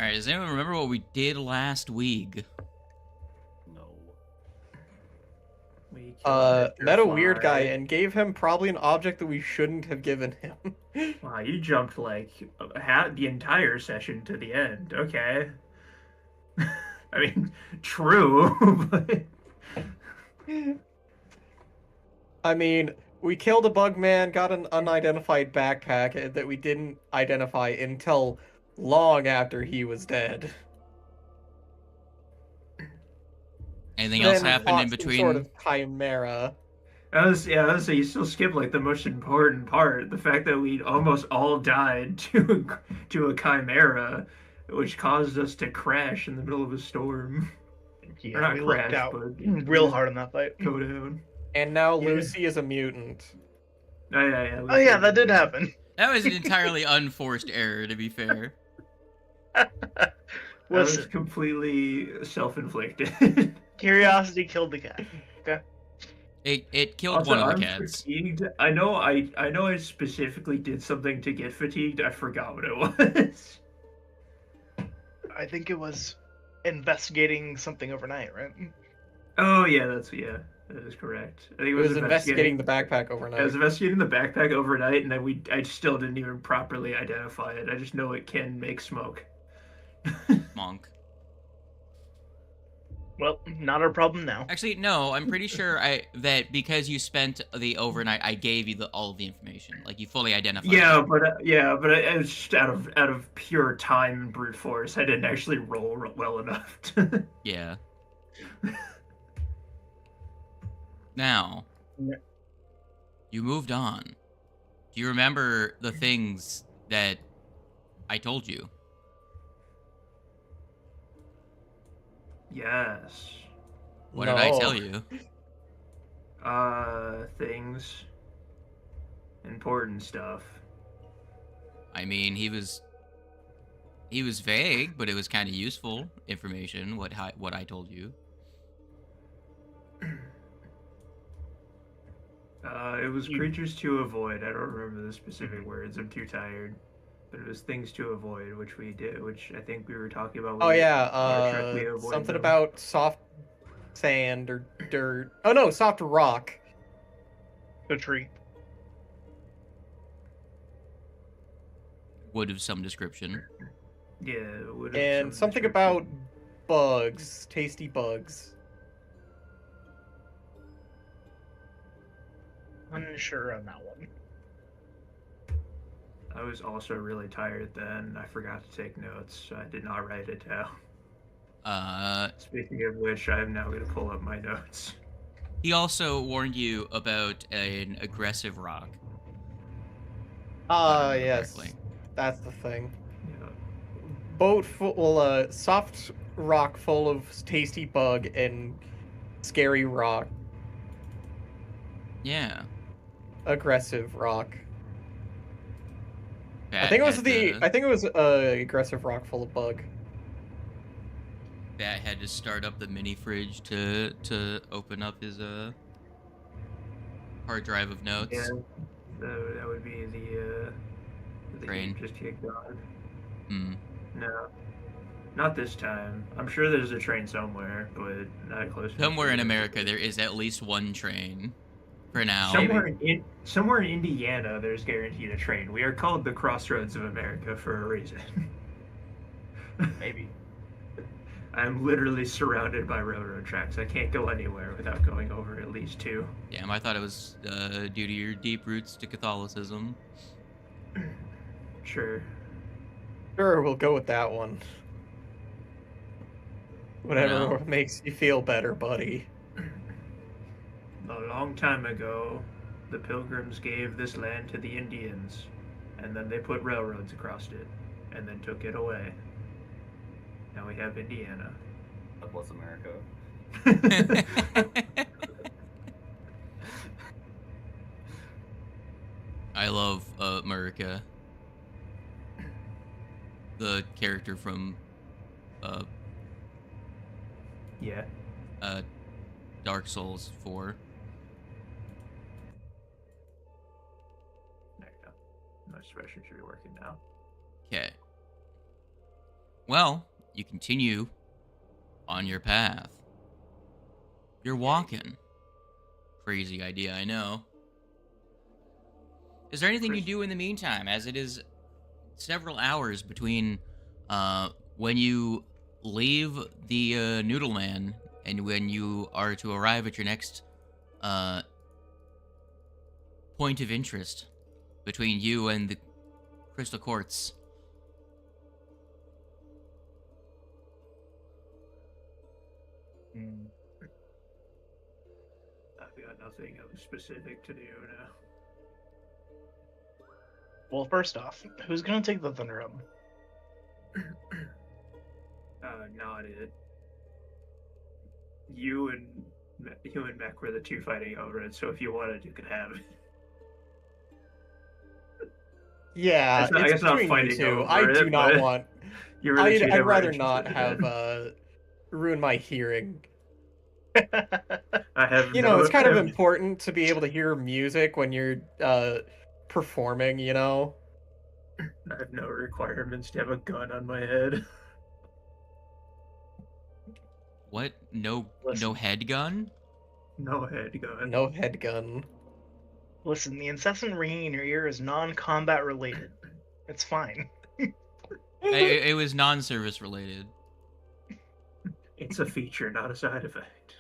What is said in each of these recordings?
Alright, does anyone remember what we did last week? No. We met a weird guy Fly. and gave him probably an object that we shouldn't have given him. Wow, you jumped like the entire session to the end. Okay. I mean, true, but I mean, we killed a bug man, got an unidentified backpack that we didn't identify until long after he was dead. Anything else Then happened in fought some between? sort of chimera. I was say you still skipped like the most important part, the fact that we almost all died to a chimera, which caused us to crash in the middle of a storm. Yeah, Or not we crash, lucked out but real hard on that fight. go down. And now Yeah. Lucy is a mutant. Oh yeah. Oh yeah, that did happen. That was an entirely unforced error, to be fair. That was Listen, completely self-inflicted. curiosity killed the cat. Okay. It killed Also, one of the I'm cats. fatigued. I know I specifically did something to get fatigued. I forgot what it was. I think it was investigating something overnight, right? Oh yeah, that is correct. I think It was investigating the backpack I overnight. was investigating the backpack overnight, and then I still didn't even properly identify it. I just know it can make smoke. Monk. Well, not our problem now. Actually, no, I'm pretty sure that because you spent the overnight, I gave you all of the information. Like, you fully identified Yeah, it. but it was just out of pure time and brute force. I didn't actually roll well enough. Yeah. Now, Yeah. you moved on. Do you remember the things that I told you? Yes. What did I No. tell you? Things. Important stuff. I mean, he was vague, but it was kind of useful information. What I told you. It was creatures to avoid. I don't remember the specific words. I'm too tired. But it was things to avoid, which we did, which I think we were talking about. Oh yeah, correctly avoid something them. about soft sand or dirt. Oh no, soft rock. The tree. Wood of some description. Yeah, it would have And some something description. about bugs, tasty bugs. Unsure on that one. I was also really tired then. I forgot to take notes, so I did not write it down. Speaking of which, I'm now going to pull up my notes. He also warned you about an aggressive rock. Yes, correctly. that's the thing. Yeah. Soft rock full of tasty bug and scary rock, Yeah. aggressive rock. Bat I think it was had I think it was aggressive rock full of bug. Bat had to start up the mini fridge to open up his hard drive of notes. Yeah, that would be the Train. game just kicked on. Hmm. No, not this time. I'm sure there's a train somewhere, but not close enough. Somewhere in America, there is at least one train. For now. Somewhere in Indiana, there's guaranteed a train. We are called the Crossroads of America for a reason. Maybe. I'm literally surrounded by railroad tracks. I can't go anywhere without going over at least two. Damn, I thought it was due to your deep roots to Catholicism. Sure. Sure, we'll go with that one. Whatever No. makes you feel better, buddy. A long time ago, the Pilgrims gave this land to the Indians, and then they put railroads across it, and then took it away. Now we have Indiana. God bless America. I love America. The character from Yeah. Dark Souls 4. There you go. My expression should be working now. Okay. Well, you continue on your path. You're walking. Crazy idea, I know. Is there anything you do in the meantime, as it is several hours between when you leave the Noodle Man and when you are to arrive at your next point of interest between you and the Crystal Quartz? I've got nothing specific to do now. Well, first off, who's gonna take the Thunder Hub? Not it. You and Mech were the two fighting over it, so if you wanted, you could have it. Yeah, I it's guess not between fighting you two. over I do it, not but want. You were the two that I'd were rather interested not in have it. ruin my hearing. I have You know, it's kind of important to be able to hear music when you're performing. You know. I have no requirements to have a gun on my head. What? No Listen. head gun? No head gun. No head gun. Listen, the incessant ringing in your ear is non-combat related. It's fine. It was non-service related. It's a feature, not a side effect.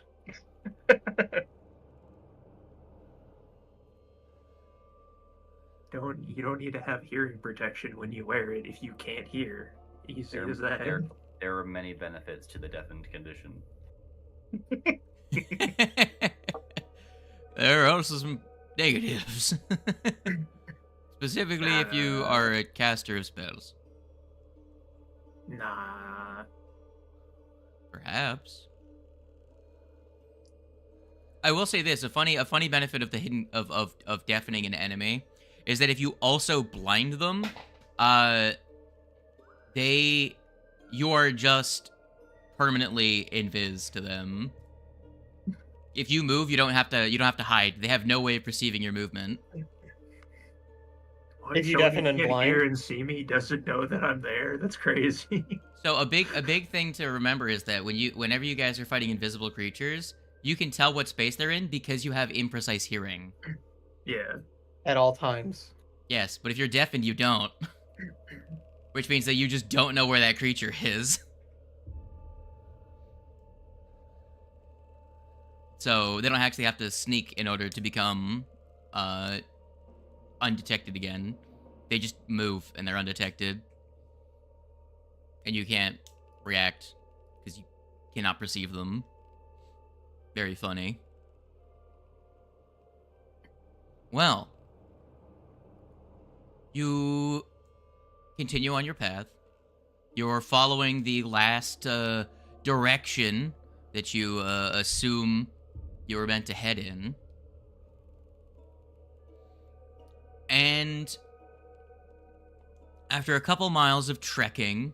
You don't need to have hearing protection when you wear it if you can't hear. Easy as that. There are many benefits to the deafened condition. There are also some negatives. Specifically if you are a caster of spells. Nah. Perhaps. I will say this: a funny benefit of the hidden of deafening an enemy is that if you also blind them, you are just permanently invis to them. If you move, you don't have to hide. They have no way of perceiving your movement. What, If you so deafen he and can't blind? hear and see me, he doesn't know that I'm there. That's crazy. So a big thing to remember is that whenever you guys are fighting invisible creatures, you can tell what space they're in because you have imprecise hearing. Yeah. At all times. Yes, but if you're deafened, you don't. Which means that you just don't know where that creature is. So they don't actually have to sneak in order to become undetected again. They just move and they're undetected. And you can't react because you cannot perceive them. Very funny. Well, you continue on your path. You're following the last direction that you assume you were meant to head in. And after a couple miles of trekking,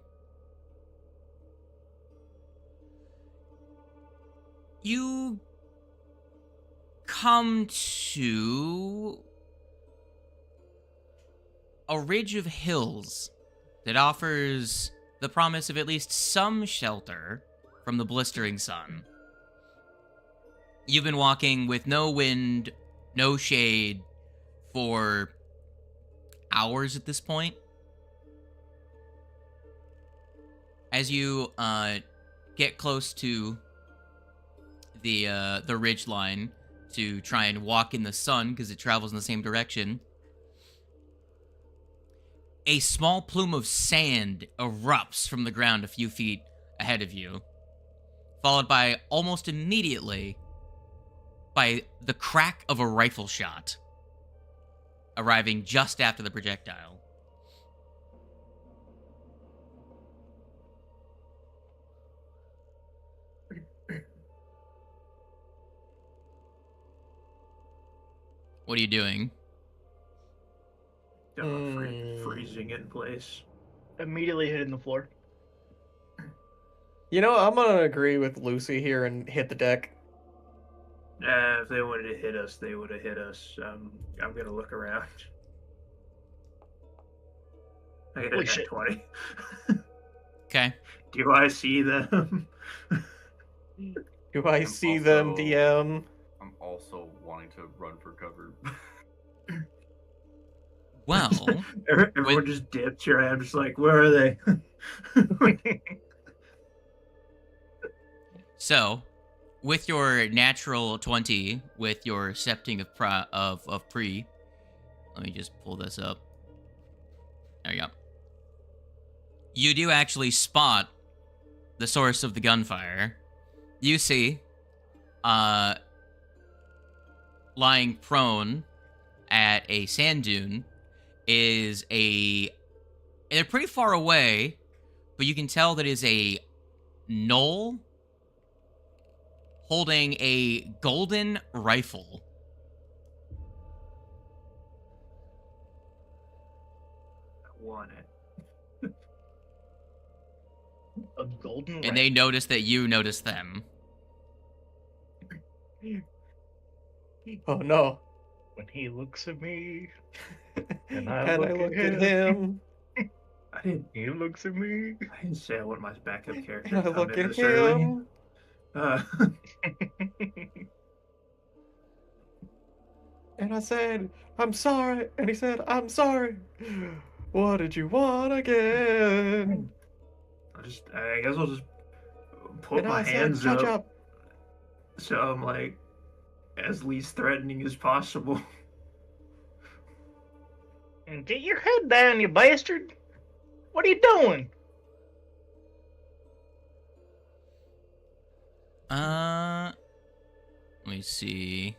you come to a ridge of hills that offers the promise of at least some shelter from the blistering sun. You've been walking with no wind, no shade for hours at this point. As you get close to the ridge line to try and walk in the sun because it travels in the same direction, a small plume of sand erupts from the ground a few feet ahead of you, followed by almost immediately by the crack of a rifle shot, arriving just after the projectile. What are you doing? Freezing in place. Immediately hitting the floor. You know, I'm gonna agree with Lucy here and hit the deck. If they wanted to hit us, they would have hit us. I'm gonna look around. I got Holy a shit. 20. Okay. Do I see them? Do I I'm see them, also- DM? I'm also wanting to run for cover. Well, Everyone just dipped here. I'm just like, where are they? so with your natural 20, with your septing of pre, let me just pull this up. There you go. You do actually spot the source of the gunfire. You see, lying prone at a sand dune is they're pretty far away, but you can tell that is a gnoll holding a golden rifle. I want it. A golden And they notice that you notice them. Oh no. When he looks at me, and I And look, I look at at him. I didn't. he looks at me. I didn't say I want my backup character And I to come look in at this early. him. And I said, I'm sorry. And he said, I'm sorry. What did you want again? I guess I'll just put And my I said, hands shut up, up. so I'm like as least threatening as possible. And get your head down, you bastard! What are you doing? Let me see.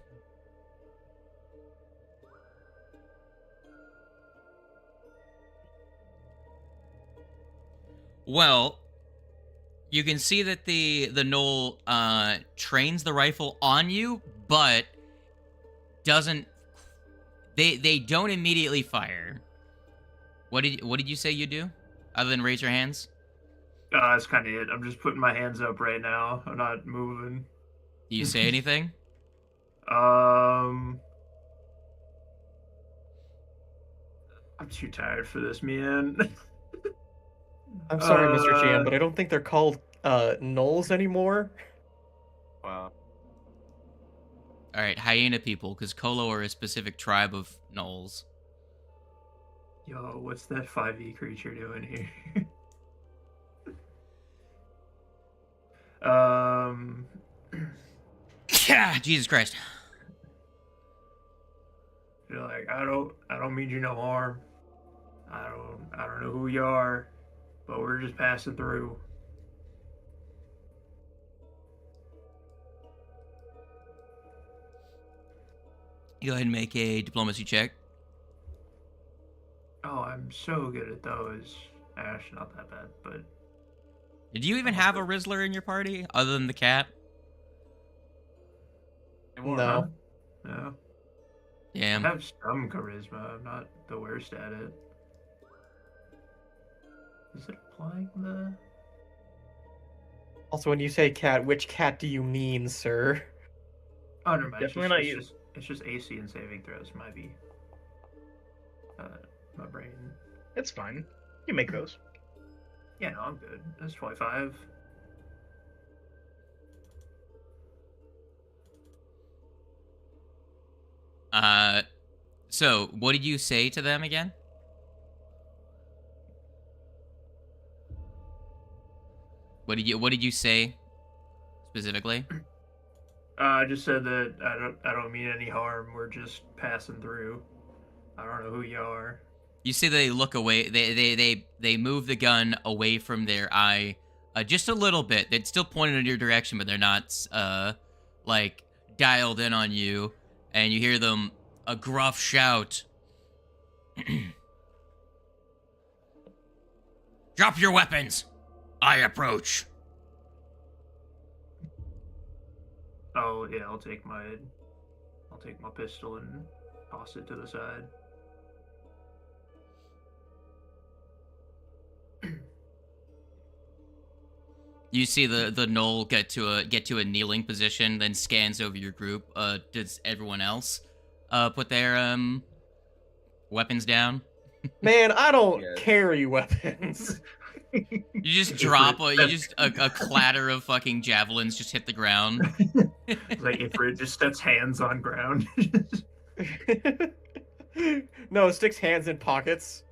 Well, you can see that the gnoll trains the rifle on you, but doesn't. They don't immediately fire. What did you say you do, other than raise your hands? That's kind of it. I'm just putting my hands up right now. I'm not moving. Do you say anything? I'm too tired for this, man. I'm sorry, Mr. GM, but I don't think they're called gnolls anymore. Wow. All right, hyena people, because Kolo are a specific tribe of gnolls. Yo, what's that 5e creature doing here? Yeah, Jesus Christ. You're like, I don't mean you no harm. I don't know who you are, but we're just passing through. Go ahead and make a diplomacy check. Oh, I'm so good at those. Actually, not that bad, but Did you even have a Rizzler in your party, other than the cat? No. No. I Damn. have some charisma. I'm not the worst at it. Is it applying the? Also, when you say cat, which cat do you mean, sir? Oh, never mind. Definitely not you. It's just AC and saving throws. Might be. My brain. It's fine. You make those. Yeah, no, I'm good. That's 25. So what did you say to them again? What did you say specifically? I just said that I don't mean any harm. We're just passing through. I don't know who you are. You see they look away. They move the gun away from their eye, just a little bit. It's still pointed in your direction, but they're not like dialed in on you. And you hear them a gruff shout. Drop your weapons. I approach. Oh yeah, I'll take my pistol and toss it to the side. You see the gnoll get to a kneeling position, then scans over your group. Does everyone else put their weapons down? Man, I don't Yes. carry weapons. You just drop a clatter of fucking javelins just hit the ground. Like Ifrit just sets hands on ground. No, it sticks hands in pockets.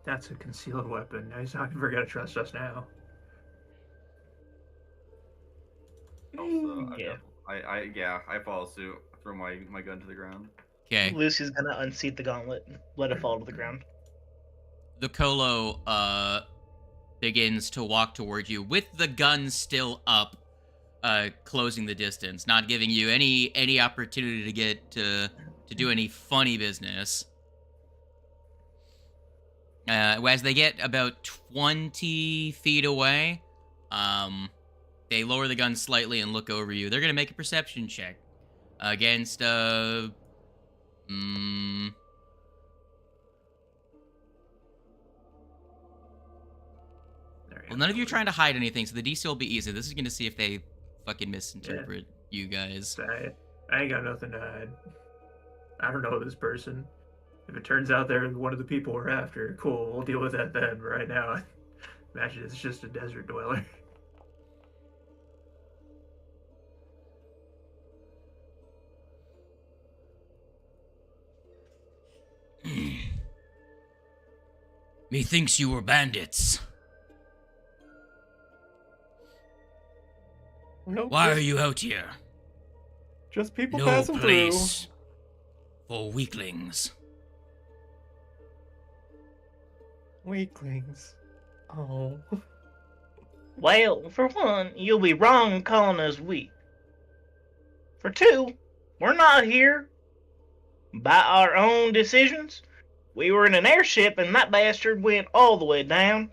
That's a concealed weapon. He's not ever gonna trust us now. Also, Yeah. I follow suit. Throw my gun to the ground. Okay. Lucy's gonna unseat the gauntlet, let it fall to the ground. The Colo begins to walk toward you with the gun still up, closing the distance, not giving you any opportunity to get to do any funny business. As they get about 20 feet away, they lower the gun slightly and look over you. They're gonna make a perception check against Well, none of you are trying to hide anything, so the DC will be easy. This is gonna see if they fucking misinterpret you guys. I ain't got nothing to hide. I don't know this person. If it turns out they're one of the people we're after, cool, we'll deal with that then. But right now, imagine it's just a desert dweller. Methinks you were bandits. Nope. Why are you out here? Just people No passing place for weaklings. through. Weaklings. Oh. Well, for one, you'll be wrong in calling us weak. For two, we're not here by our own decisions. We were in an airship and that bastard went all the way down.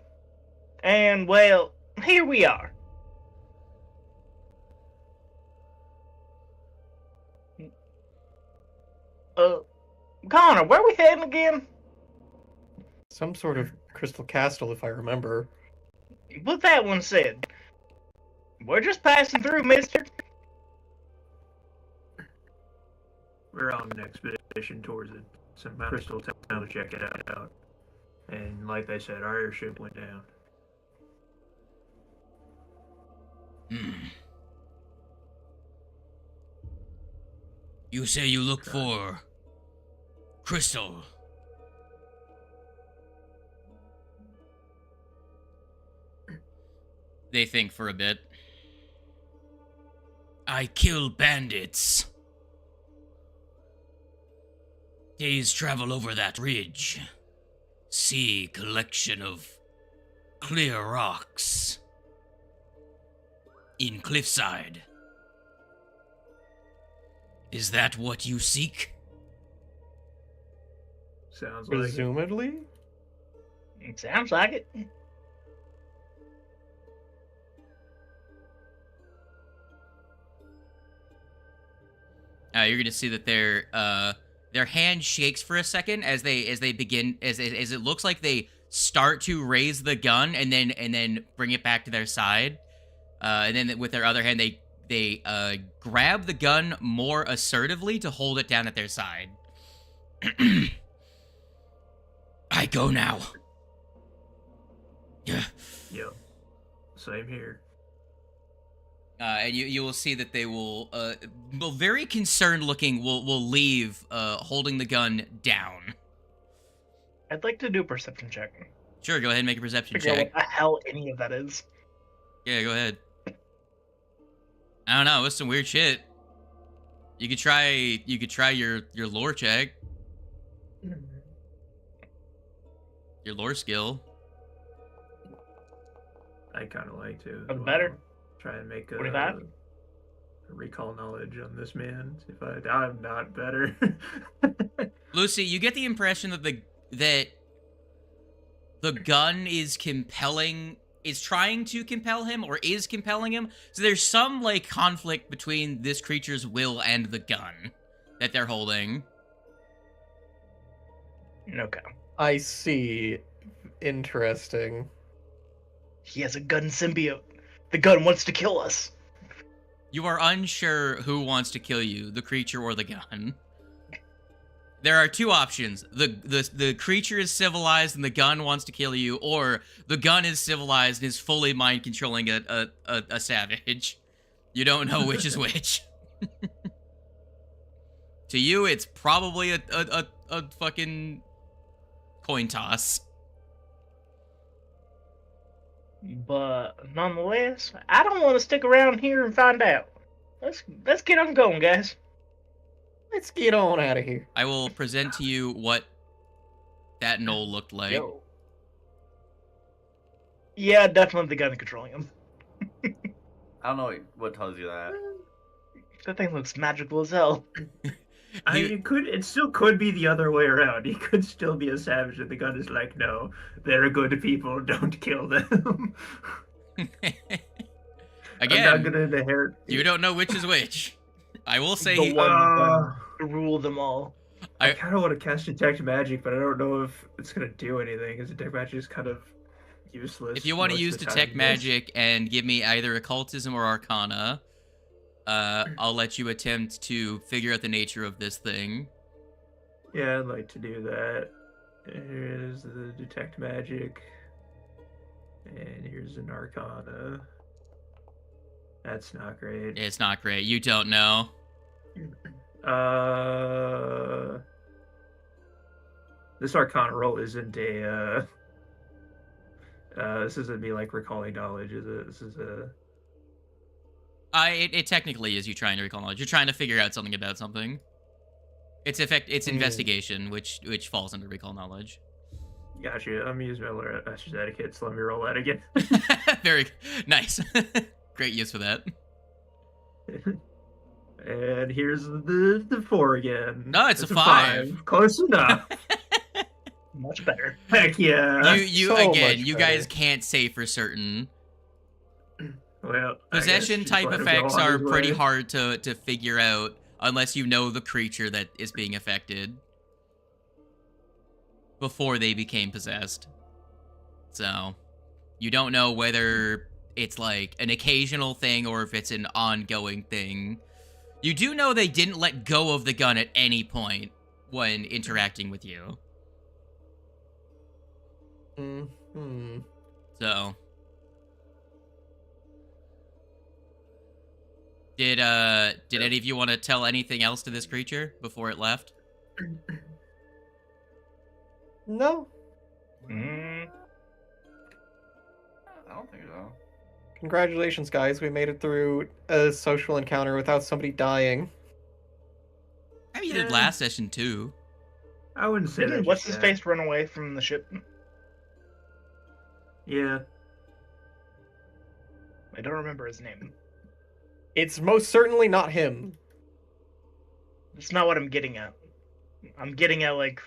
And, well, here we are. Connor, where we heading again? Some sort of crystal castle, if I remember. What that one said. We're just passing through, mister. We're on an expedition towards it. Some crystal town to check it out. And like they said, our airship went down. You say you look for crystal. They think for a bit. I kill bandits. Days travel over that ridge. See collection of clear rocks. In cliffside. Is that what you seek? Sounds like it. Presumably? It sounds like it. You're gonna see that their hand shakes for a second as they begin as it looks like they start to raise the gun and then bring it back to their side, and then with their other hand they grab the gun more assertively to hold it down at their side. I go now. Yeah. Yep. Same here. And you will see that they will, very concerned looking, will leave, holding the gun down. I'd like to do a perception check. Sure, go ahead and make a perception Figure out check. what the hell any of that is. Yeah, go ahead. I don't know, it's some weird shit. You could try your lore check. Your lore skill. I kind of like to. That's better. Try and make 45? a recall knowledge on this man. See if I'm not better. Lucy, you get the impression that the gun is trying to compel him or is compelling him. So there's some like conflict between this creature's will and the gun that they're holding. Okay. I see. Interesting. He has a gun symbiote. The gun wants to kill us. You are unsure who wants to kill you, the creature or the gun. There are two options. The creature is civilized and the gun wants to kill you, or the gun is civilized and is fully mind controlling a savage. You don't know which is which. To you, it's probably a fucking coin toss. But nonetheless, I don't want to stick around here and find out. Let's get on going, guys. Let's get on out of here. I will present to you what that knoll looked like. Yo. Yeah, definitely the gun controlling him. I don't know what tells you that. That thing looks magical as hell. I mean, it still could be the other way around. He could still be a savage, and the gun is like, no, they're good people. Don't kill them. Again, I'm not gonna inherit. you don't know which is which. I will say The one gun to rule them all. I kind of want to cast Detect Magic, but I don't know if it's gonna do anything, because Detect Magic is kind of useless. if you want to most use of the time. Detect Magic and give me either Occultism or Arcana, I'll let you attempt to figure out the nature of this thing. Yeah, I'd like to do that. Here's the Detect Magic. And here's an Arcana. That's not great. It's not great. You don't know. This Arcana roll isn't a, this isn't me, like, recalling knowledge, is it? This is a... It technically is you trying to recall knowledge. You're trying to figure out something about something. It's investigation, which falls under recall knowledge. Gotcha. I'm using my master's etiquette, so let me roll that again. Very nice. Great use for that. And here's the 4 again. No, it's a 5. Close enough. Much better. Heck yeah. You So again, much you better. guys can't say for certain. Well, I Possession guess type just let him go effects on are his pretty way. hard to figure out unless you know the creature that is being affected before they became possessed. So, you don't know whether it's like an occasional thing or if it's an ongoing thing. You do know they didn't let go of the gun at any point when interacting with you. Mm-hmm. So, did any of you want to tell anything else to this creature before it left? No. I don't think so. Congratulations, guys. We made it through a social encounter without somebody dying. I mean, you did Yeah. last session too. I wouldn't say that. Didn't what's just his yet. face run away from the ship? Yeah. I don't remember his name. It's most certainly not him. That's not what I'm getting at. I'm getting at, like,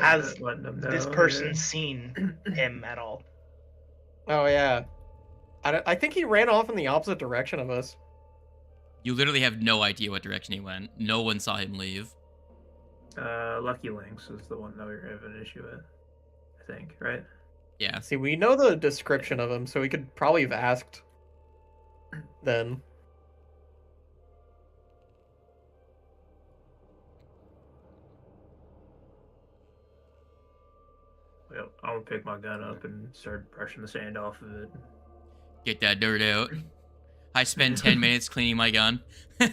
has letting them this know, person yeah. seen him at all? Oh, yeah. I think he ran off in the opposite direction of us. You literally have no idea what direction he went. No one saw him leave. Lucky Links is the one that we were having an issue with. I think, right? Yeah. See, we know the description of him, so we could probably have asked then. Well, I'm gonna pick my gun up and start brushing the sand off of it. Get that dirt out. I spend 10 minutes cleaning my gun. I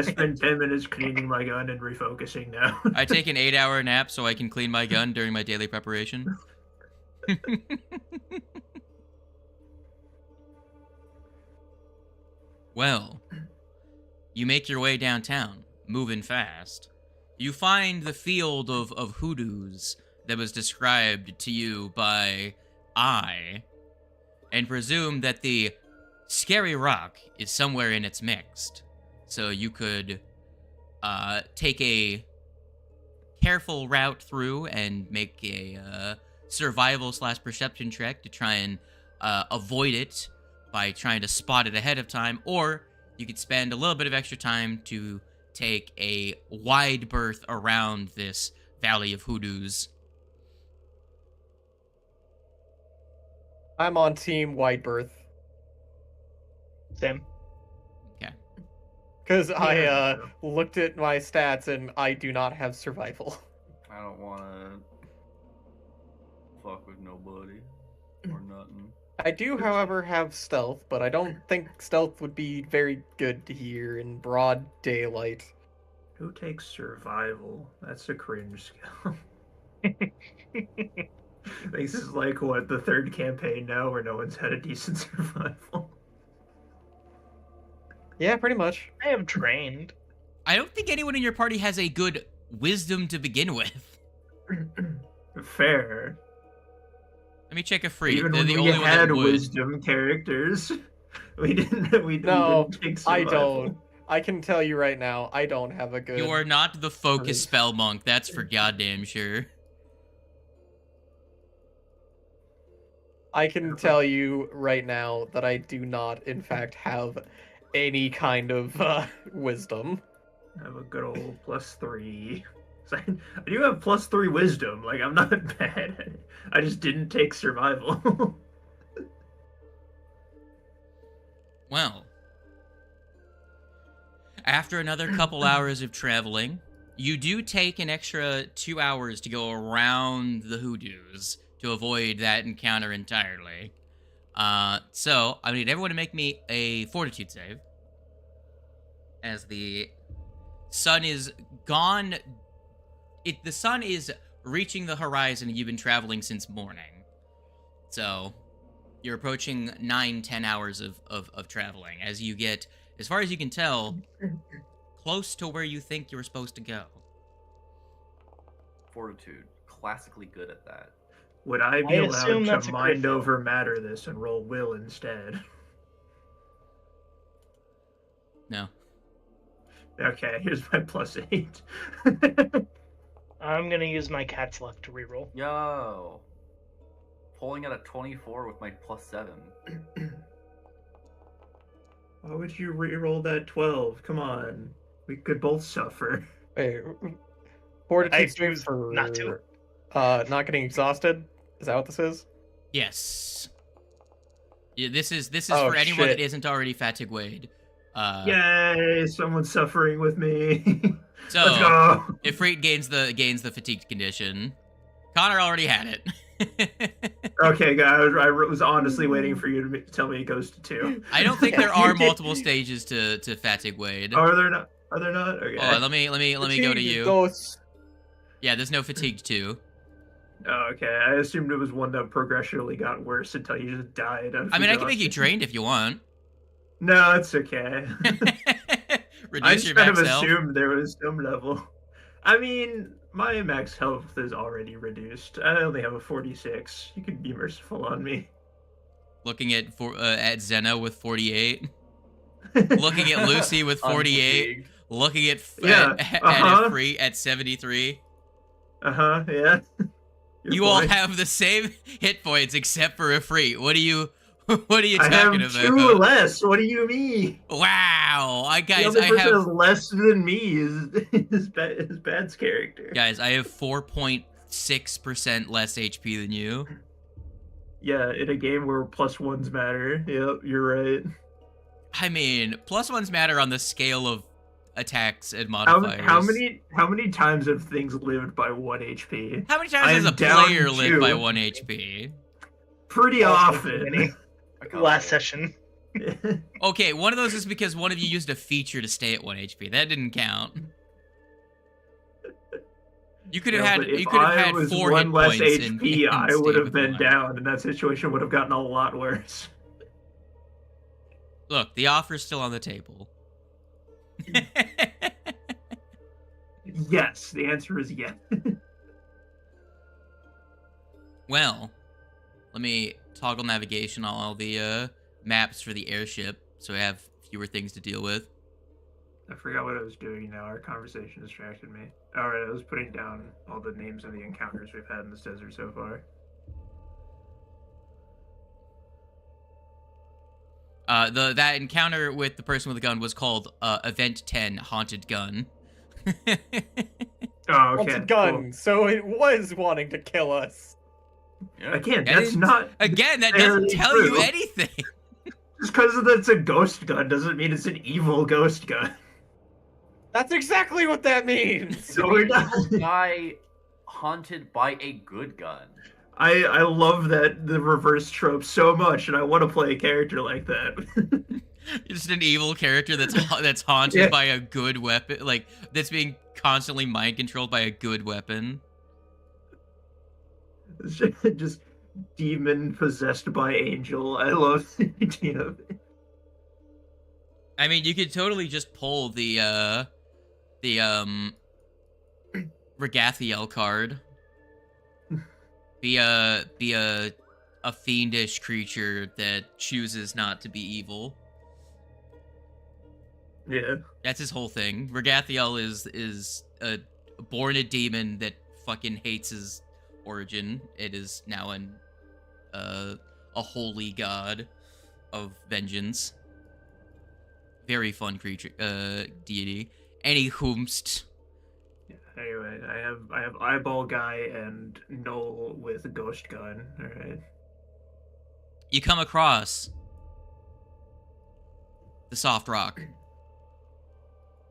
spent 10 minutes cleaning my gun and refocusing now. I take an 8-hour nap so I can clean my gun during my daily preparation. Well, you make your way downtown, moving fast. You find the field of hoodoos that was described to you by I, and presume that the scary rock is somewhere in its mixed. So you could take a careful route through and make a survival/perception check to try and avoid it by trying to spot it ahead of time, or you could spend a little bit of extra time to take a wide berth around this valley of hoodoos. I'm on team White Berth. Same. Because I Yeah. looked at my stats and I do not have survival. I don't wanna fuck with nobody or nothing. I do, however, have stealth, but I don't think stealth would be very good here in broad daylight. Who takes survival? That's a cringe skill. This is like, what, the third campaign now where no one's had a decent survival? Yeah, pretty much. I have trained. I don't think anyone in your party has a good wisdom to begin with. Fair. Let me check a free. Even They're when the we only one had that would. wisdom characters, we didn't. We No, didn't take I survival. don't. I can tell you right now, I don't have a good... You are not the focus Free. spell monk. That's for goddamn sure. I can tell you right now that I do not, in fact, have any kind of wisdom. I have a good old +3. So I do have +3 wisdom. Like, I'm not bad at it. I just didn't take survival. Well, after another couple hours of traveling, you do take an extra 2 hours to go around the hoodoos to avoid that encounter entirely. So I need everyone to make me a fortitude save. As the sun is gone, the sun is reaching the horizon. You've been traveling since morning, so you're approaching 9-10 hours of traveling as you get, as far as you can tell, close to where you think you're supposed to go. Fortitude, classically good at that. Would I be I assume allowed that's to a mind crit fail. over matter this and roll will instead? No. Okay, here's my +8. I'm gonna use my cat's luck to reroll. Yo, pulling at a 24 with my +7. Why would you re-roll that 12? Come on. We could both suffer. Wait, I fortitude choose save for not to. not getting exhausted. Is that what this is? Yes. Yeah, this is Oh, for anyone shit. that isn't already fatigued. Yay! Someone's suffering with me. So Let's go. Ifrit gains the fatigued condition. Connor already had it. Okay, guys. I was honestly waiting for you to tell me it goes to 2. I don't think there are multiple stages to fatigue Wade. Are there not? Are there not? Okay. Let me go to you. Ghosts. Yeah, there's no fatigued 2. Oh, okay. I assumed it was one that progressively got worse until you just died. I mean, I can make you drained if you want. No, it's okay. I Reduce just your kind of max health. assumed there was some level. I mean, my max health is already reduced. I only have a 46. You could be merciful on me. Looking at Zena with 48. Looking at Lucy with 48. Unfatigued. Looking at Yeah, at uh-huh. Ifrit at 73. Yeah. Your You all boy. have the same hit points except for Ifrit. What are you I talking have about? 2 less. What do you mean? Wow, The guys, other I person have has less than me is Bad's character. guys, I have 4.6% less HP than you. Yeah, in a game where +1s matter. Yep, you're right. I mean, +1s matter on the scale of attacks and How, modifiers. how many times have things lived by 1 HP? How many I times does am a down player live 2. by 1 HP? Pretty Also often. many. Last session. Okay, one of those is because one of you used a feature to stay at 1 HP. That didn't count. You could have Yeah, had but if you could have I had was 4 1 hit less points HP, and I stayed would have with been 1. down, and that situation would have gotten a lot worse. Look, the offer's still on the table. Yes, the answer is yes. Well, let me toggle navigation on all the maps for the airship so I have fewer things to deal with. I forgot what I was doing now. Our conversation distracted me. Alright, I was putting down all the names of the encounters we've had in this desert so far. That encounter with the person with the gun was called Event 10 Haunted Gun. Oh, What's okay. a gun? So it was wanting to kill us. Cool. Again, That that's didn't- not... Again, that Very doesn't tell you true. anything. Just because it's a ghost gun doesn't mean it's an evil ghost gun. That's exactly what that means. So we're not. Guy haunted by a good gun. I love that the reverse trope so much, and I want to play a character like that. Just an evil character that's haunted Yeah. by a good weapon, like that's being constantly mind controlled by a good weapon. Just demon possessed by angel. I love the idea of it. I mean, you could totally just pull the Regathiel card. Be a fiendish creature that chooses not to be evil. Yeah. That's his whole thing. Regathiel is born a demon that fucking hates his origin. It is now a holy god of vengeance. Very fun creature, deity. Any whomst. Anyway, I have eyeball guy and Null with a ghost gun. All right. You come across the soft rock.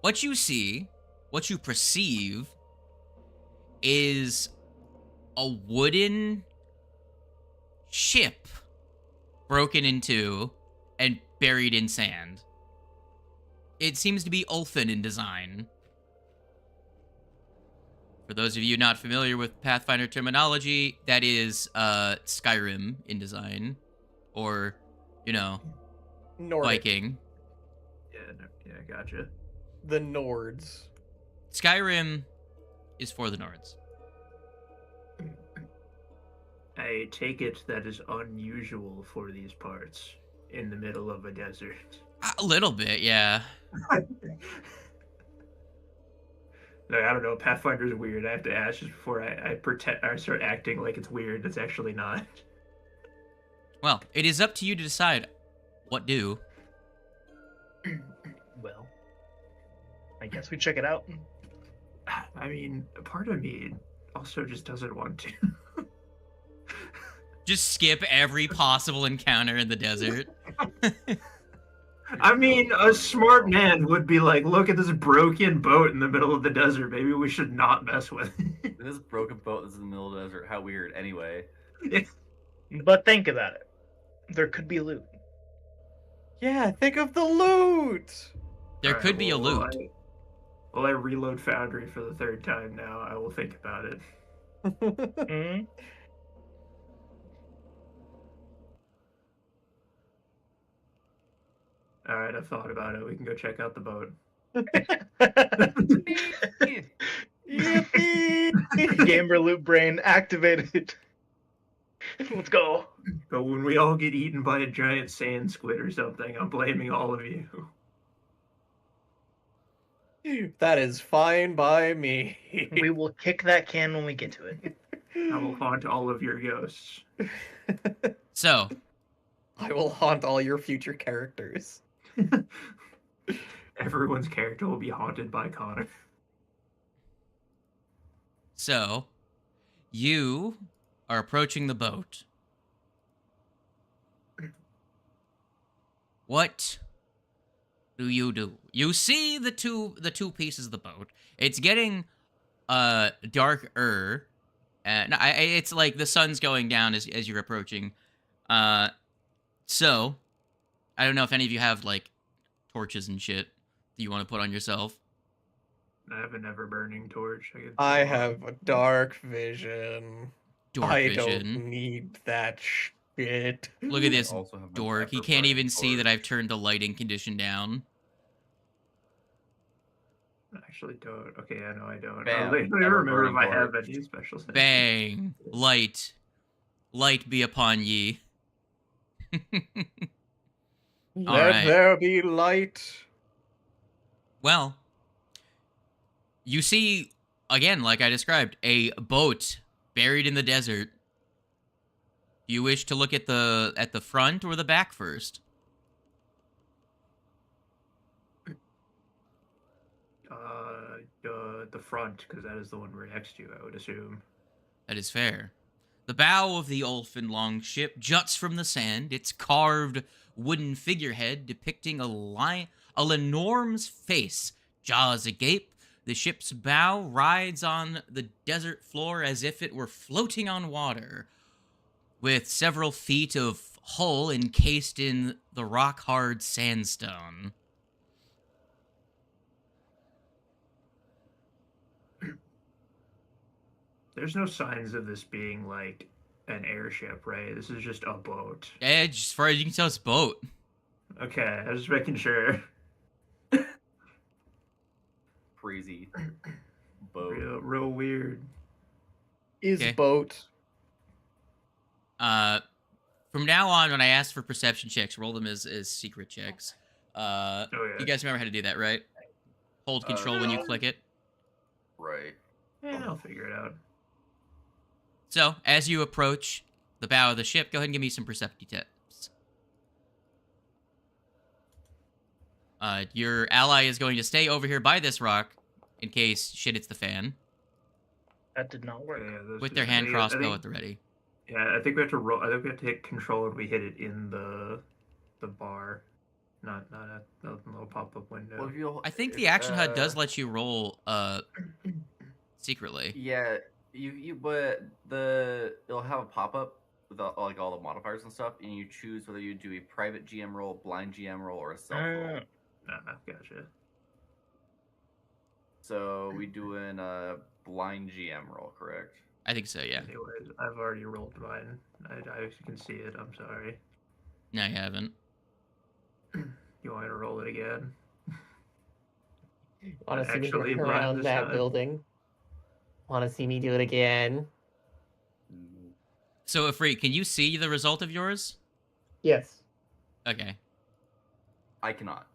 What you see, what you perceive, is a wooden ship broken in two and buried in sand. It seems to be Ulfin in design. For those of you not familiar with Pathfinder terminology, that is Skyrim in design. Or, you know, Nordic. Viking. Yeah, gotcha. The Nords. Skyrim is for the Nords. I take it that is unusual for these parts in the middle of a desert. A little bit, yeah. No, I don't know. Pathfinder's weird. I have to ask just before I start acting like it's weird. It's actually not. Well, it is up to you to decide what do. Well, I guess we check it out. I mean, part of me also just doesn't want to. Just skip every possible encounter in the desert. I mean, a smart man would be like, look at this broken boat in the middle of the desert. Maybe we should not mess with it. This broken boat is in the middle of the desert. How weird. Anyway. But think about it. There could be loot. Yeah, think of the loot. There Alright, could be a well, loot. Will I reload Foundry for the third time now? I will think about it. Hmm? Alright, I've thought about it. We can go check out the boat. Yippee! Gamer loot brain activated. Let's go. But when we all get eaten by a giant sand squid or something, I'm blaming all of you. That is fine by me. We will kick that can when we get to it. I will haunt all of your ghosts. So, I will haunt all your future characters. Everyone's character will be haunted by Connor. So, you are approaching the boat. What do? You see the two pieces of the boat. It's getting darker. It's like the sun's going down as you're approaching. So, I don't know if any of you have like torches and shit that you want to put on yourself. I have a never burning torch. I have a dark vision. Dork I vision. don't need that shit. Look at this Also have my dork. He ever can't burning even see torch. that I've turned the lighting condition down. I actually don't. Okay, I know I don't. Bam. I don't Ever remember if burning I have torch. any special things. Bang! Light be upon ye. Let Alright. there be light. Well, you see, again, like I described, a boat buried in the desert. Do you wish to look at the front or the back first? The front, because that is the one we're next to, I would assume. That is fair. The bow of the Ulfin longship juts from the sand, its carved wooden figurehead depicting a Lenorm's face jaws agape, the ship's bow rides on the desert floor as if it were floating on water, with several feet of hull encased in the rock-hard sandstone. There's no signs of this being like an airship, right? This is just a boat. Yeah, just as far as you can tell, it's a boat. Okay, I was just making sure. Crazy boat. Real weird. Is Okay. boat. From now on, when I ask for perception checks, roll them as secret checks. Oh yeah. You guys remember how to do that, right? Hold control when you no. click it. Right. Yeah, I'll figure it out. So, as you approach the bow of the ship, go ahead and give me some perception tips. Your ally is going to stay over here by this rock in case shit hits the fan, That did not work. Yeah, those with two- their I hand think- crossbow I think- at the ready. Yeah, I think we have to roll. I think we have to hit control when we hit it in the bar, not at the little pop-up window. Well, if you, I think the action HUD does let you roll secretly. Yeah, but it'll have a pop up with like all the modifiers and stuff, and you choose whether you do a private GM roll, blind GM roll, or a self roll. Gotcha. So we doing a blind GM roll, correct? I think so, yeah. Anyways, I've already rolled mine. I can see it. I'm sorry. No, you haven't. You want me to roll it again? Want to see me Actually, go blind around this that time. building? Want to see me do it again? So, Ifrit, can you see the result of yours? Yes. Okay. I cannot.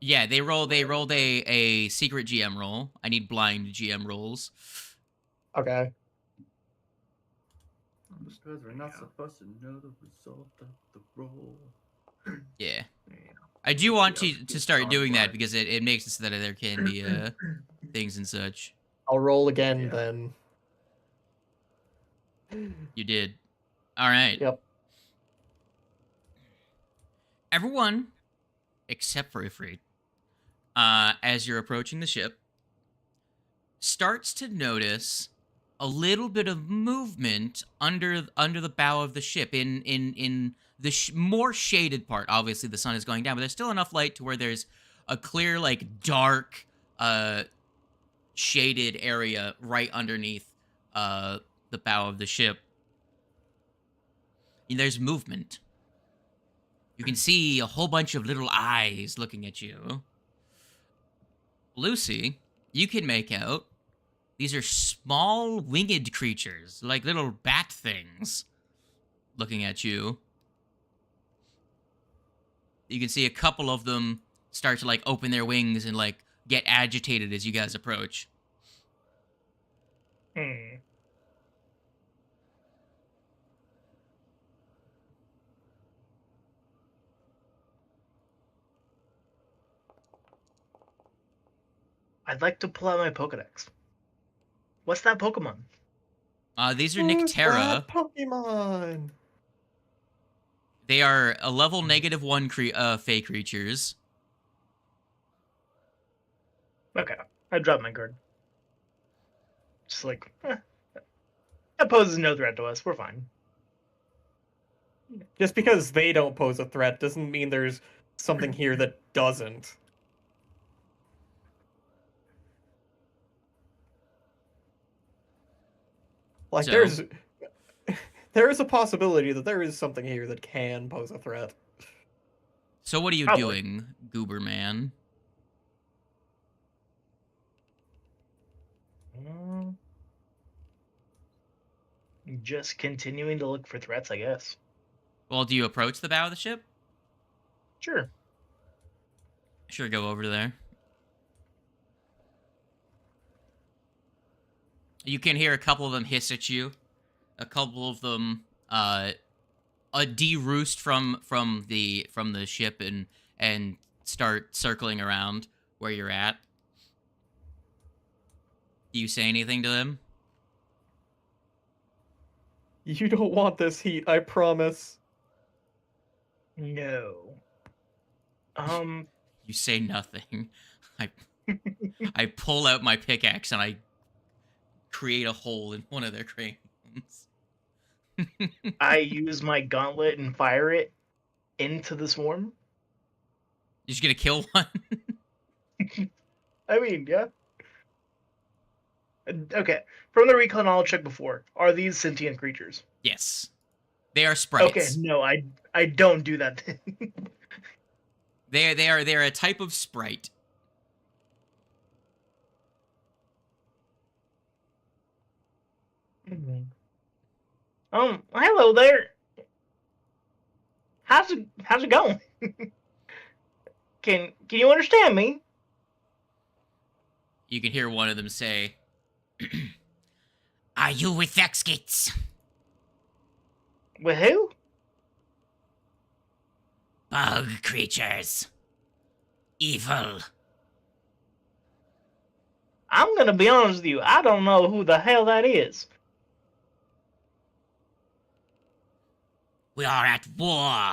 Yeah, they rolled a secret GM roll. I need blind GM rolls. Okay. Because we're not supposed to know the result of the roll. Yeah. Yeah. I do want Yeah, to start on doing that blind. because it makes it so that there can be things and such. I'll roll again Yeah. then. You did. All right. Yep. Everyone, except for Ifrit, as you're approaching the ship, starts to notice a little bit of movement under the bow of the ship in the more shaded part. Obviously, the sun is going down, but there's still enough light to where there's a clear, like, dark, shaded area right underneath the bow of the ship. And there's movement. You can see a whole bunch of little eyes looking at you. Lucy, you can make out these are small winged creatures, like little bat things, looking at you. You can see a couple of them start to, like, open their wings and, like, get agitated as you guys approach. Hmm. I'd like to pull out my Pokedex. What's that Pokemon? These are Who's Nyctera. that Pokemon. They are a level -1 fey creatures. Okay, I dropped my card. Just like, that poses no threat to us. We're fine. Just because they don't pose a threat doesn't mean there's something here that doesn't. Like, So- there is a possibility that there is something here that can pose a threat. So what are you Probably. doing, Goober Man? Mm. Just continuing to look for threats, I guess. Well, do you approach the bow of the ship? Sure. Sure, go over there. You can hear a couple of them hiss at you. A couple of them de-roost from the ship and start circling around where you're at. Do you say anything to them? You don't want this heat, I promise. No. You say nothing. I pull out my pickaxe and I create a hole in one of their cranes. I use my gauntlet and fire it into the swarm. You're just gonna kill one? I mean, yeah. Okay, from the recon I'll check before. Are these sentient creatures? Yes. They are sprites. Okay, no, I don't do that. They are a type of sprite. Hello there. How's it going? Can you understand me? You can hear one of them say, "Are you with Exkits? With who? Bug creatures. Evil." I'm gonna be honest with you. I don't know who the hell that is. We are at war.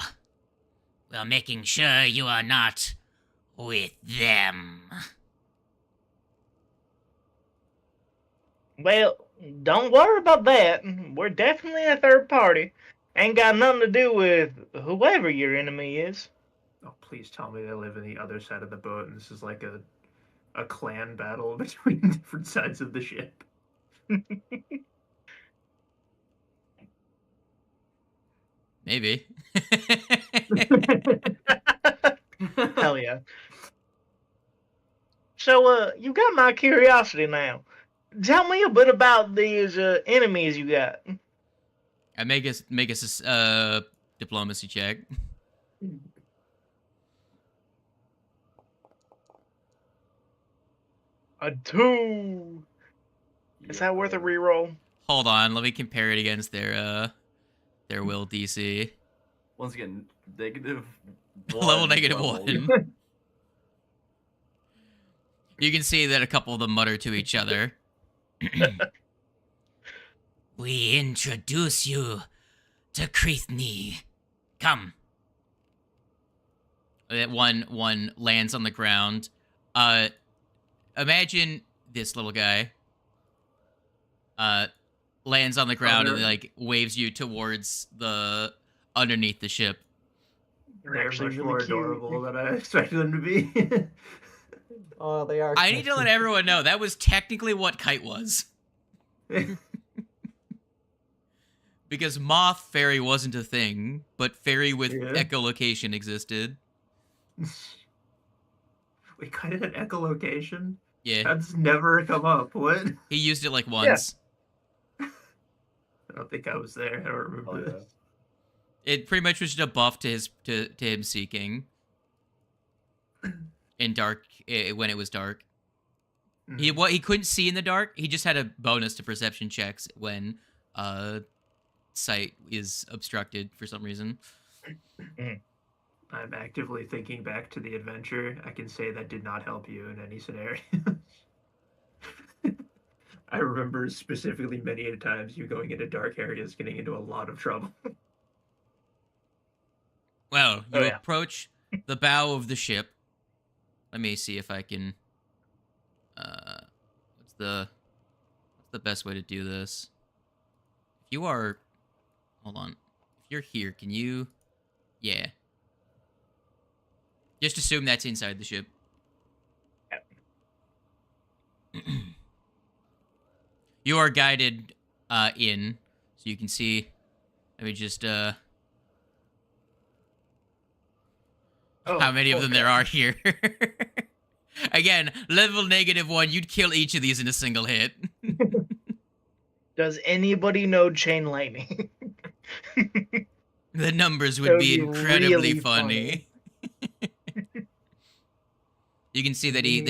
We are making sure you are not with them. Well, don't worry about that. We're definitely a third party. Ain't got nothing to do with whoever your enemy is. Oh, please tell me they live in the other side of the boat, and this is like a clan battle between different sides of the ship. Maybe. Hell yeah. So, you got my curiosity now. Tell me a bit about these enemies you got. I make a diplomacy check. A 2. Is that worth a reroll? Hold on, let me compare it against their will DC. Once again, negative Level one. negative level. 1. You can see that a couple of them mutter to each other. We introduce you to Krithni. Come. That one lands on the ground. Imagine this little guy. Lands on the ground and like waves you towards the underneath the ship. They're actually much really more cute. adorable than I expected them to be. Oh, they are. I need to let everyone know that was technically what Kite was. Because moth fairy wasn't a thing, but fairy with Yeah. echolocation existed. We kind of had echolocation. Yeah, That's never come up. What? he used it like once. I don't think I was there. I don't remember Oh, yeah. this. It pretty much was just a buff to him seeking. In dark, when it was dark. He couldn't see in the dark. He just had a bonus to perception checks when sight is obstructed for some reason. I'm actively thinking back to the adventure. I can say that did not help you in any scenario. I remember specifically many times you going into dark areas, getting into a lot of trouble. Well, you Oh, yeah. approach the bow of the ship. Let me see if I can. What's the best way to do this? If you are, hold on. If you're here, can you? Yeah. Just assume that's inside the ship. You are guided in, so you can see. Let me just how many of them there are here. Again, level -1, you'd kill each of these in a single hit. Does anybody know chain lightning? The numbers That would would be be incredibly really funny. You can see that he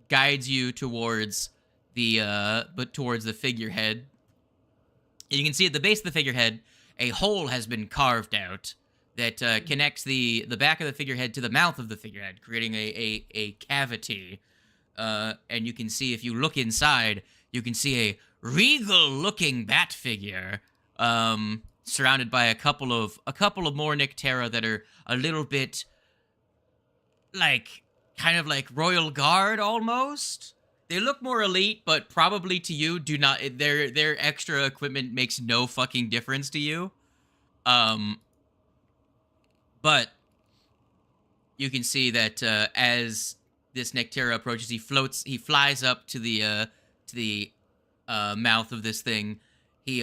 guides you towards towards the figurehead. And you can see at the base of the figurehead, a hole has been carved out that connects the back of the figurehead to the mouth of the figurehead, creating a cavity. And you can see, if you look inside, you can see a regal-looking bat figure, surrounded by a couple of more Nyctera that are a little bit like kind of like royal guard almost. They look more elite, but probably to you do not. Their extra equipment makes no fucking difference to you. But you can see that as this Nectera approaches, he flies up to the mouth of this thing. He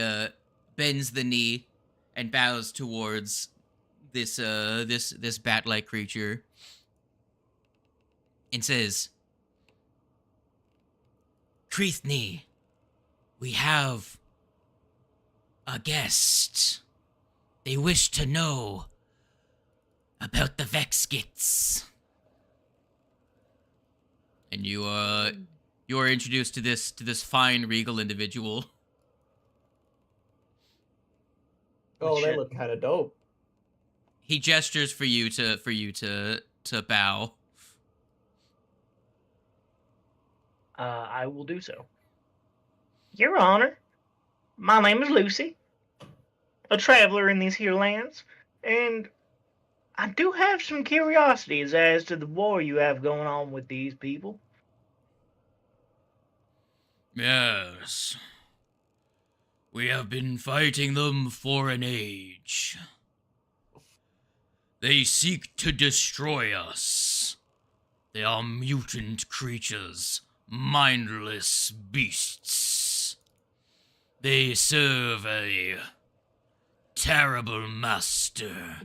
bends the knee and bows towards this bat-like creature and says, "Creathne, we have a guest. They wish to know about the Vexkits." And you are introduced to this fine regal individual. Oh, they Shit. look kind of dope. He gestures for you to bow. I will do so. Your Honor, my name is Lucy, a traveler in these here lands, and I do have some curiosities as to the war you have going on with these people. Yes. We have been fighting them for an age. They seek to destroy us. They are mutant creatures, mindless beasts. They serve a terrible master.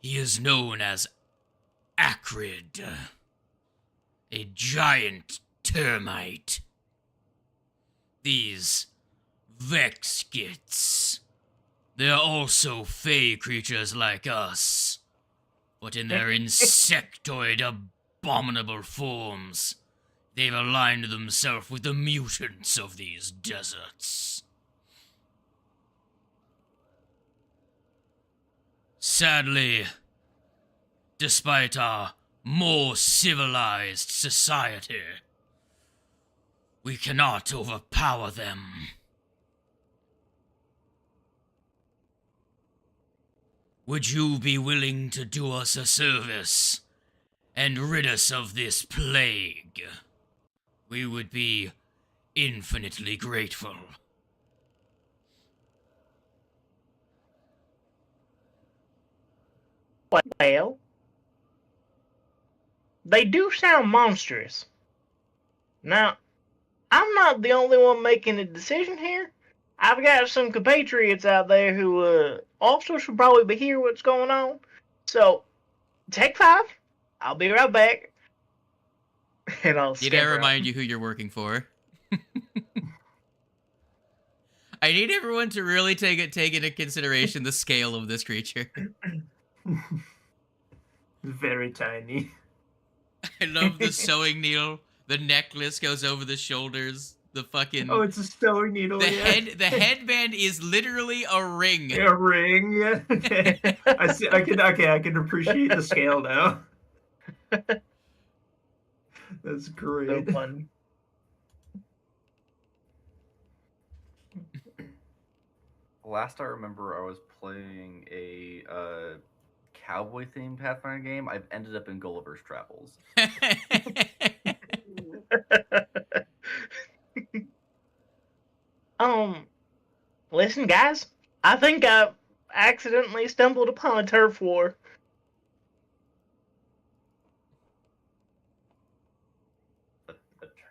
He is known as Acrid, a giant termite. These Vexkits, they're also fey creatures like us, but in their insectoid, abominable forms, they've aligned themselves with the mutants of these deserts. Sadly, despite our more civilized society, we cannot overpower them. Would you be willing to do us a service and rid us of this plague? We would be infinitely grateful. Well, they do sound monstrous. Now, I'm not the only one making a decision here. I've got some compatriots out there who also should probably be hear what's going on. So, take 5. I'll be right back. And I'll Did I remind you who you're working for? I need everyone to really take into consideration the scale of this creature. Very tiny. I love the sewing needle. The necklace goes over the shoulders. The fucking Oh, it's a sewing needle. the yeah. the headband is literally a ring. A ring. Yeah. Okay. I see. I can appreciate the scale now. That's great. So fun. Last I remember, I was playing a cowboy-themed Pathfinder game. I've ended up in Gulliver's Travels. Listen, guys. I think I accidentally stumbled upon a turf war. A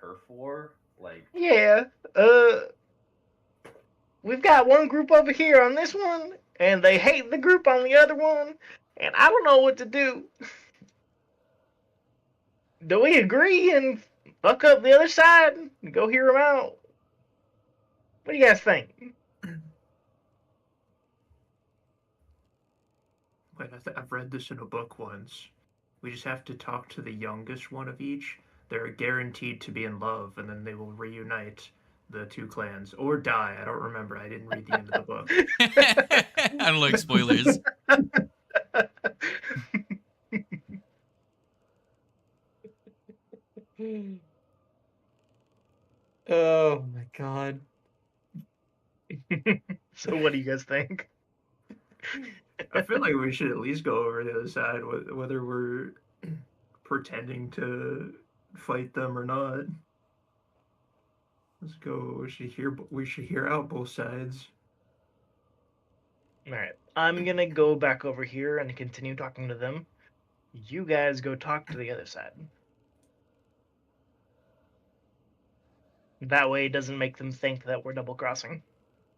turf war? Like, Yeah. We've got one group over here on this one, and they hate the group on the other one, and I don't know what to do. Do we agree and fuck up the other side and go hear them out? What do you guys think? Wait, I've read this in a book once. We just have to talk to the youngest one of each. They're guaranteed to be in love, and then they will reunite the two clans or die. I don't remember. I didn't read the end of the book. I don't like spoilers. Oh my god. So what do you guys think? I feel like we should at least go over the other side, whether we're pretending to fight them or not. Let's go. We should hear out both sides. All right, I'm gonna go back over here and continue talking to them. You guys go talk to the other side. That way, it doesn't make them think that we're double crossing.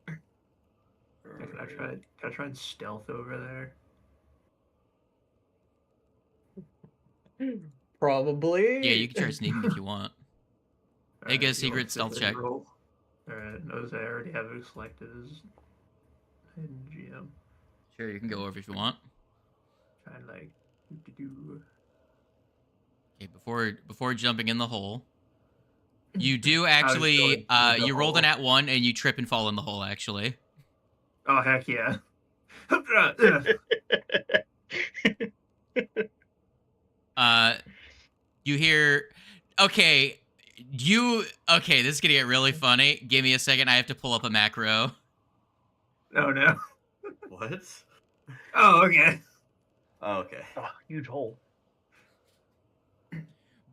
Can I try and stealth over there? Probably. Yeah, you can try sneaking if you want. Make a secret stealth check. Alright, notice I already have it selected as hidden GM. Sure, you can go over if you want. Try and like do. Okay, before jumping in the hole, you do actually you rolled an @1 and you trip and fall in the hole actually. Oh heck yeah. You hear okay, this is gonna get really funny. Give me a second, I have to pull up a macro. Oh no. What? Oh okay. Oh, okay. Oh, huge hole.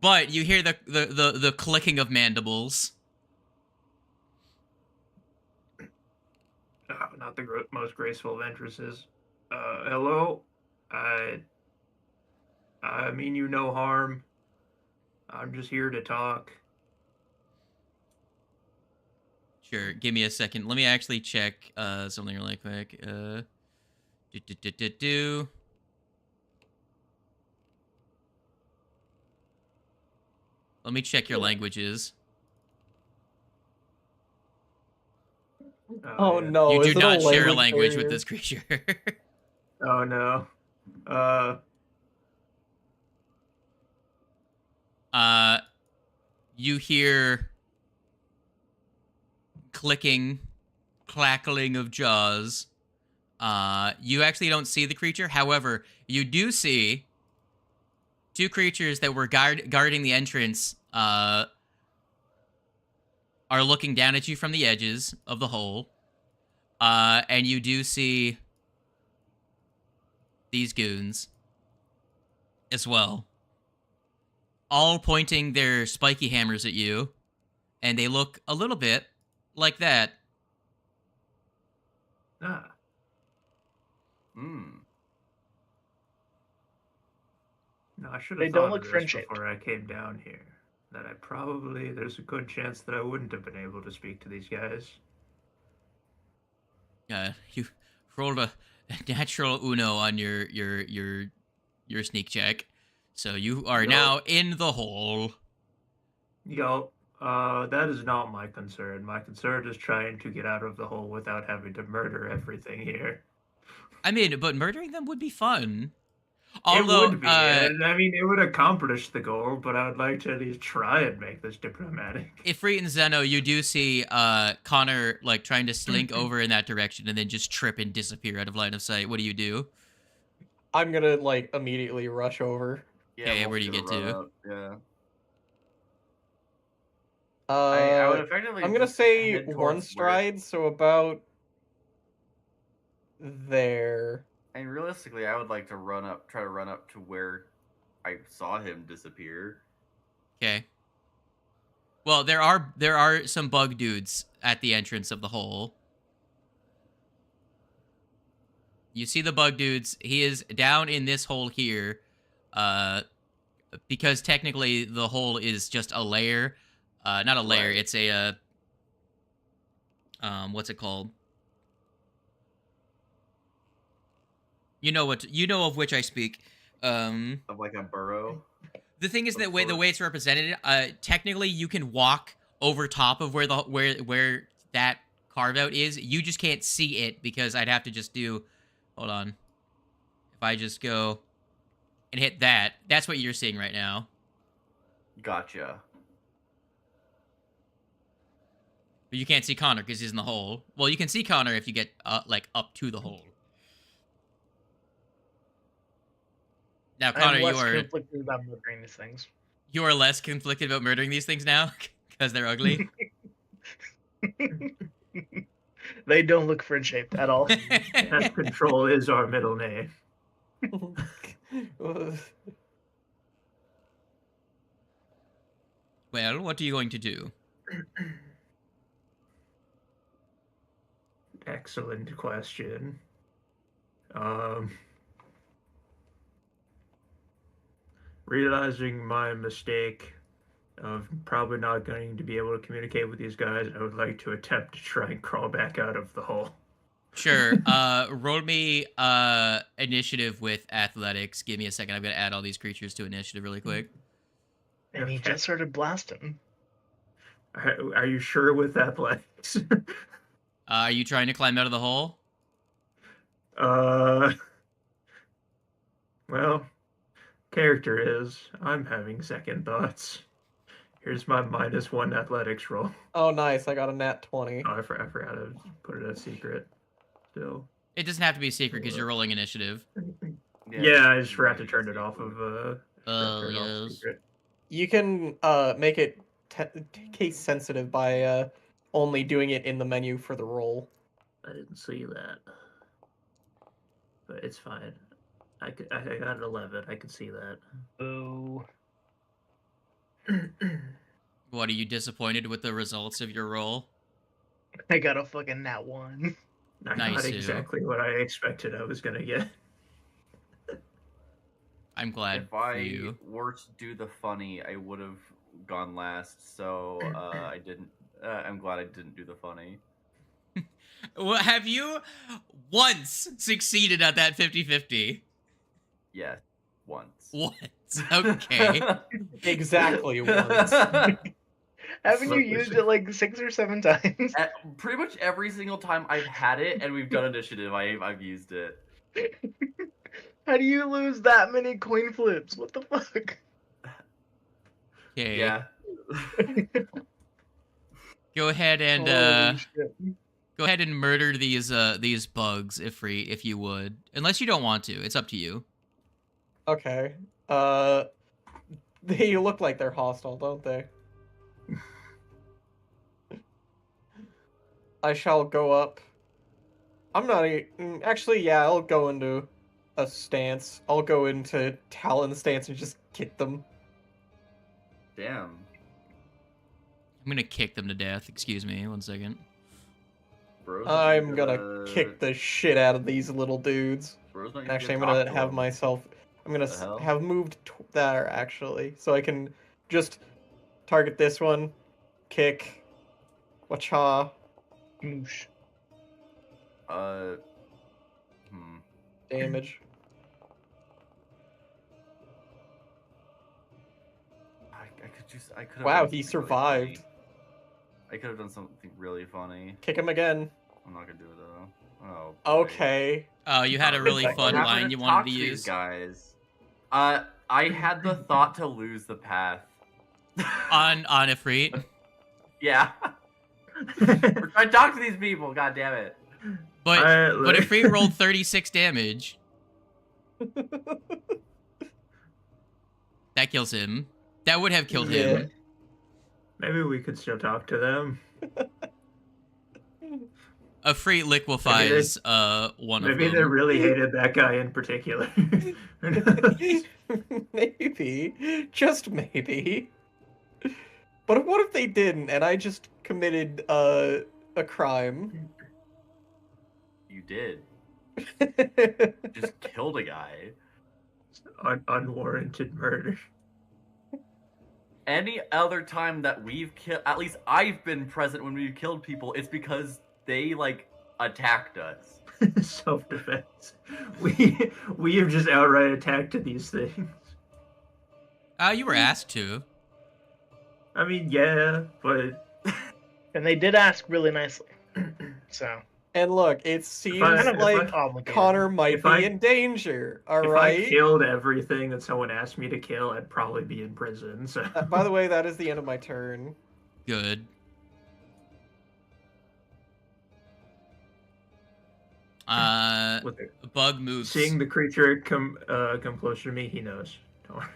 But you hear the clicking of mandibles. Not the most graceful of entrances. Hello? I mean you no harm. I'm just here to talk. Sure, give me a second. Let me actually check something really quick. Let me check your languages. Oh yeah. no! You is do it not share a language barrier? with this creature. Oh no. You hear clicking, clackling of jaws. You actually don't see the creature. However, you do see two creatures that were guarding the entrance are looking down at you from the edges of the hole. And you do see these goons as well. All pointing their spiky hammers at you. And they look a little bit like that. Ah. Hmm. No, I should They have don't thought look of this friend-shaped. before I came down here. That there's a good chance that I wouldn't have been able to speak to these guys. You rolled a natural uno on your sneak check. So you are now in the hole. Yo, that is not my concern. My concern is trying to get out of the hole without having to murder everything here. I mean, but murdering them would be fun. It Although, would be. And, I mean, it would accomplish the goal, but I would like to at least try and make this diplomatic. Ifrit and Zeno, you do see Connor like trying to slink over in that direction and then just trip and disappear out of line of sight. What do you do? I'm gonna like immediately rush over. Yeah, where do you Wolf's get gonna to? run up, Yeah. I would effectively. I'm gonna just say head one towards where- stride, so about there. And realistically, I would like to try to run up to where I saw him disappear. Okay. Well, there are some bug dudes at the entrance of the hole. You see the bug dudes. He is down in this hole here, because technically the hole is just a layer, not a layer. Right. It's a what's it called? You know of which I speak. Of like a burrow. The thing is Of that the course. way it's represented, technically you can walk over top of where that carve out is. You just can't see it because I'd have to just do. Hold on. If I just go and hit that, that's what you're seeing right now. Gotcha. But you can't see Connor because he's in the hole. Well, you can see Connor if you get like up to the hole. Now, Connor, I'm less conflicted about murdering these things. you are less conflicted about murdering these things now because they're ugly. They don't look friend-shaped at all. Pest control is our middle name. Well, what are you going to do? Excellent question. Realizing my mistake of probably not going to be able to communicate with these guys, I would like to attempt to try and crawl back out of the hole. Sure. Roll me initiative with athletics. Give me a second. I'm gonna add all these creatures to initiative really quick. And he Okay. just started blasting. Are you sure with athletics? Are you trying to climb out of the hole? Well, character is. I'm having second thoughts. Here's my -1 athletics roll. Oh, nice. I got a nat 20. Oh, I forgot to put it as secret. Still. It doesn't have to be a secret because you're rolling initiative. Yeah, I just forgot to turn it off of Yes. secret. You can make it case sensitive by only doing it in the menu for the roll. I didn't see that, but it's fine. I got an 11. I could see that. Boo. What, are you disappointed with the results of your roll? I got a fucking nat 1. Not Nice, exactly what I expected I was gonna get. I'm glad If for I you. were to do the funny, I would have gone last. So I didn't. I'm glad I didn't do the funny. Well, have you once succeeded at that 50-50? Yes, once. What? Okay. Exactly once. Haven't you used it like 6 or 7 times? Pretty much every single time I've had it and we've done initiative, I've used it. How do you lose that many coin flips? What the fuck? Okay. Yeah. Go ahead and Holy shit. go ahead and murder these bugs if you would. Unless you don't want to. It's up to you. Okay. They look like they're hostile, don't they? I shall go up. I'm not actually, yeah, I'll go into a stance. I'll go into Talon stance and just kick them. Damn. I'm gonna kick them to death. Excuse me. 1 second. Bro's I'm gonna kick the shit out of these little dudes. Bro's not Actually, I'm talk gonna to have him. myself. I'm gonna The hell? have moved there actually, so I can just target this one, kick, wacha. Moosh. Damage. I could have Wow, done he something really survived. funny. I could have done something really funny. Kick him again. I'm not gonna do it though. Oh. boy. Okay. Oh, you had a really What fun What happened line to you talk wanted to these use. guys. I had the thought to lose the path. On Ifrit. Yeah. We're trying to talk to these people. God damn it. But Alright, Ifrit rolled 36 damage. That kills him. That would have killed Yeah. him. Maybe we could still talk to them. Ifrit liquefies one of Maybe them. they really hated that guy in particular. Maybe. Just maybe. But what if they didn't and I just committed a crime? You did. Just killed a guy. Unwarranted murder. Any other time that we've killed, at least I've been present when we've killed people, it's because they like attacked us. Self-defense. We have just outright attacked these things. You were asked to. I mean, yeah, but And they did ask really nicely. So, And look, it seems kind of like obligated. Connor might if be I- in danger. if Alright? I killed everything that someone asked me to kill, I'd probably be in prison. So By the way, that is the end of my turn. Good. with the, Bug moves. seeing the creature come closer to me, he knows. Don't worry.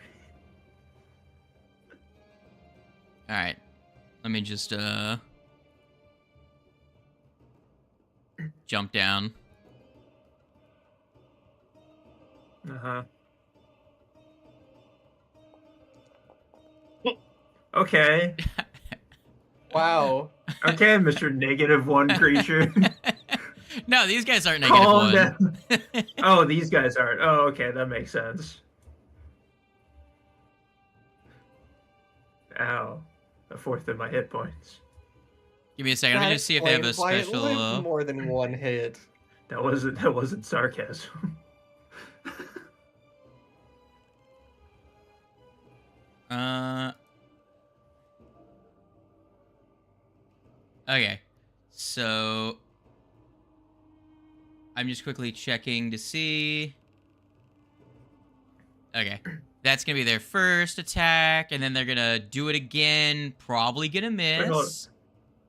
All right. Let me just jump down. Uh-huh. Okay. Wow. Okay, Mr. -1 creature. No, these guys aren't Calm -1. down. Oh, these guys aren't. Oh, okay, that makes sense. Ow. A fourth of my hit points. Give me a second. Let me just see if they have a explains why it special. lived more than one hit. That wasn't sarcasm. Okay. So I'm just quickly checking to see. Okay. That's going to be their first attack, and then they're going to do it again. Probably going to miss.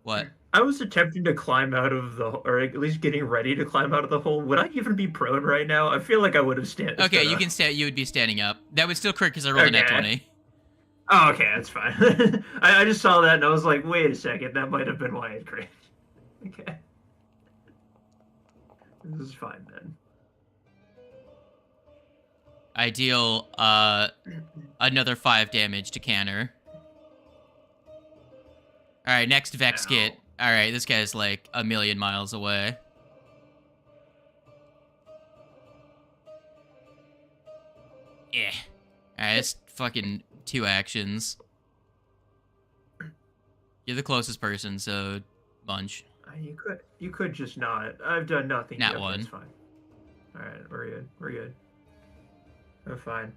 What? I was attempting to climb out of the, or at least getting ready to climb out of the hole. Would I even be prone right now? I feel like I would have Okay, you can stand. You would be standing up. That would still crit because I rolled a net 20. Oh, okay, that's fine. I just saw that and I was like, wait a second, that might have been why it crit. Okay. This is fine then. I deal another 5 damage to Canner. Alright, next Vex Kit. Alright, this guy's like a million miles away. Yeah. Alright, it's fucking 2 actions. You're the closest person, so bunch. You could just not. I've done nothing. Not yet, one. It's fine. Alright, we're good. We're good. We're fine.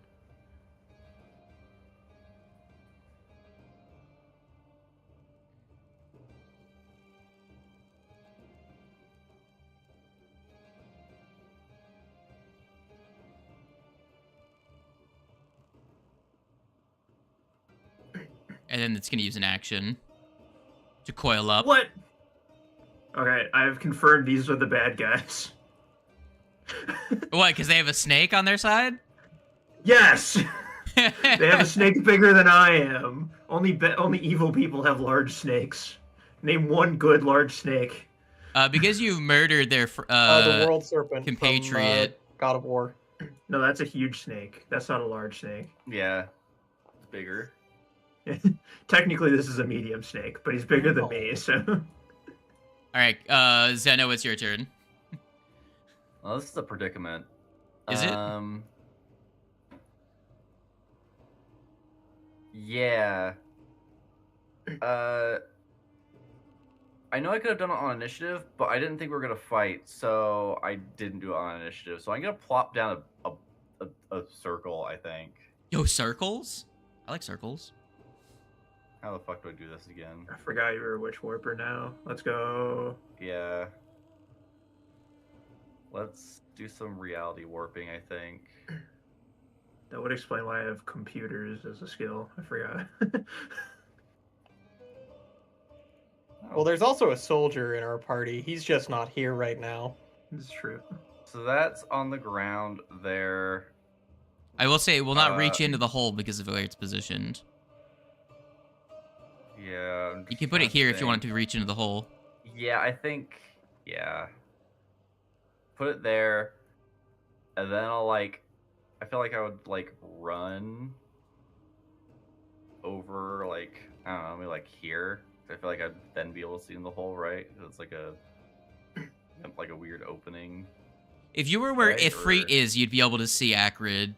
And then it's gonna use an action to coil up. What? Okay, I have confirmed these are the bad guys. What, because they have a snake on their side? Yes! They have a snake bigger than I am. Only evil people have large snakes. Name one good large snake. Because you murdered their The world serpent compatriot. from God of War. No, that's a huge snake. That's not a large snake. Yeah. It's bigger. Technically, this is a medium snake, but he's bigger than me, so... Alright, Zeno, it's your turn. Well, this is a predicament. Is it? Yeah. I know I could have done it on initiative, but I didn't think we were gonna fight, so I didn't do it on initiative. So I'm gonna plop down a circle, I think. Yo, circles? I like circles. How the fuck do I do this again? I forgot you were a witch warper now. Let's go. Yeah. Let's do some reality warping, I think. That would explain why I have computers as a skill. I forgot. Well, there's also a soldier in our party. He's just not here right now. It's true. So that's on the ground there. I will say it will not reach into the hole because of where it's positioned. Yeah. You can put it here if you want it to reach into the hole. Yeah, I think. Yeah. Put it there, and then I'll like. I feel like I would like run over like I don't know, maybe like here. I feel like I'd then be able to see in the hole, right? It's like a weird opening. If you were where Right, Ifrit or- is, you'd be able to see Acrid.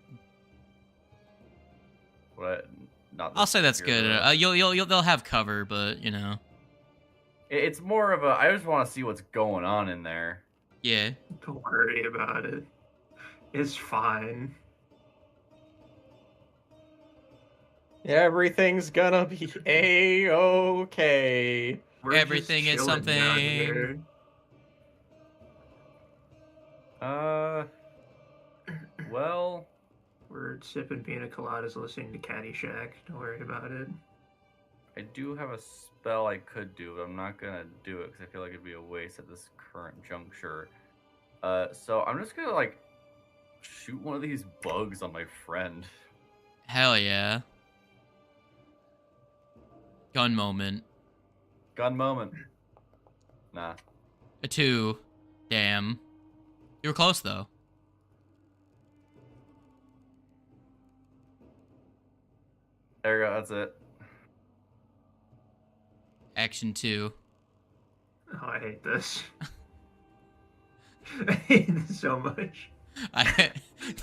What? Not. I'll say that's here, good. though. They'll have cover, but you know. It's more of a. I just want to see what's going on in there. Yeah. Don't worry about it. It's fine. Everything's gonna be A-okay. We're just Everything is chilling down something. here. Well, We're sipping pina coladas, listening to Caddyshack. Don't worry about it. I do have a spell I could do, but I'm not gonna do it because I feel like it'd be a waste at this current juncture. So I'm just gonna like shoot one of these bugs on my friend. Hell yeah. Gun moment. Gun moment. Nah. A 2. Damn. You were close, though. There you go. That's it. Action 2. Oh, I hate this. I hate this so much.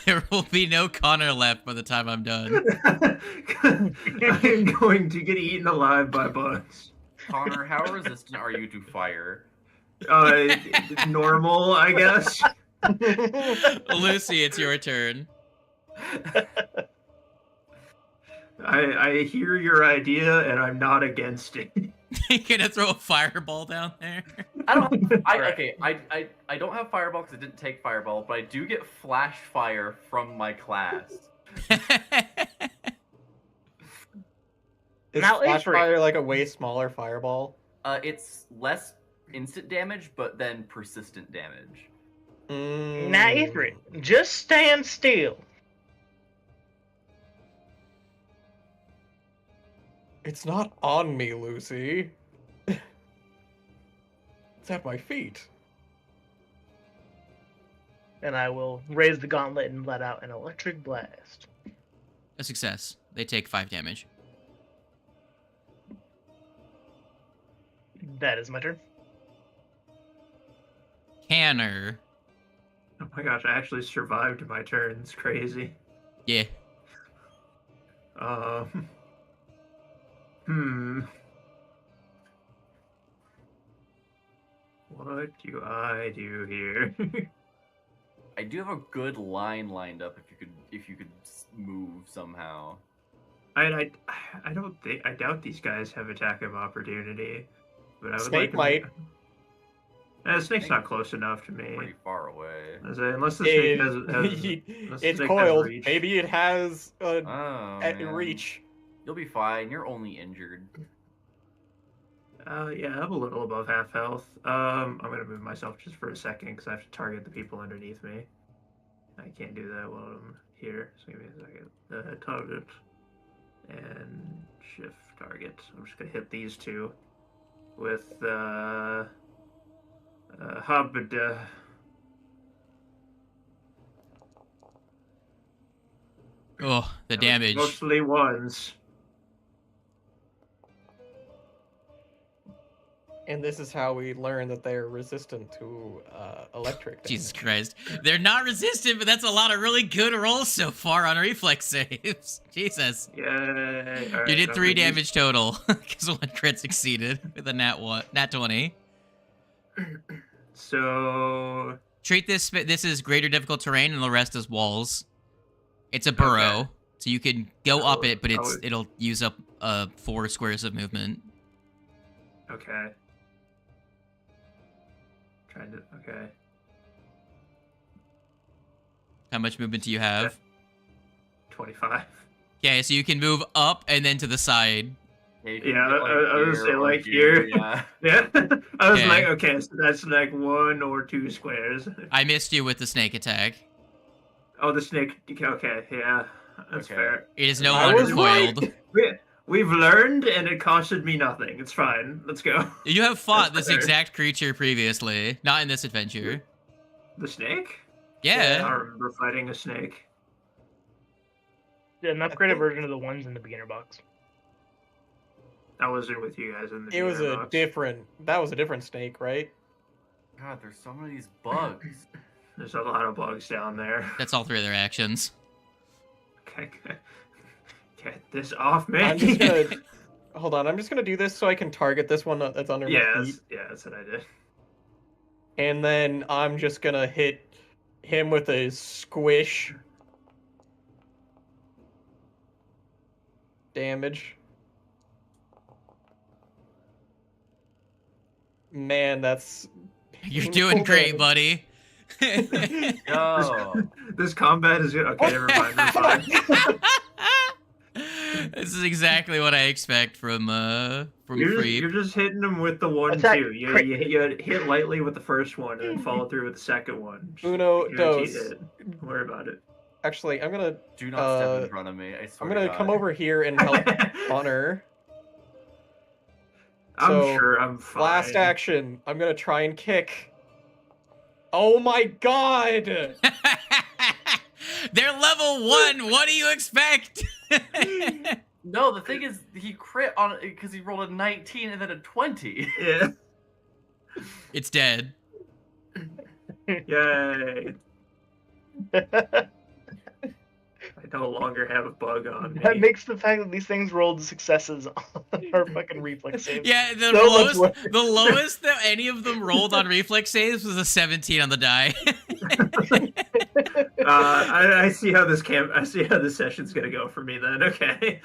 There will be no Connor left by the time I'm done. I am going to get eaten alive by bugs. Connor, how resistant are you to fire? Normal, I guess. Lucy, it's your turn. I hear your idea, and I'm not against it. You gonna throw a fireball down there? I don't have fireball because I didn't take fireball, but I do get flash fire from my class. Is Now, flash Avery. fire like a way smaller fireball? It's less instant damage, but then persistent damage. Now, Ifrit, just stand still. It's not on me, Lucy. It's at my feet. And I will raise the gauntlet and let out an electric blast. A success. They take 5 damage. That is my turn. Canner. Oh my gosh, I actually survived my turn. It's crazy. Yeah. What do I do here? I do have a good line lined up if you could move somehow. I don't think I doubt these guys have attack of opportunity, but I would Snake like might. Snake's not close enough to me. Pretty far away. Unless the snake has It's snake has coiled. reach. Maybe it has Oh, at man. reach. You'll be fine. You're only injured. Yeah, I'm a little above half health. I'm gonna move myself just for a second because I have to target the people underneath me. I can't do that while I'm here. So give me a second. Target and shift target. I'm just gonna hit these two with Hub. Oh, the damage. Mostly ones. And this is how we learn that they're resistant to electric damage. Jesus Christ. They're not resistant, but that's a lot of really good rolls so far on reflex saves. Jesus. Yay. All right, You did I'm 3 gonna use- damage total, because 1 crit succeeded with a nat 20. So Treat this is greater difficult terrain and the rest is walls. It's a burrow, Okay. so you can go up it, but I would- it'll use up 4 squares of movement. okay. Okay. How much movement do you have? 25. Okay, so you can move up and then to the side. You can Yeah, get, I was gonna say, or like, here. Yeah. Yeah. I was Okay. like, okay, so that's like 1 or 2 squares. I missed you with the snake attack. Oh, the snake. Okay, yeah, that's Okay. fair. It is no I longer was coiled. We've learned, and it costed me nothing. It's fine. Let's go. You have fought That's this fair. exact creature previously, not in this adventure. The snake? I Yeah. don't remember fighting a snake. An upgraded version of the ones in the beginner box. I wasn't with you guys in the It was beginner a box. that was a different snake, right? God, there's so many of these bugs. There's a lot of bugs down there. That's all 3 of their actions. Okay, get this off me. I'm just gonna hold on. I'm just gonna do this so I can target this one that's under my feet, yeah, that's what I did. and then I'm just gonna hit him with a squish damage. Man, that's You're painful doing great, damage. buddy. Yo. This combat is good. Okay, never mind. We're fine. This is exactly what I expect from Freep. You're just hitting them with the 1-2. Attack You hit lightly with the first one and then follow through with the second one. Uno Guaranteed dos. hit. Don't worry about it. Actually, I'm gonna Do not step in front of me. I swear I'm gonna to come God. over here and help Connor. I'm So, sure I'm fine. Last action. I'm gonna try and kick. Oh my god! They're level 1. What do you expect? No, the thing is, he crit on it because he rolled a 19 and then a 20. Yeah. It's dead. Yay. I no longer have a bug on me. That makes the fact that these things rolled successes on our fucking reflex saves. Yeah, the So much lowest that any of them rolled on reflex saves was a 17 on the die. I see how this session's gonna go for me then. Okay.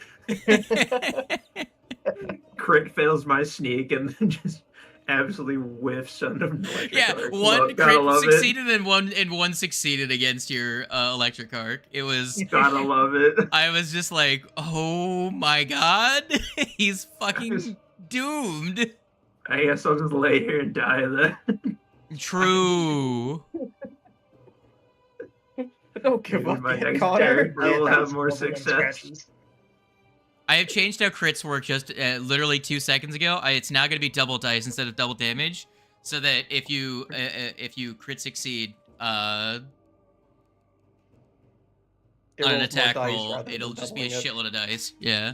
Crit fails my sneak and then just absolutely whiffs on the electric Yeah, arc. one Gotta crit love succeeded and one succeeded against your electric arc. It was it. Gotta love it. I was just like, oh my god, he's fucking doomed. I guess I'll just lay here and die then. True. Don't give Maybe up my yet, next Connor. character will have more Bubblegum success. scratches. I have changed how crits work just literally 2 seconds ago. It's now going to be double dice instead of double damage, so that if you crit succeed on an attack roll, it'll just be a shitload of dice. Yeah.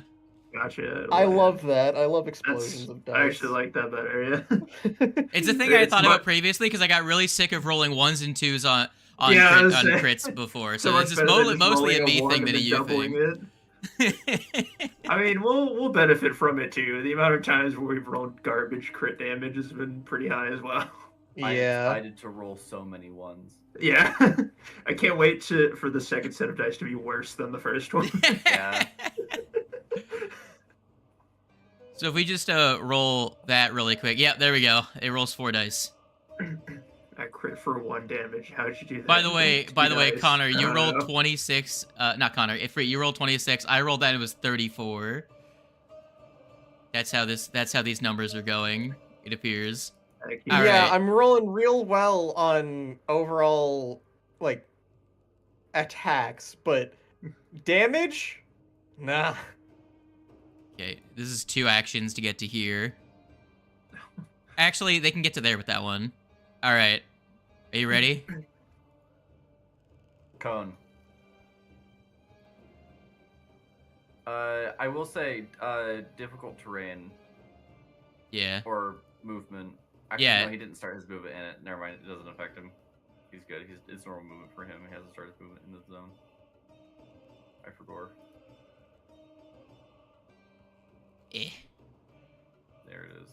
Gotcha. I love that. I love explosions of dice. I actually like that better. Yeah. It's a thing I It's thought mu- about previously because I got really sick of rolling 1s and 2s on Yeah, I crit, was on saying- crits before. So So much this is better than just mostly a rolling me one thing and than a then you doubling thing. it. I mean, we'll benefit from it too. The amount of times where we've rolled garbage crit damage has been pretty high as well. I'm Yeah. excited to roll so many ones. Yeah, I can't wait for the second set of dice to be worse than the first one. Yeah. So if we just roll that really quick. Yeah, there we go. It rolls 4 dice. I crit for 1 damage. How'd you do that? By the way, Two dice. Connor, I you don't rolled know. 26. Not Connor. Ifrit, you rolled 26. I rolled that. And it was 34. That's how these numbers are going. It appears. Thank you. All Yeah, right. I'm rolling real well on overall, like, attacks, but damage? Nah. Okay, this is 2 actions to get to here. Actually, they can get to there with that one. All right. Are you ready? Cone. I will say, difficult terrain Yeah. or movement. Actually, Yeah. no, he didn't start his movement in it. Never mind, it doesn't affect him. He's good. It's normal movement for him. He hasn't started his movement in the zone. I forgot. Eh. There it is.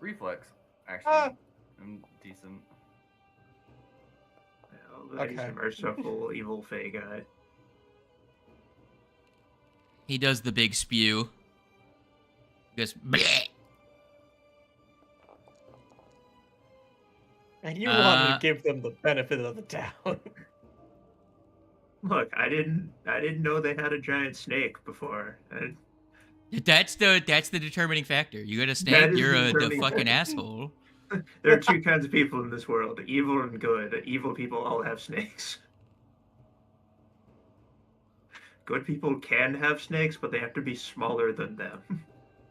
Reflex, actually. I'm decent. Well, he's Okay. a merciful, evil fey guy. He does the big spew. He goes, bleh. And you wanted to give them the benefit of the doubt. Look, I didn't know they had a giant snake before. That's the determining factor. You got a That snake, is you're the the determining fucking factor. asshole. There are 2 kinds of people in this world: evil and good. Evil people all have snakes. Good people can have snakes, but they have to be smaller than them.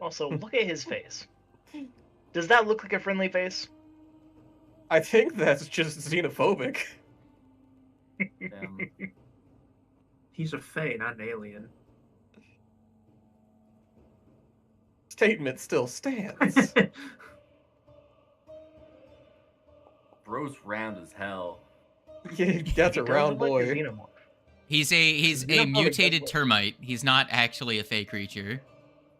Also, look at his face. Does that look like a friendly face? I think that's just xenophobic. Damn. He's a fey, not an alien. Statement still stands. Bro's round as hell. Yeah, that's a He does round look like a boy. xenomorph. He's a Xenophobic mutated does look- termite. He's not actually a fey creature.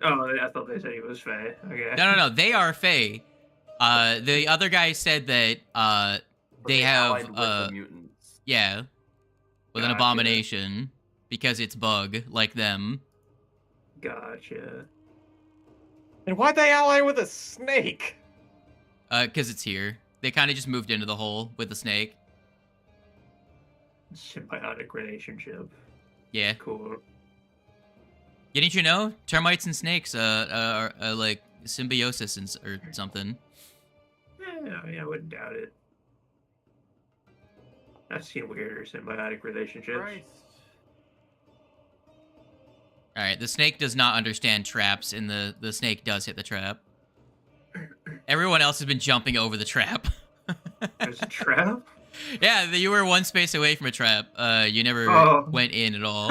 Oh, I thought they said he was fey. Okay. No. They are fey. The other guy said that But they allied have with the mutants. yeah, with an Gotcha. abomination because it's bug like them. Gotcha. And why'd they ally with a snake? Because it's here. They kind of just moved into the hole with the snake. Symbiotic relationship. Yeah. Cool. Didn't you know termites and snakes are like symbiosis or something? Yeah, I mean, I wouldn't doubt it. I've seen weirder symbiotic relationships. Christ. All right, the snake does not understand traps, and the snake does hit the trap. Everyone else has been jumping over the trap. There's a trap? Yeah, you were one space away from a trap. You never Oh. went in at all.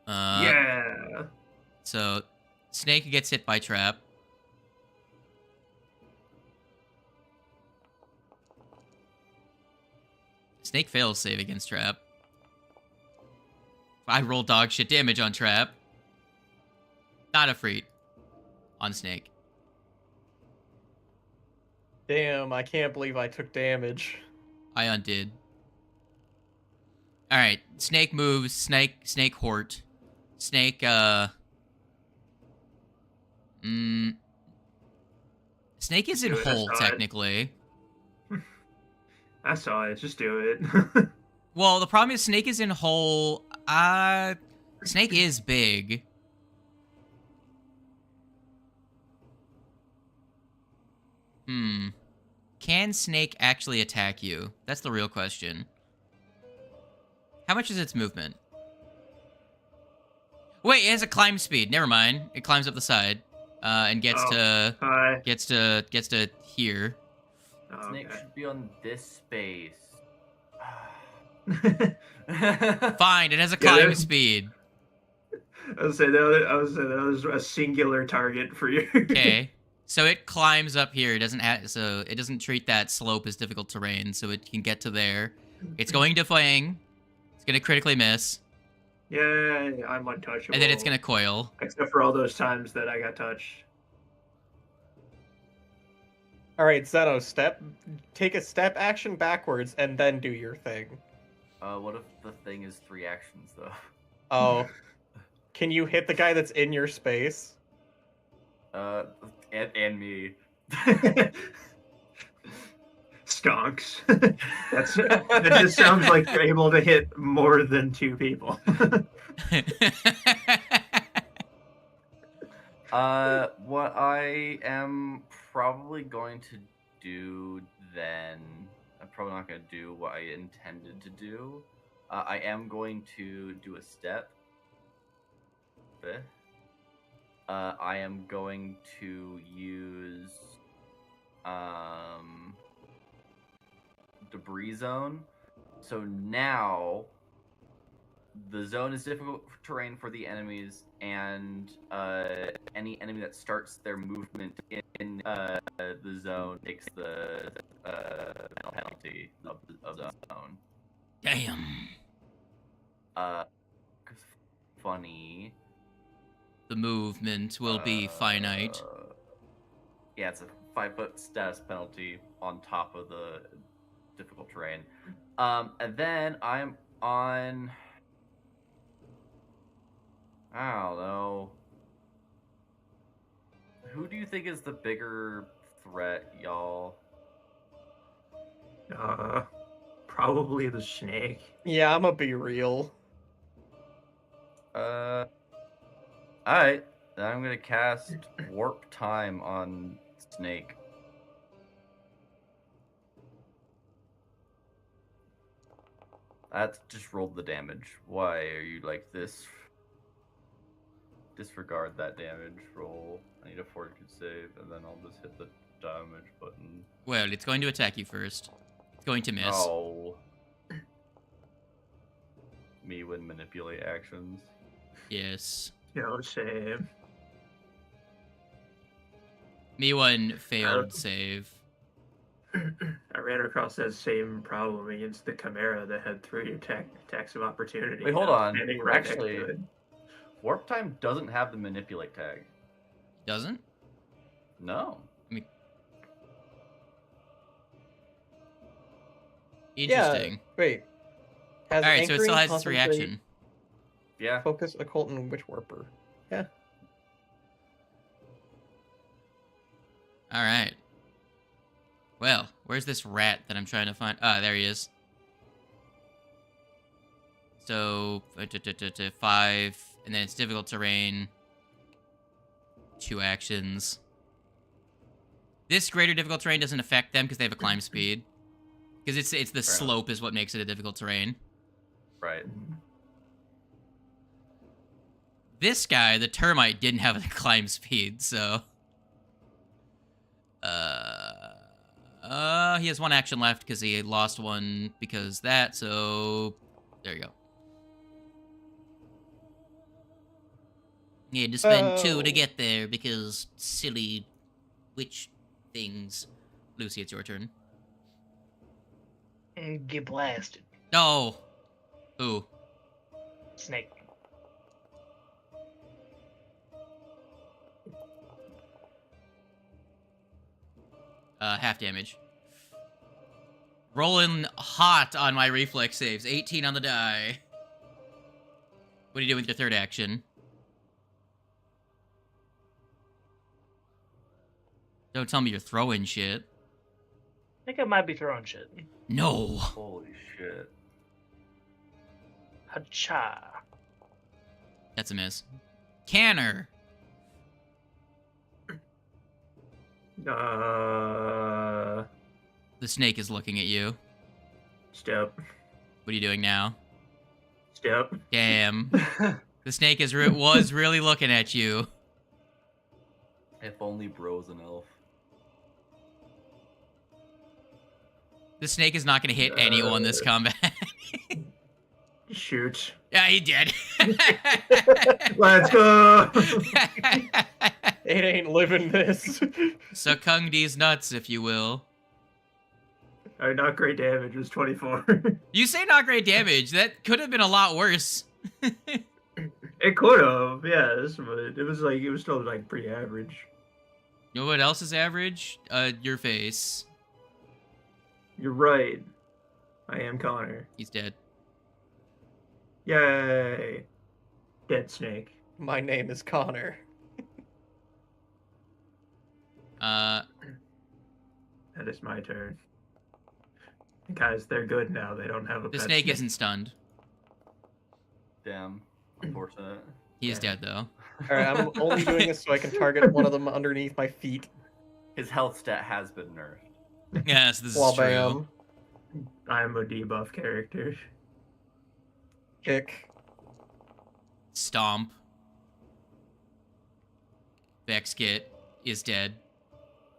Yeah. So, snake gets hit by trap. Snake fails save against trap. I roll dog shit damage on trap. Not a freak on snake. Damn, I can't believe I took damage. I undid. All right, snake moves. Snake hort. Snake Snake is in Do it, I hole saw it. technically. I saw it. Just do it. Well, the problem is snake is in hole. Snake is big. Can snake actually attack you? That's the real question. How much is its movement? Wait, it has a climb speed. Never mind. It climbs up the side, and gets Hi. to here. Oh, Snake okay. should be on this space. Fine, it has a Yeah, climb there's- speed. I would say that was a singular target for you. Okay. So it climbs up here. It doesn't treat that slope as difficult terrain, so it can get to there. It's going to fang. It's gonna critically miss, Yay, I'm untouchable. and then it's gonna coil. Except for all those times that I got touched. All right, Zeno, take a step action backwards and then do your thing. What if the thing is 3 actions though? Oh, can you hit the guy that's in your space? And me. Stonks. That just sounds like you're able to hit more than 2 people. What I am probably going to do then, I'm probably not going to do what I intended to do. I am going to do a step. I am going to use debris zone. So now the zone is difficult terrain for the enemies, and any enemy that starts their movement in the zone takes the penalty of the zone. Damn. 'Cause funny. The movement will be finite. Yeah, it's a 5-foot status penalty on top of the difficult terrain. And then I'm on. I don't know. Who do you think is the bigger threat, y'all? Probably the snake. Yeah, I'ma be real. Alright. Then I'm gonna cast Warp Time on Snake. That's just rolled the damage. Why are you like this? Disregard that damage roll. I need a fortitude save, and then I'll just hit the damage button. Well, it's going to attack you first. It's going to miss. Oh. Me would manipulate actions. Yes. No save. Me1 failed save. I ran across that same problem against the Chimera that had 3 attacks of opportunity. Wait, hold I was on. standing right next to Actually, it. Warp Time doesn't have the manipulate tag. Doesn't? No. Interesting. Wait. Has Alright, so it still anchoring, has its concentrate, reaction. Yeah. Focus, occult, and witch warper. Yeah. Alright. Well, where's this rat that I'm trying to find? Ah, there he is. So, 5, and then it's difficult terrain. 2 actions. This greater difficult terrain doesn't affect them because they have a climb speed. Because it's the Fair enough. slope is what makes it a difficult terrain. Right. This guy, the termite, didn't have the climb speed, so... he has one action left because he lost one because that, so... There you go. He had to spend 2 to get there because silly witch things. Lucy, it's your turn. Get blasted. No! Who? Snake. Half damage. Rolling hot on my reflex saves. 18 on the die. What do you do with your third action? Don't tell me you're throwing shit. I think I might be throwing shit. No. Holy shit. Hacha. That's a miss. Canner. The snake is looking at you. Step. What are you doing now? Step. Damn. The snake was really looking at you. If only bro's an elf. The snake is not going to hit anyone this combat. Shoot. Yeah, he did. Let's go. It ain't living this. Succumb these nuts, if you will. Alright, not great damage. It was 24. You say not great damage. That could have been a lot worse. It could have, yes, but it was still like pretty average. You know what else is average? Your face. You're right. I am Connor. He's dead. Yay. Dead snake. My name is Connor. That is my turn. Guys, they're good now. They don't have a The pet snake isn't stunned. Damn. Unfortunate. He is dead, though. Alright, I'm only doing this so I can target one of them underneath my feet. His health stat has been nerfed. Yes, this is Well, true. bam. I'm a debuff character. Kick. Stomp. Vexkit is dead.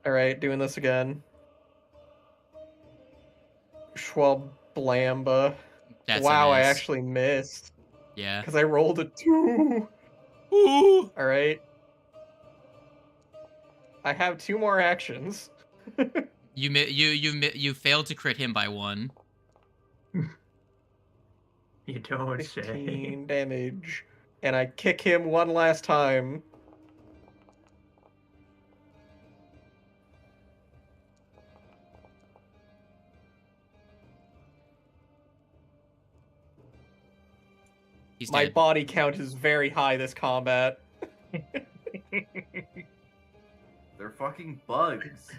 Alright, doing this again. Schwab-blamba. That's Wow, a I miss. actually missed. Yeah. Because I rolled a 2. Ooh. Alright. I have 2 more actions. You failed to crit him by 1. You don't say. 15 damage. And I kick him one last time. He's My dead. body count is very high this combat. They're fucking bugs.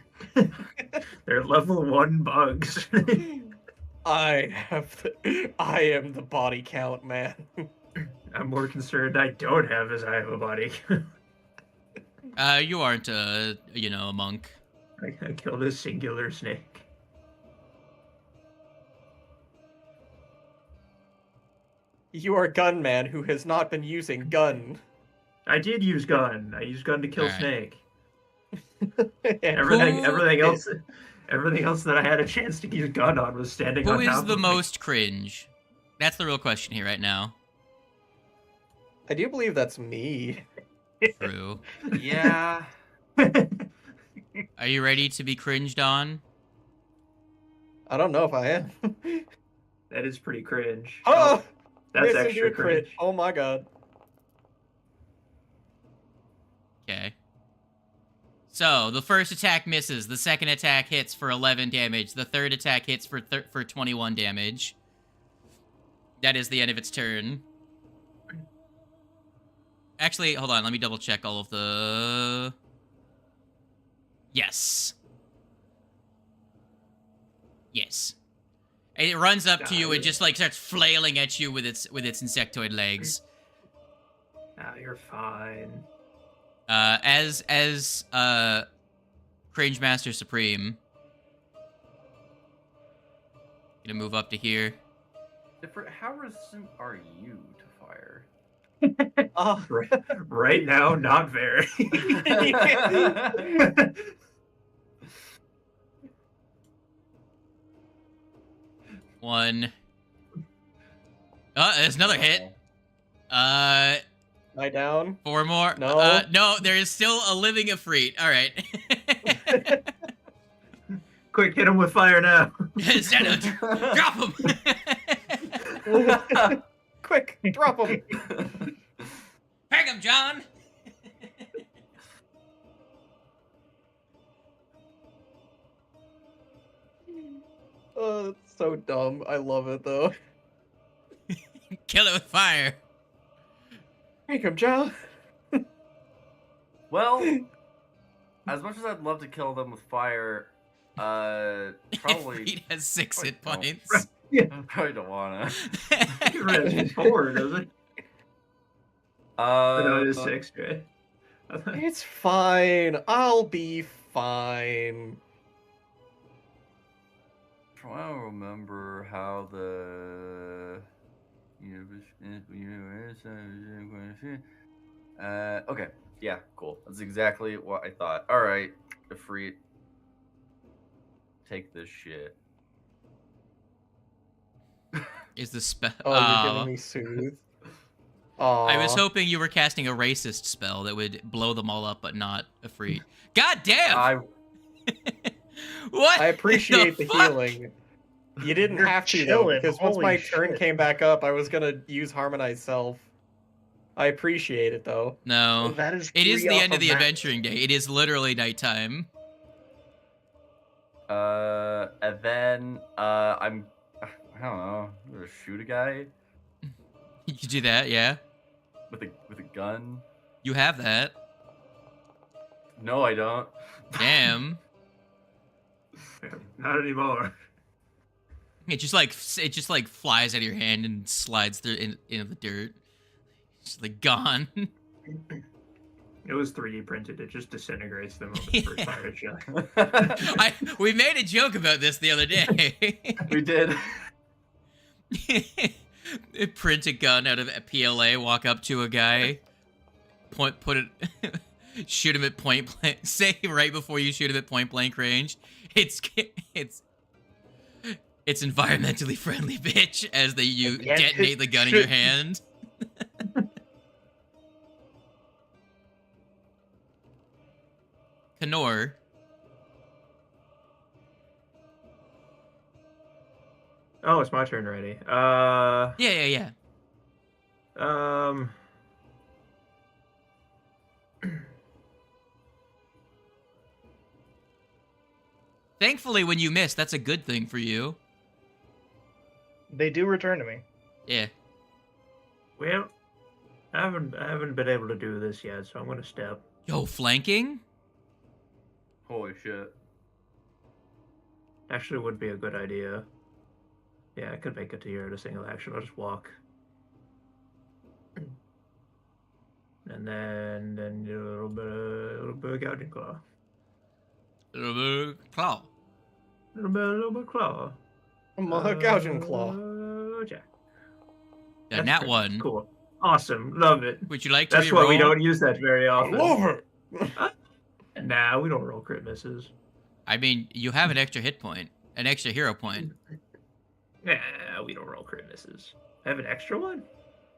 They're level 1 bugs. I am the body count man. I'm more concerned I don't have as I have a body. You aren't a monk. I killed a singular snake. You are gunman who has not been using gun. I did use gun. I used gun to kill Alright. snake. And Everything else that I had a chance to use gun on was standing on Who top is of the me. most cringe? That's the real question here right now. I do believe that's me. True. Yeah. Are you ready to be cringed on? I don't know if I am. That is pretty cringe. Oh! That's Missed into extra a crit. cringe. Oh my god. Okay. So, the first attack misses. The second attack hits for 11 damage. The third attack hits for 21 damage. That is the end of its turn. Actually, hold on. Let me double check all of the... Yes. Yes. And it runs up to you and just, like, starts flailing at you with its insectoid legs. Ah, you're fine. As Cringe Master Supreme, gonna move up to here. How resistant are you to fire? Right now, not very. One. There's another hit. Am I down? 4 more. No. No, there is still a living Ifrit. All right. Quick, hit him with fire now. Drop him. Quick, drop him. Peg him, John. Oh, it's so dumb. I love it though. Kill it with fire. Make him, John. Well, as much as I'd love to kill them with fire, probably Ifrit has 6 hit Probably points. I probably don't wanna. Get rid of his 4, does it? No, it is 6, right? It's fine. I'll be fine. I don't remember how the okay, yeah, cool. That's exactly what I thought. All right, Ifrit, take this shit. Is the spell? Oh, you're giving me soothe. Aww. I was hoping you were casting a racist spell that would blow them all up, but not Ifrit. God damn! What? I appreciate the fuck? healing. You didn't You're have to though, chilling, because once holy my turn shit. came back up, I was gonna use Harmonized Self. I appreciate it though. No. That is It is 3 the off end of the that. adventuring day. It is literally nighttime. And then I don't know, I'm gonna shoot a guy You could do that, yeah. with a gun. You have that. No, I don't. Damn. Not anymore. It just like flies out of your hand and slides through into the dirt. It's like gone. It was 3D printed. It just disintegrates the moment the first fire shot. We made a joke about this the other day. We did. Print a gun out of a PLA, walk up to a guy, put it, shoot him at point blank. Say right before you shoot him at point blank range, it's environmentally friendly, bitch. As you Yeah, detonate the gun in your hand. Kanor. Oh, it's my turn already. Yeah. Thankfully, when you miss, that's a good thing for you. They do return to me. Yeah. Well, I haven't been able to do this yet, so I'm gonna step. Yo, flanking? Holy shit. Actually, would be a good idea. Yeah, I could make it to here at a single action. I'll just walk. And then do a little bit of gouging claw. Claw. A little bit claw. Gouging Claw. Jack. Yeah, nat pretty 1. Cool. Awesome. Love it. Would you like to That's why we re-roll? don't use that very often. it. Nah, we don't roll crit misses. I mean, you have an extra hit point, an extra hero point. Nah, we don't roll crit misses. I have an extra one?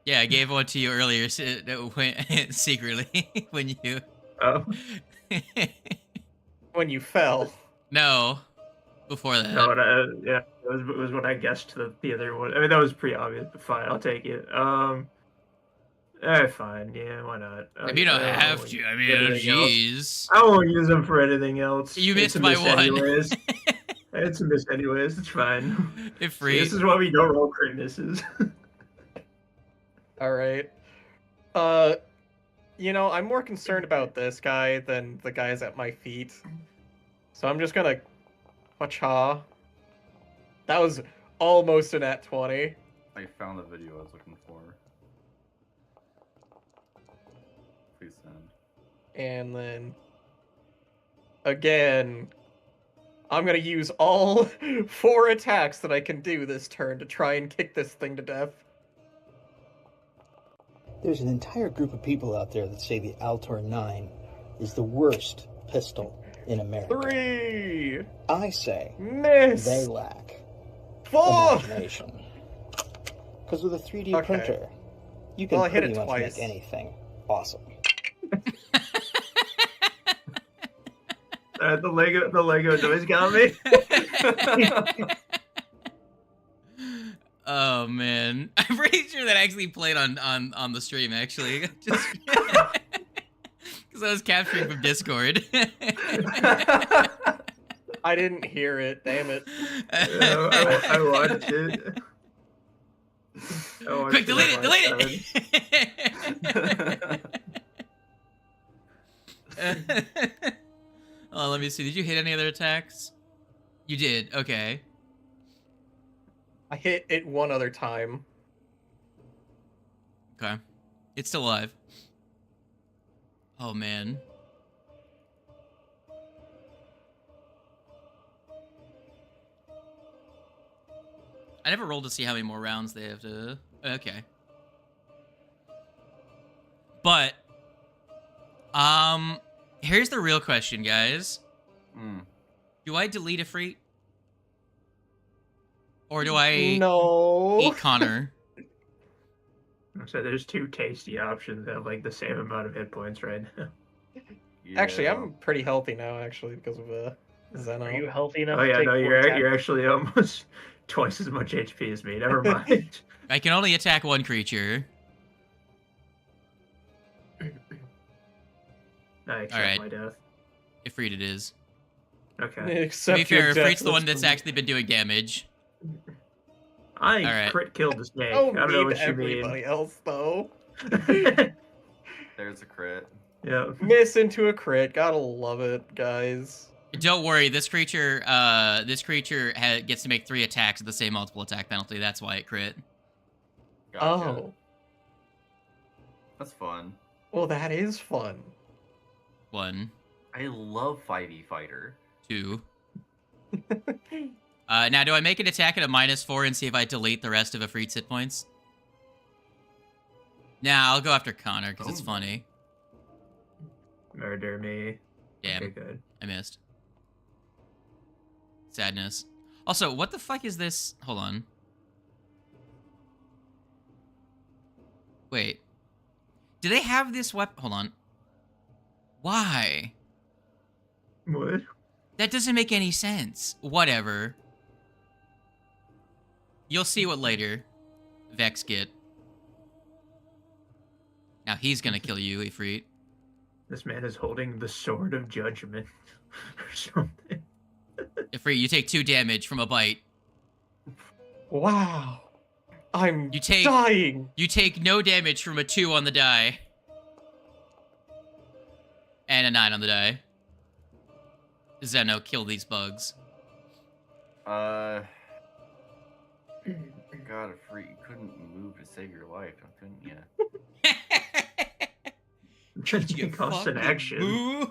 Yeah, I gave one to you earlier secretly when you. Oh. When you fell. No, before that. No, yeah, it was what I guessed the other one. I mean, that was pretty obvious, but fine, I'll take it. Fine, yeah, why not? I mean, you don't have to. I mean, jeez. I won't use them for anything else. You It's missed a by miss one. Anyways. It's a miss anyways. It's fine. If See, free. this is why we don't roll crit misses. All right. I'm more concerned about this guy than the guys at my feet. So I'm just gonna Wacha. That was almost a nat 20. I found the video I was looking for. Please send. And then again, I'm gonna use all 4 attacks that I can do this turn to try and kick this thing to death. There's an entire group of people out there that say the Altor 9 is the worst pistol in America. 3. I say Miss. they lack 4. imagination. Because with a 3D Okay. printer, you can Well, I hit pretty it much twice. make anything awesome. The Lego noise got me. Oh man, I'm pretty sure that actually played on the stream actually, just because I was capturing from Discord. I didn't hear it. Damn it. I watched it. Quick, delete it! Oh, let me see. Did you hit any other attacks? You did. Okay. I hit it one other time. Okay. It's still alive. Oh man. I never rolled to see how many more rounds they have to... Okay. But, here's the real question, guys. Do I delete a Freet? Or do I No. eat Connor? So there's 2 tasty options that have like the same amount of hit points right now. Actually, Yeah. I'm pretty healthy now, actually, because of Zeno. Are you healthy enough Oh to yeah, take no, 4 you're attacks? actually almost twice as much HP as me. Never mind. I can only attack one creature. I accept Alright. my death. If Freet it is. Okay. To Except be fair, your death Freet's the was one that's from- actually been doing damage. I Alright. crit killed the snake. Oh, I don't know need what you everybody else, though. mean. There's a crit. Yeah. Miss into a crit. Gotta love it, guys. Don't worry, this creature gets to make 3 attacks with the same multiple attack penalty. That's why it crit. Gotcha. Oh. That's fun. Well, that is fun. 1, I love 5e Fighter. 2. Now, do I make an attack at a -4 and see if I delete the rest of a Freet's hit points? Nah, I'll go after Connor because it's Oh. funny. Murder me. Damn, Okay, good. I missed. Sadness. Also, what the fuck is this? Hold on. Wait. Do they have this weapon? Hold on. Why? What? That doesn't make any sense. Whatever. You'll see what later. Vex get. Now he's gonna kill you, Ifrit. This man is holding the sword of judgment or something. Ifrit, you take 2 damage from a bite. Wow. I'm You take- dying. You take no damage from a 2 on the die. And a 9 on the die. Zeno, kill these bugs. God, a freak. You couldn't move to save your life, couldn't you? Just get cost an action. Move.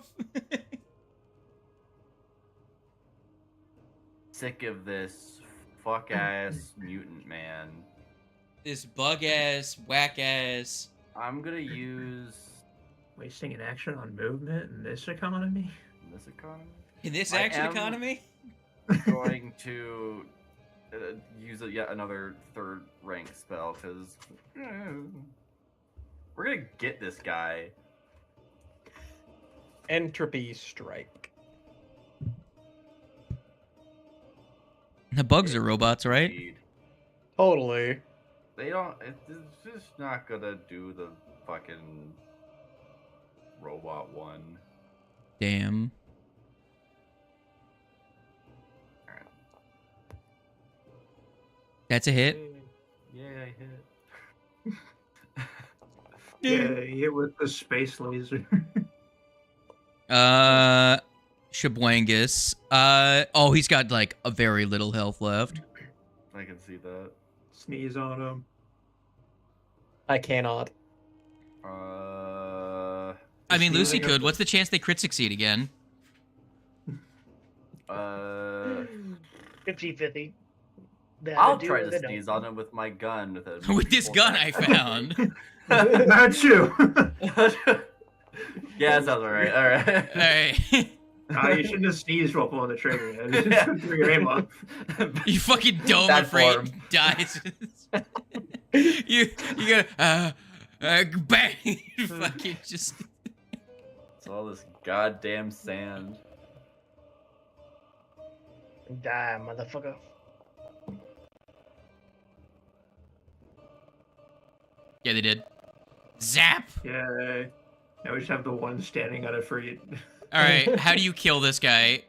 Sick of this fuck ass mutant man. This bug ass, whack ass. I'm gonna use Wasting an action on movement in this economy? this economy. In this I action am- economy? Going to use yet another 3rd rank spell because we're gonna get this guy. Entropy strike. The bugs are robots, right? Indeed. Totally. They don't. It's just not gonna do the fucking robot one. Damn. Alright. That's a hit. Yeah, I hit. Yeah, hit with the space laser. Shabwangus. Oh, he's got like a very little health left. I can see that. Sneeze on him. I cannot. I mean, Lucy Sneezing could. of- What's the chance they crit succeed again? 50-50. I'll try to sneeze on him with my gun. With this gun I found. Not you. Yeah, that sounds alright. Alright. Alright. You shouldn't have sneezed while pulling the trigger. You just threw your aim off. You fucking dome That afraid form. dies. you gotta bang. Fucking just. It's all this goddamn sand. Die, motherfucker. Yeah, they did. Zap. Yeah. Now we just have the one standing on it for you. All right, how do you kill this guy?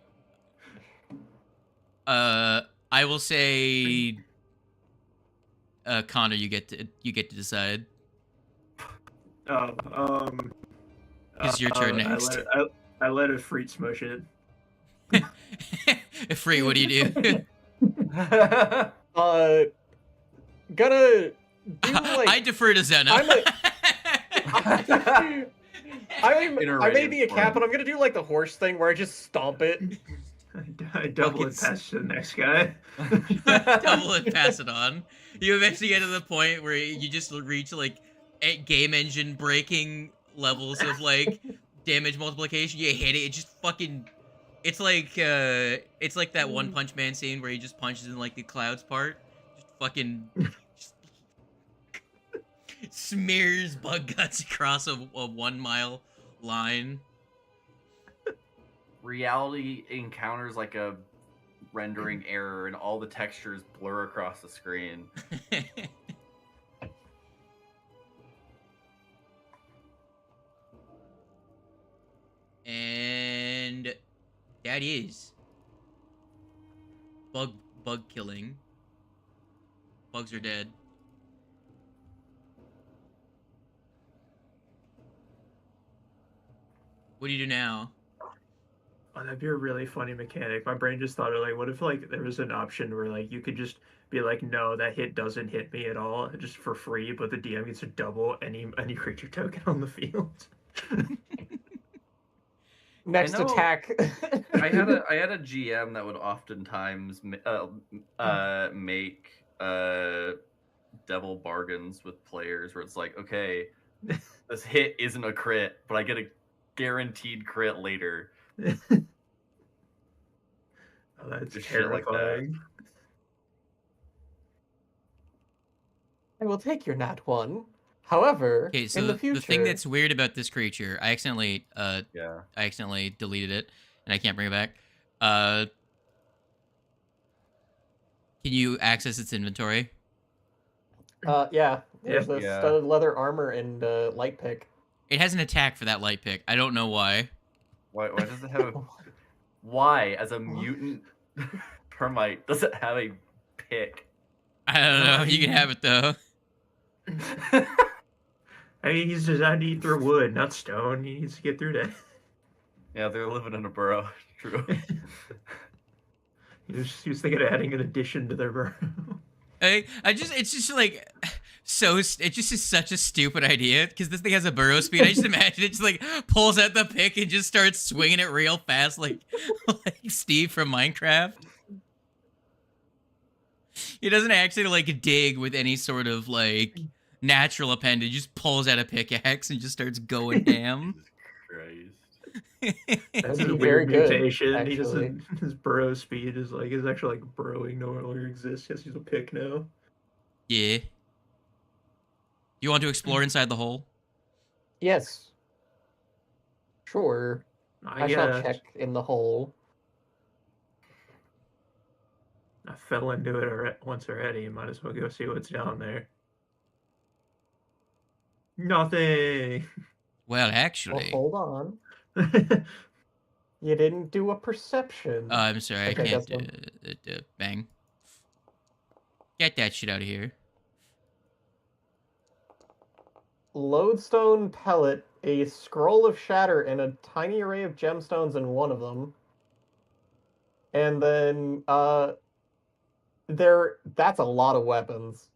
I will say, Connor, you get to decide. It's your turn next. I let a freak smush it. Free, what do you do? Gonna do like I defer to Zena. I may be a cat, but I'm gonna do like the horse thing where I just stomp it. I double it past the next guy. Double it, pass it on. You eventually get to the point where you just reach like game engine breaking levels of like damage multiplication. You hit it, it just fucking. It's like that One Punch Man scene where he just punches in like the clouds part. Just fucking smears bug guts across a 1 mile line. Reality encounters like a rendering error and all the textures blur across the screen. And that is bug killing. Bugs are dead. What do you do now? Oh, that'd be a really funny mechanic. My brain just thought of like, what if like there was an option where like you could just be like, no, that hit doesn't hit me at all, just for free, but the DM gets to double any creature token on the field. Next I know- attack. I had a GM that would oftentimes make devil bargains with players where it's like, okay, this hit isn't a crit, but I get a guaranteed crit later. Oh, that's Just shit like that. terrifying. I will take your nat one. However, Okay, so in the future, the thing that's weird about this creature, I accidentally Yeah. deleted it, and I can't bring it back. Can you access its inventory? yeah, there's a Yeah. studded leather armor and light pick. It has an attack for that light pick. I don't know why. Why does it have a... Why, as a mutant termite, does it have a pick? I don't know. You can have it though. I mean, he's designed to eat through wood, not stone. He needs to get through that. Yeah, they're living in a burrow. True. He was thinking of adding an addition to their burrow. It's just like it just is such a stupid idea because this thing has a burrow speed. I just imagine it just like pulls out the pick and just starts swinging it real fast, like Steve from Minecraft. He doesn't actually like dig with any sort of like natural appendage. He just pulls out a pickaxe and just starts going ham. Christ. That's That'd a be very weird good, mutation. He actually. doesn't. His burrow speed is actually like burrowing no longer exists. He has to use a pick now. Yeah. You want to explore inside the hole? Yes. Sure. I shall guess. check in the hole. I fell into it once already. Might as well go see what's down there. Nothing. Well, Well, actually, hold on. You didn't do a perception. I'm sorry, I Okay, can't. that's Bang. Get that shit out of here. Lodestone pellet, a scroll of shatter, and a tiny array of gemstones in one of them. And then, that's a lot of weapons.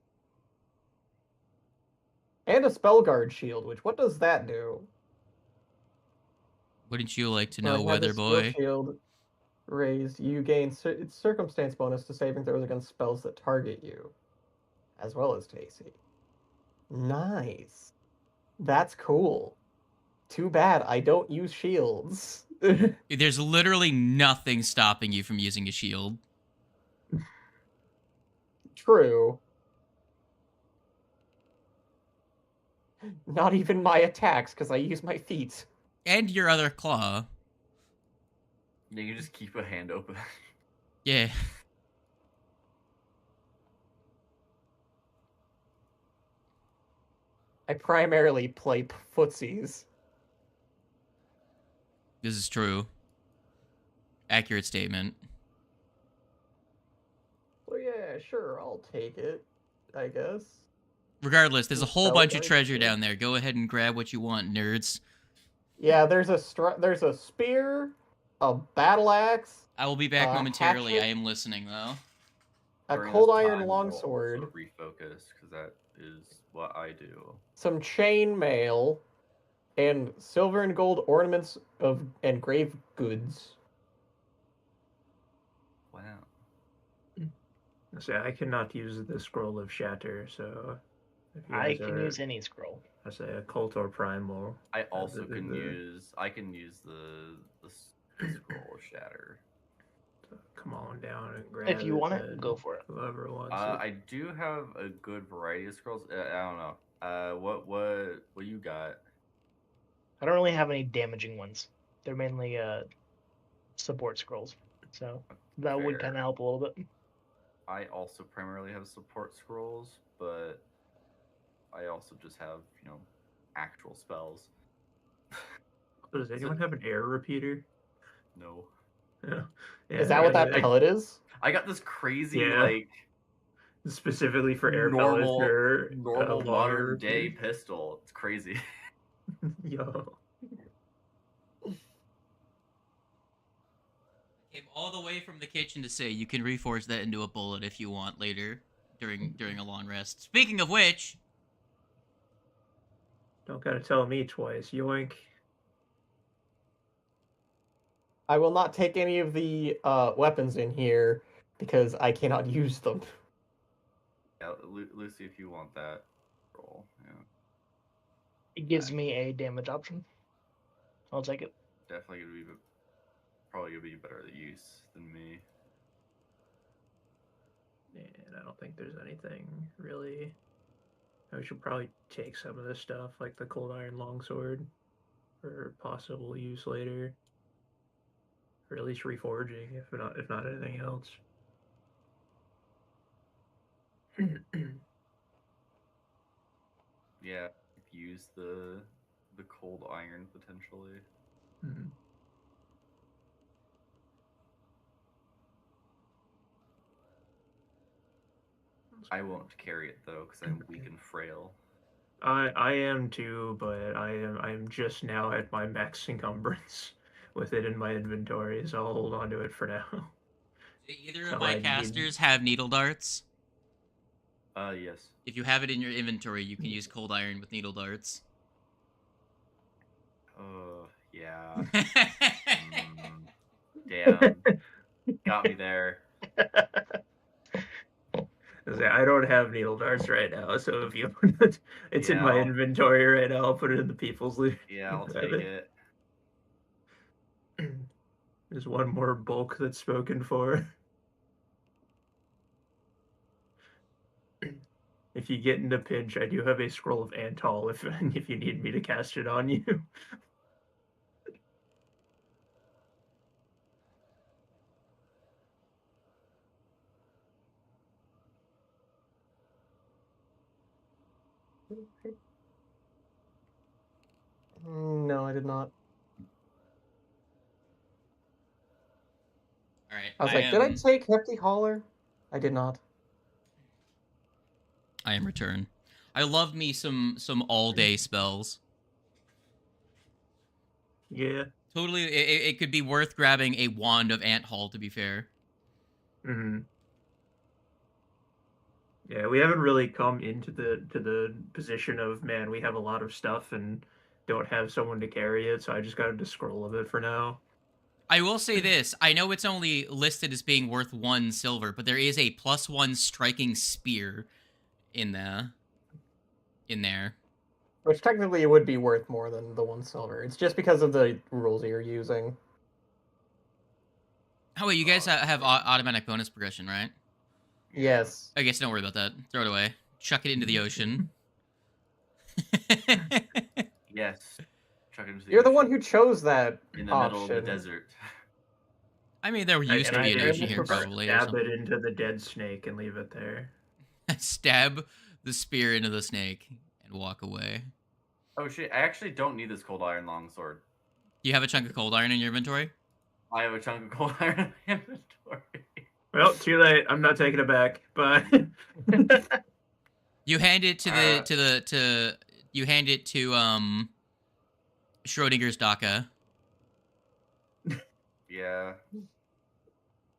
And a spellguard shield, which, what does that do? Wouldn't you like to So I know, have Weather this steel Boy? shield. raised, you gain circumstance bonus to saving throws against spells that target you, as well as to AC. Nice. That's cool. Too bad I don't use shields. There's literally nothing stopping you from using a shield. True. Not even my attacks, because I use my feet. And your other claw. Yeah, you just keep a hand open. Yeah. I primarily play footsies. This is true. Accurate statement. Well, yeah, sure, I'll take it, I guess. Regardless, there's a whole Spell bunch of dice, treasure yeah. down there. Go ahead and grab what you want, nerds. Yeah, there's a spear, a battle axe, I will be back momentarily. hatchet, I am listening, though. a During cold this iron time, longsword, we'll also refocus, because that is what I do. some chain mail, and silver and gold ornaments of engraved goods. Wow. So I cannot use the scroll of shatter, so if you I guys can are, use any scroll. I say occult or primal. I also the- can the- use. I can use the scroll of shatter. So come on down and grab If you want it, then. go for it. Whoever wants it. I do have a good variety of scrolls. I don't know. What you got? I don't really have any damaging ones. They're mainly support scrolls, so that would Fair. kind of help a little bit. I also primarily have support scrolls, but I also just have actual spells. Does anyone have an error repeater? No. Yeah. Is that what that I- pellet is? I got this crazy Yeah. specifically for air normal pellets or normal longer modern day repeater? pistol. It's crazy. Yo. Came all the way from the kitchen to say you can reforge that into a bullet if you want later during a long rest. Speaking of which, Don't gotta tell me twice. Yoink. I will not take any of the weapons in here because I cannot use them. Yeah, Lucy, if you want that roll, yeah, It gives me a damage option. I'll take it. definitely probably gonna be better at use than me. And I don't think there's anything really. We should probably take some of this stuff, like the cold iron longsword, for possible use later, or at least reforging, if not anything else. Yeah, use the cold iron potentially. Mhm. I won't carry it though because I'm weak and frail. I am too, but I am just now at my max encumbrance with it in my inventory, so I'll hold on to it for now. do either So of my I need- casters have needle darts? Yes. If you have it in your inventory, you can use cold iron with needle darts. Yeah. Damn. Got me there. I don't have needle darts right now, so if you it's in my Yeah. inventory right now, I'll put it in the people's loot. Yeah, I'll Grab take it. There's one more bulk that's spoken for. If you get in a pinch, I do have a scroll of Antol if you need me to cast it on you. No, I did not. All right. I was like, did I take Hefty Hauler? I did not. I am return. I love me some all day spells. Yeah. Totally, it could be worth grabbing a wand of Ant Hall. To be fair. Mm-hmm. Yeah, we haven't really come into the position of, man, we have a lot of stuff and don't have someone to carry it, so I just got a scroll of it for now. I will say this. I know it's only listed as being worth 1 silver, but there is a +1 striking spear in there. Which technically it would be worth more than the 1 silver. It's just because of the rules you're using. Oh, wait, you guys have automatic bonus progression, right? Yes. I guess don't worry about that. Throw it away. Chuck it into the ocean. Yes. Chuck it into You're the ocean. one who chose that In the middle of the desert. I mean, there used to be an ocean here, probably. Or Stab it something. into the dead snake and leave it there. Stab the spear into the snake and walk away. Oh shit, I actually don't need this cold iron longsword. You have a chunk of cold iron in your inventory? I have a chunk of cold iron in my inventory. Well, too late. I'm not taking it back. But You hand it to Schrodinger's Daka. Yeah.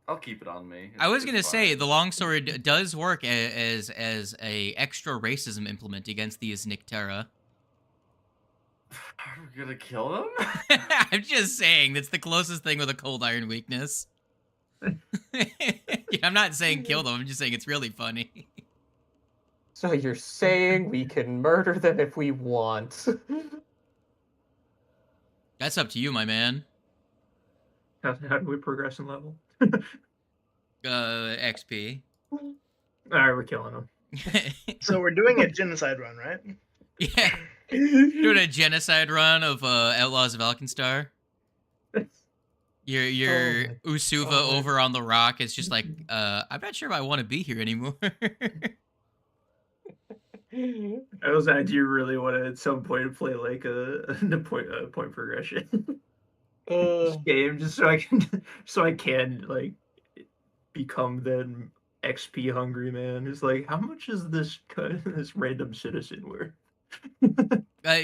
I'll keep it on me. I was gonna It's say fine. the longsword does work as a extra racism implement against these Nyctera. Are we gonna kill them? I'm just saying that's the closest thing with a cold iron weakness. Yeah, I'm not saying kill them. I'm just saying it's really funny. So you're saying we can murder them if we want? That's up to you, my man. how do we progress in level? XP. All right, we're killing them. So we're doing a genocide run, right? Yeah. Doing a genocide run of Outlaws of Alkenstar. Your Oh my Usuva God. over on the rock is just like, I'm not sure if I want to be here anymore. I was like, do you really want to at some point play like a point progression game just so I can like become then XP hungry man? It's like, how much is this random citizen worth?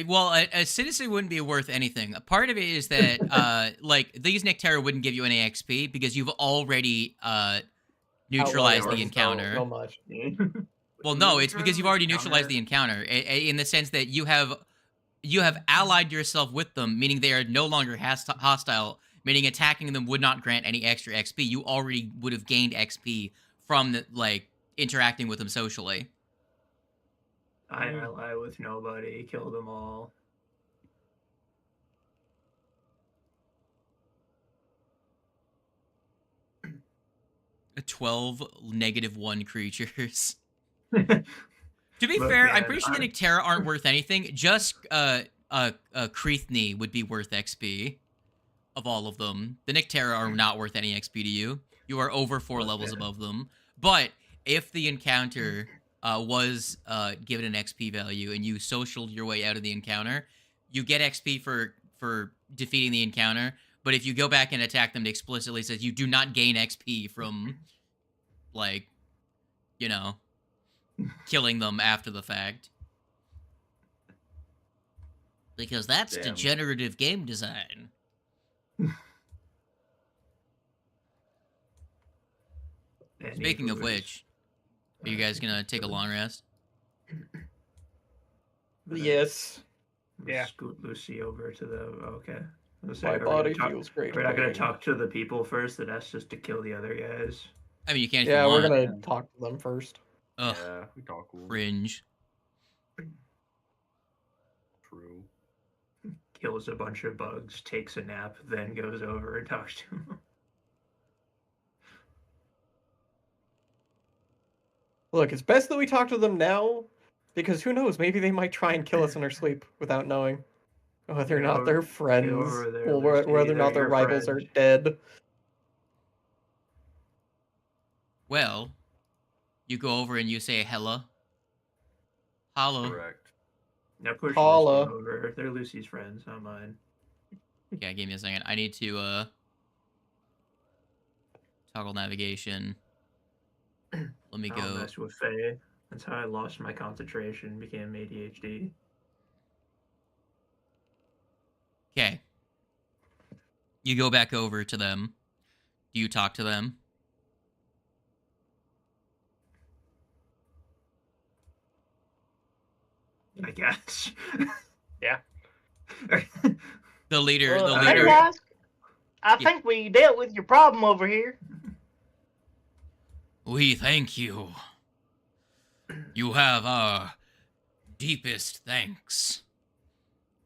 Well, a citizen wouldn't be worth anything. A part of it is that, like, these Nyctera wouldn't give you any XP because you've already neutralized the encounter. So much. Well, no, it's because you've already neutralized the encounter in the sense that you have allied yourself with them, meaning they are no longer hostile, meaning attacking them would not grant any extra XP. You already would have gained XP from interacting with them socially. I ally with nobody, kill them all. A 12 -1 creatures. To To be fair, I'm pretty sure the Nyctera aren't worth anything. Just Creathne would be worth XP of all of them. The Nyctera are not worth any XP to you. You are over 4 levels above them. But if the encounter was given an XP value and you socialed your way out of the encounter, you get XP for defeating the encounter. But if you go back and attack them, it explicitly says you do not gain XP from, like, you know, killing them after the fact. Because that's Damn. degenerative game design. Speaking of which, are you guys gonna take a long rest? Yes. Yeah. Scoot Lucy over to the. Okay. My body feels great. We're not gonna talk to the people first that asked us to kill the other guys. I mean, you can't. Yeah, if you we're want. gonna talk to them first. Ugh, Yeah, we talk cool. cringe. True. Kills a bunch of bugs, takes a nap, then goes over and talks to them. Look, it's best that we talk to them now, because who knows, maybe they might try and kill us in our sleep without knowing whether or not they're friends, over there, or Lucy, whether or not they're their your rivals are friend. dead. Well, you go over and you say hello. Hello. Correct. Now push Paula. Lucy over. They're Lucy's friends, not mine. Yeah, give me a second. I need to toggle navigation. Let me I don't go. mess with Faye. That's how I lost my concentration, became ADHD. Okay. You go back over to them. Do you talk to them? I guess. Yeah. The leader. Well, the can I leader. ask? I think we dealt with your problem over here. We thank you. You have our deepest thanks.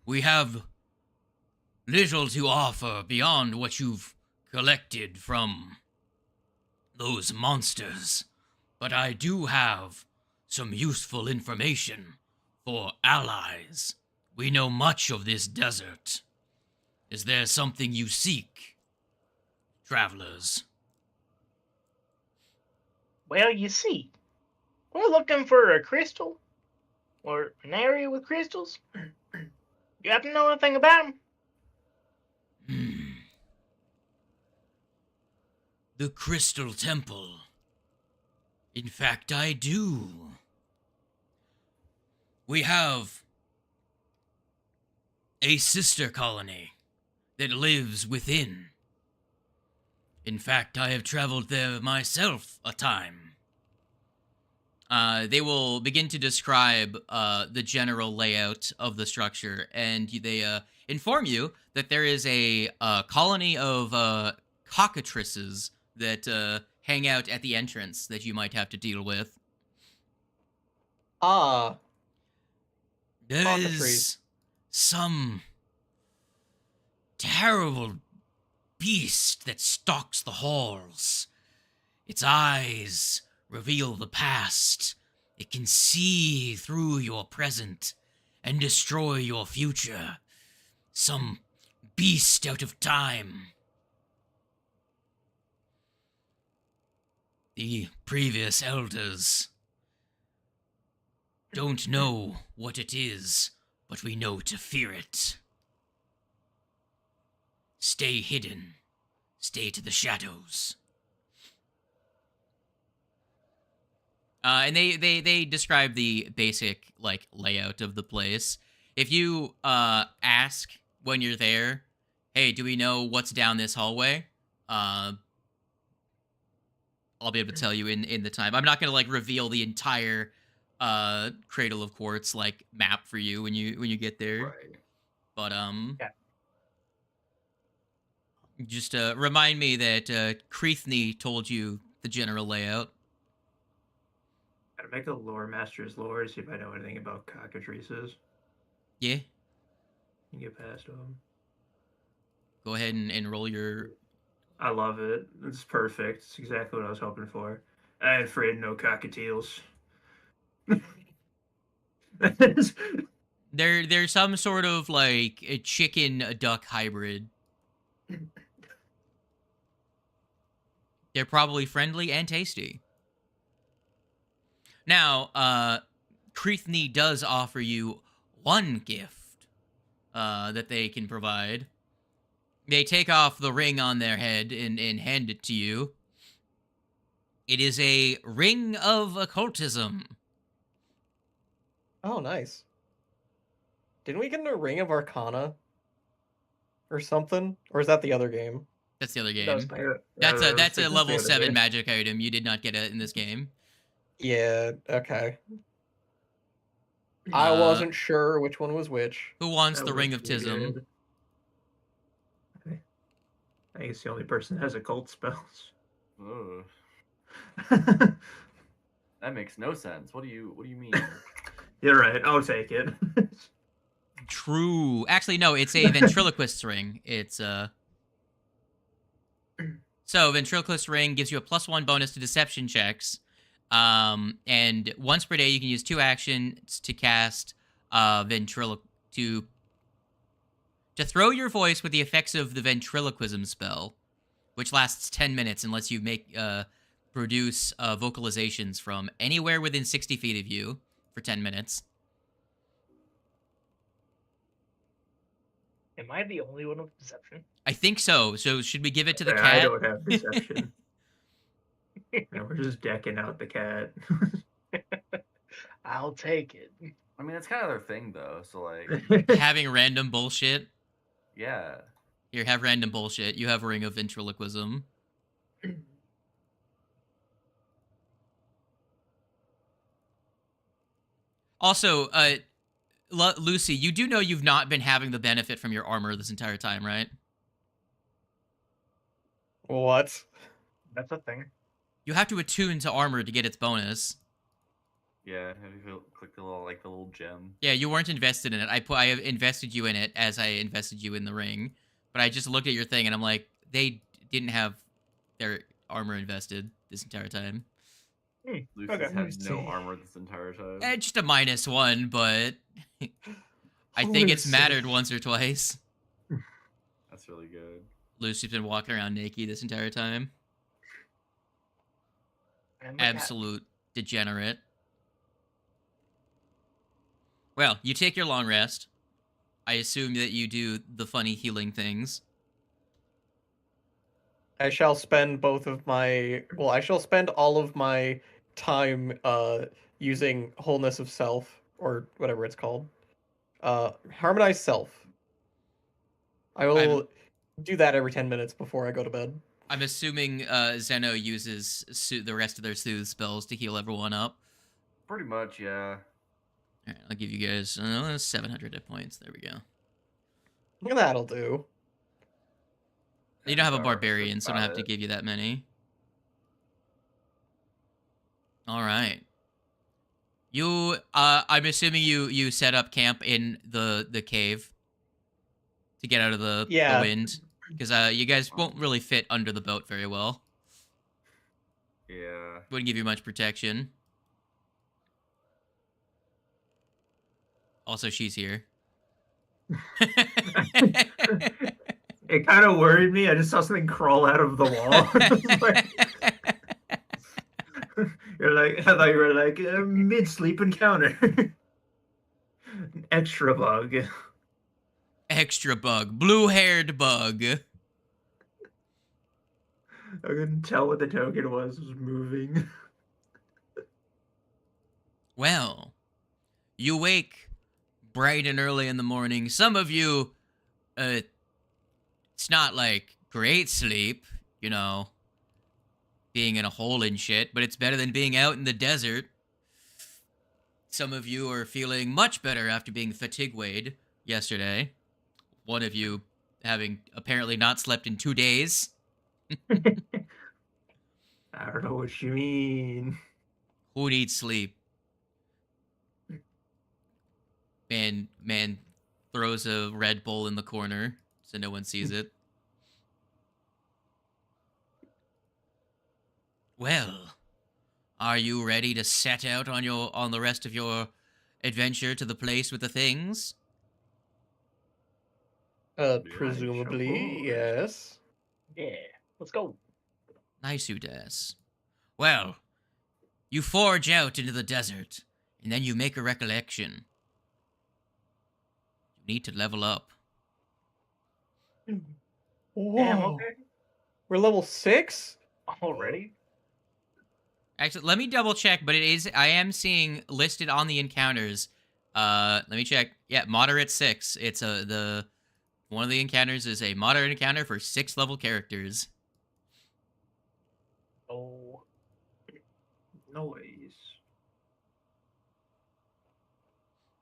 We have little to offer beyond what you've collected from those monsters, but I do have some useful information for allies. We know much of this desert. Is there something you seek, travelers? Well, you see, we're looking for a crystal or an area with crystals. You happen to know anything about them? The Crystal Temple. In fact, I do. We have a sister colony that lives within. In fact, I have traveled there myself a time. They will begin to describe the general layout of the structure, and they inform you that there is a colony of cockatrices that hang out at the entrance that you might have to deal with. Ah, There cockatrice. is some terrible beast that stalks the halls. Its eyes reveal the past. It can see through your present and destroy your future. Some beast out of time. The previous elders don't know what it is, but we know to fear it. Stay hidden. Stay to the shadows. And they describe the basic, like, layout of the place. If you ask when you're there, hey, do we know what's down this hallway? I'll be able to tell you in the time. I'm not going to, like, reveal the entire Cradle of Quartz, like, map for you when you get there. Right. But, Yeah. just remind me that Creethney told you the general layout. Gotta make a lore master's lore to see if I know anything about cockatrices. Yeah? You get past them. Go ahead and roll your... I love it. It's perfect. It's exactly what I was hoping for. I ain't afraid of no cockatiels. There's some sort of, like, a chicken-duck hybrid. They're probably friendly and tasty. Now, Creethney does offer you one gift that they can provide. They take off the ring on their head and hand it to you. It is a ring of occultism. Oh, nice. Didn't we get a Ring of Arcana? Or something? Or is that the other game? That's the other game. That was That's a the level other 7 game. magic item. You did not get it in this game. Yeah, okay. I Uh, wasn't sure which one was which. Who wants That the Ring of looks Tism? good. I think it's the only person that has occult spells. Ugh, that makes no sense. What do you mean? You're right. I'll take it. True. Actually, no, it's a ventriloquist's ring. It's So, ventriloquist ring gives you a +1 bonus to deception checks. And once per day, you can use 2 actions to cast to throw your voice with the effects of the ventriloquism spell, which lasts 10 minutes and lets you produce vocalizations from anywhere within 60 feet of you for 10 minutes. Am I the only one with deception? I think so. So should we give it to the I cat? don't have deception. No, we're just decking out the cat. I'll take it. I mean, it's kind of their thing, though. So, like, Having random bullshit. yeah. Here, have random bullshit. You have a ring of ventriloquism. Also, Lucy, you do know you've not been having the benefit from your armor this entire time, right? What? That's a thing. You have to attune to armor to get its bonus. Yeah, if you click the little gem. Yeah, you weren't invested in it. I have invested you in it as I invested you in the ring. But I just looked at your thing and I'm like, they didn't have their armor invested this entire time. Lucy's Okay. had no armor this entire time. Just a -1, but I think it's Lucy. mattered once or twice. That's really good. Lucy's been walking around naked this entire time. And the cat. Absolute degenerate. Well, you take your long rest. I assume that you do the funny healing things. I shall spend both of my... Well, I shall spend all of my time using Wholeness of Self, or whatever it's called. Harmonize Self. I will do that every 10 minutes before I go to bed. I'm assuming Zeno uses the rest of their soothe spells to heal everyone up. Pretty much, yeah. All right, I'll give you guys 700 hit points. There we go. That'll do. You don't have a That's barbarian, so I don't have about to it. give you that many. All right. You, I'm assuming you set up camp in the cave to get out of the wind, because you guys won't really fit under the boat very well. Yeah. Wouldn't give you much protection. Also, she's here. It kind of worried me. I just saw something crawl out of the wall. I thought you were like mid-sleep encounter. An extra bug. Extra bug. Blue-haired bug. I couldn't tell what the token was moving. Well, you wake bright and early in the morning. Some of you, it's not like great sleep, you know, being in a hole and shit, but it's better than being out in the desert. Some of you are feeling much better after being fatigue-weighed yesterday. One of you having apparently not slept in 2 days. I don't know what you mean. Who needs sleep? Man throws a Red Bull in the corner so no one sees it. Well, are you ready to set out on the rest of your adventure to the place with the things? Presumably, yes. Yeah, let's go. Nice, Udas. Well, you forge out into the desert, and then you make a recollection. You need to level up. Whoa. Damn, okay. We're level 6? Already? Actually, let me double check, but I am seeing listed on the encounters. Let me check. Yeah, moderate 6. It's one of the encounters is a moderate encounter for 6 level characters. Oh. Noise.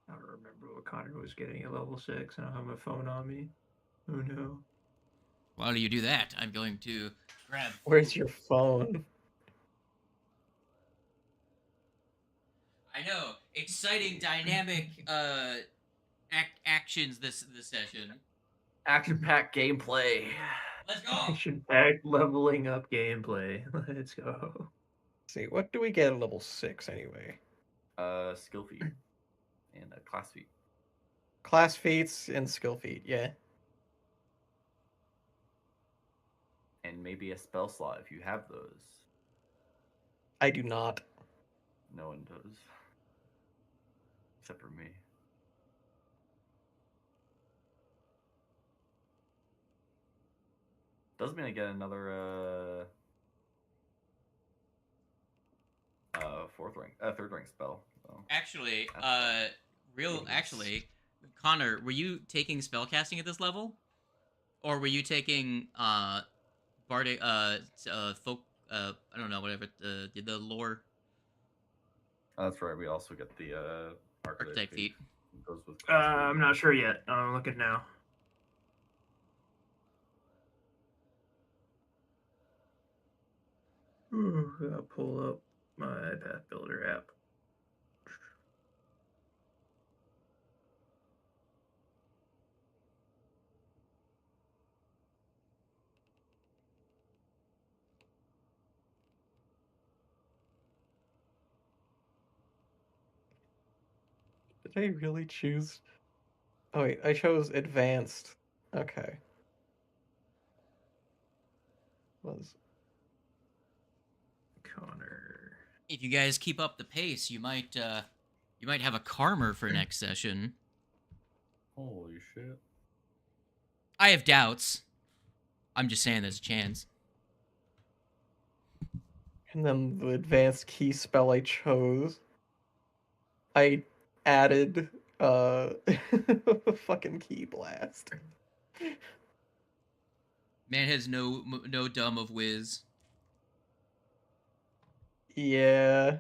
I don't remember what Connor was getting at level 6. I don't have my phone on me. Oh no. While you do that, I'm going to grab... Where's your phone? I know. Exciting, dynamic actions this session. Action-packed gameplay. Let's go! Action-packed leveling up gameplay. Let's go. Let's see, what do we get at level 6 anyway? Skill feat. And a class feat. Class feats and skill feat, yeah. And maybe a spell slot if you have those. I do not. No one does. Except for me. Doesn't mean I get another third rank spell. So. Actually, Connor, were you taking spellcasting at this level? Or were you taking bardic folk I don't know, whatever, the lore That's right, we also get the archetype feat. Goes with I'm not sure yet. I'm looking now. I'll pull up my Path Builder app. Did I really choose? Oh wait, I chose advanced. Okay. Was Connor. If you guys keep up the pace, you might have a Karmer for next session. Holy shit. I have doubts. I'm just saying there's a chance. and then the advanced key spell I chose, I added fucking key blast. Man has no dumb of whiz. Yeah.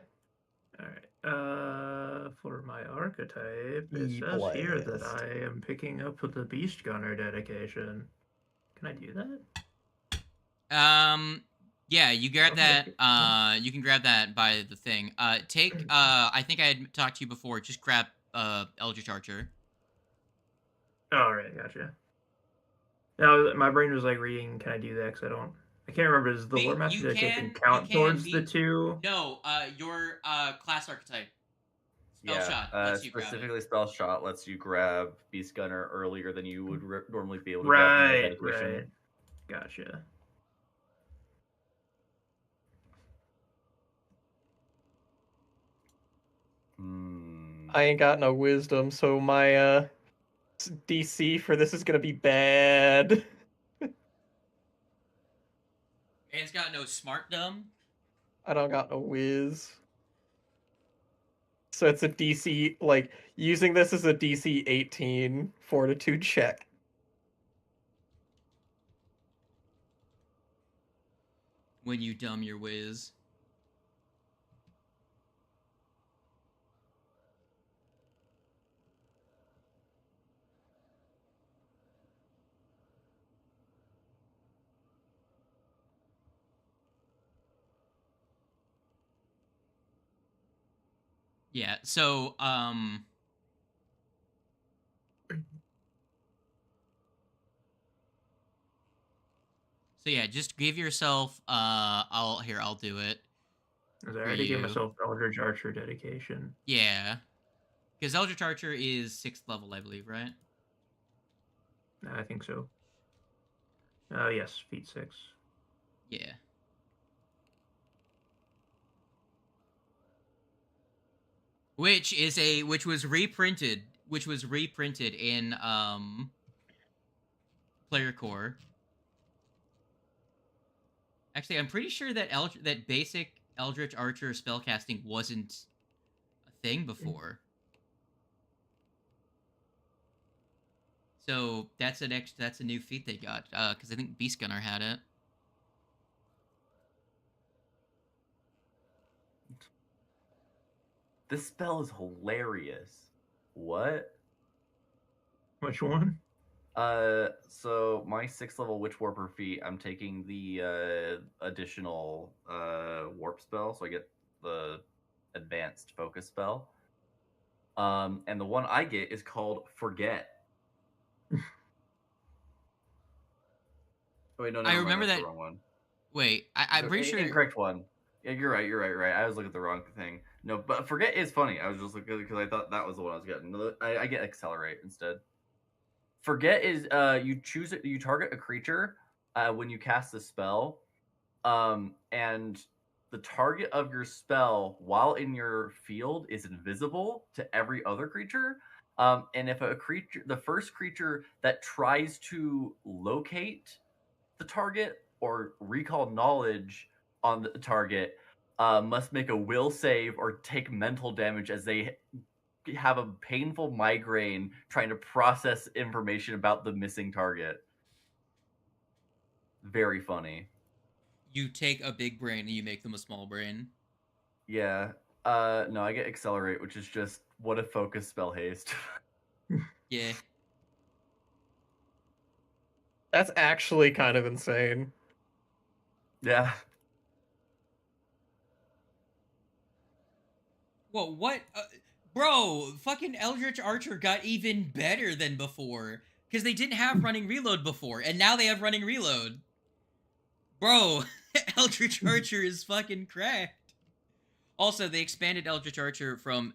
Alright, for my archetype, it says here that E-blast. I am picking up the Beast Gunner dedication. Can I do that? Yeah, you grab Okay. that. You can grab that by the thing. Take. I think I had talked to you before. Just grab Eldritch Archer. Alright, gotcha. Now, my brain was like reading, can I do that? Because I can't remember, does the War Master You dedication can. count You can towards the two? No. Your class archetype. Spell Yeah, shot lets you grab it. specifically spell shot lets you grab Beast Gunner earlier than you would normally be able to Right, grab the dedication. right. Gotcha. I ain't got no wisdom, so my DC for this is gonna be bad. Man's got no smart dumb. I don't got no whiz. So it's a DC, like, using this as a DC 18 fortitude check. When you dumb your whiz. Yeah, so yeah, just give yourself I'll do it. I already gave myself Eldritch Archer dedication. Yeah. Because Eldritch Archer is 6th level, I believe, right? I think so. Yes, feat 6. Yeah. Which was reprinted in Player Core. Actually, I'm pretty sure that that basic Eldritch Archer spellcasting wasn't a thing before. So that's a new feat they got, because I think Beast Gunner had it. This spell is hilarious. What? Which one? So my 6th level Witch Warper feat, I'm taking the additional warp spell, so I get the advanced focus spell. And the one I get is called Forget. Wait, no, I remember that's that. the wrong one. Wait, I'm pretty sure. Incorrect one. Yeah, you're right. I was looking at the wrong thing. No, but Forget is funny. I was just looking because I thought that was the one I was getting. I get Accelerate instead. Forget is you target a creature when you cast the spell, and the target of your spell while in your field is invisible to every other creature. And if the first creature that tries to locate the target or recall knowledge on the target must make a will save or take mental damage as they have a painful migraine trying to process information about the missing target. Very funny. You take a big brain and you make them a small brain. Yeah. No, I get Accelerate, which is just what if focus spell haste. Yeah. That's actually kind of insane. Yeah. Whoa, what? Bro, fucking Eldritch Archer got even better than before. Because they didn't have running reload before, and now they have running reload. Bro, Eldritch Archer is fucking cracked. Also, they expanded Eldritch Archer from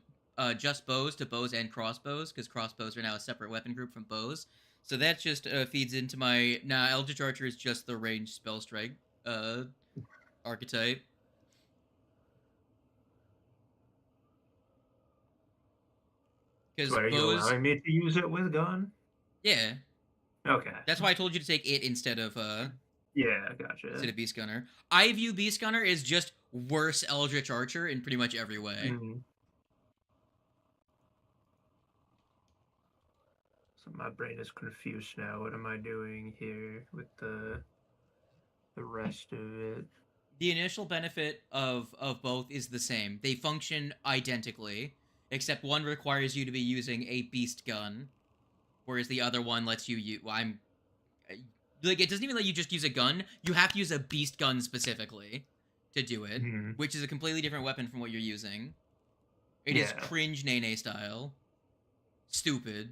just bows to bows and crossbows, because crossbows are now a separate weapon group from bows. So that just feeds into my... Nah, Eldritch Archer is just the ranged spell strike archetype. Because So are you bows... allowing me to use it with gun? Yeah. Okay. That's why I told you to take it instead of Yeah, gotcha. Beast Gunner. I view Beast Gunner as just worse Eldritch Archer in pretty much every way. Mm. So my brain is confused now. What am I doing here with the rest of it? The initial benefit of both is the same. They function identically, except one requires you to be using a beast gun, whereas the other one lets you use... Like, it doesn't even let you just use a gun. You have to use a beast gun specifically to do it, which is a completely different weapon from what you're using. It is cringe Nene style. Stupid.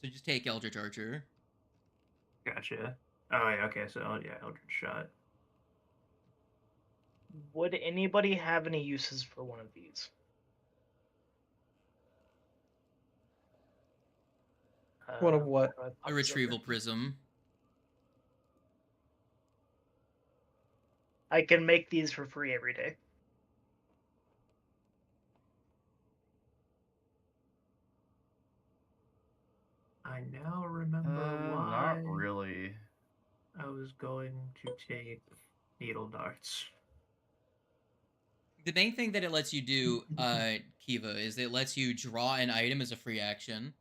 So just take Eldritch Archer. Gotcha. Oh, yeah, okay, so, yeah, Eldritch Shot. Would anybody have any uses for one of these? One of what? A retrieval prism. I can make these for free every day. I now remember why Not really. I was going to take needle darts. The main thing that it lets you do, Kiva, is it lets you draw an item as a free action.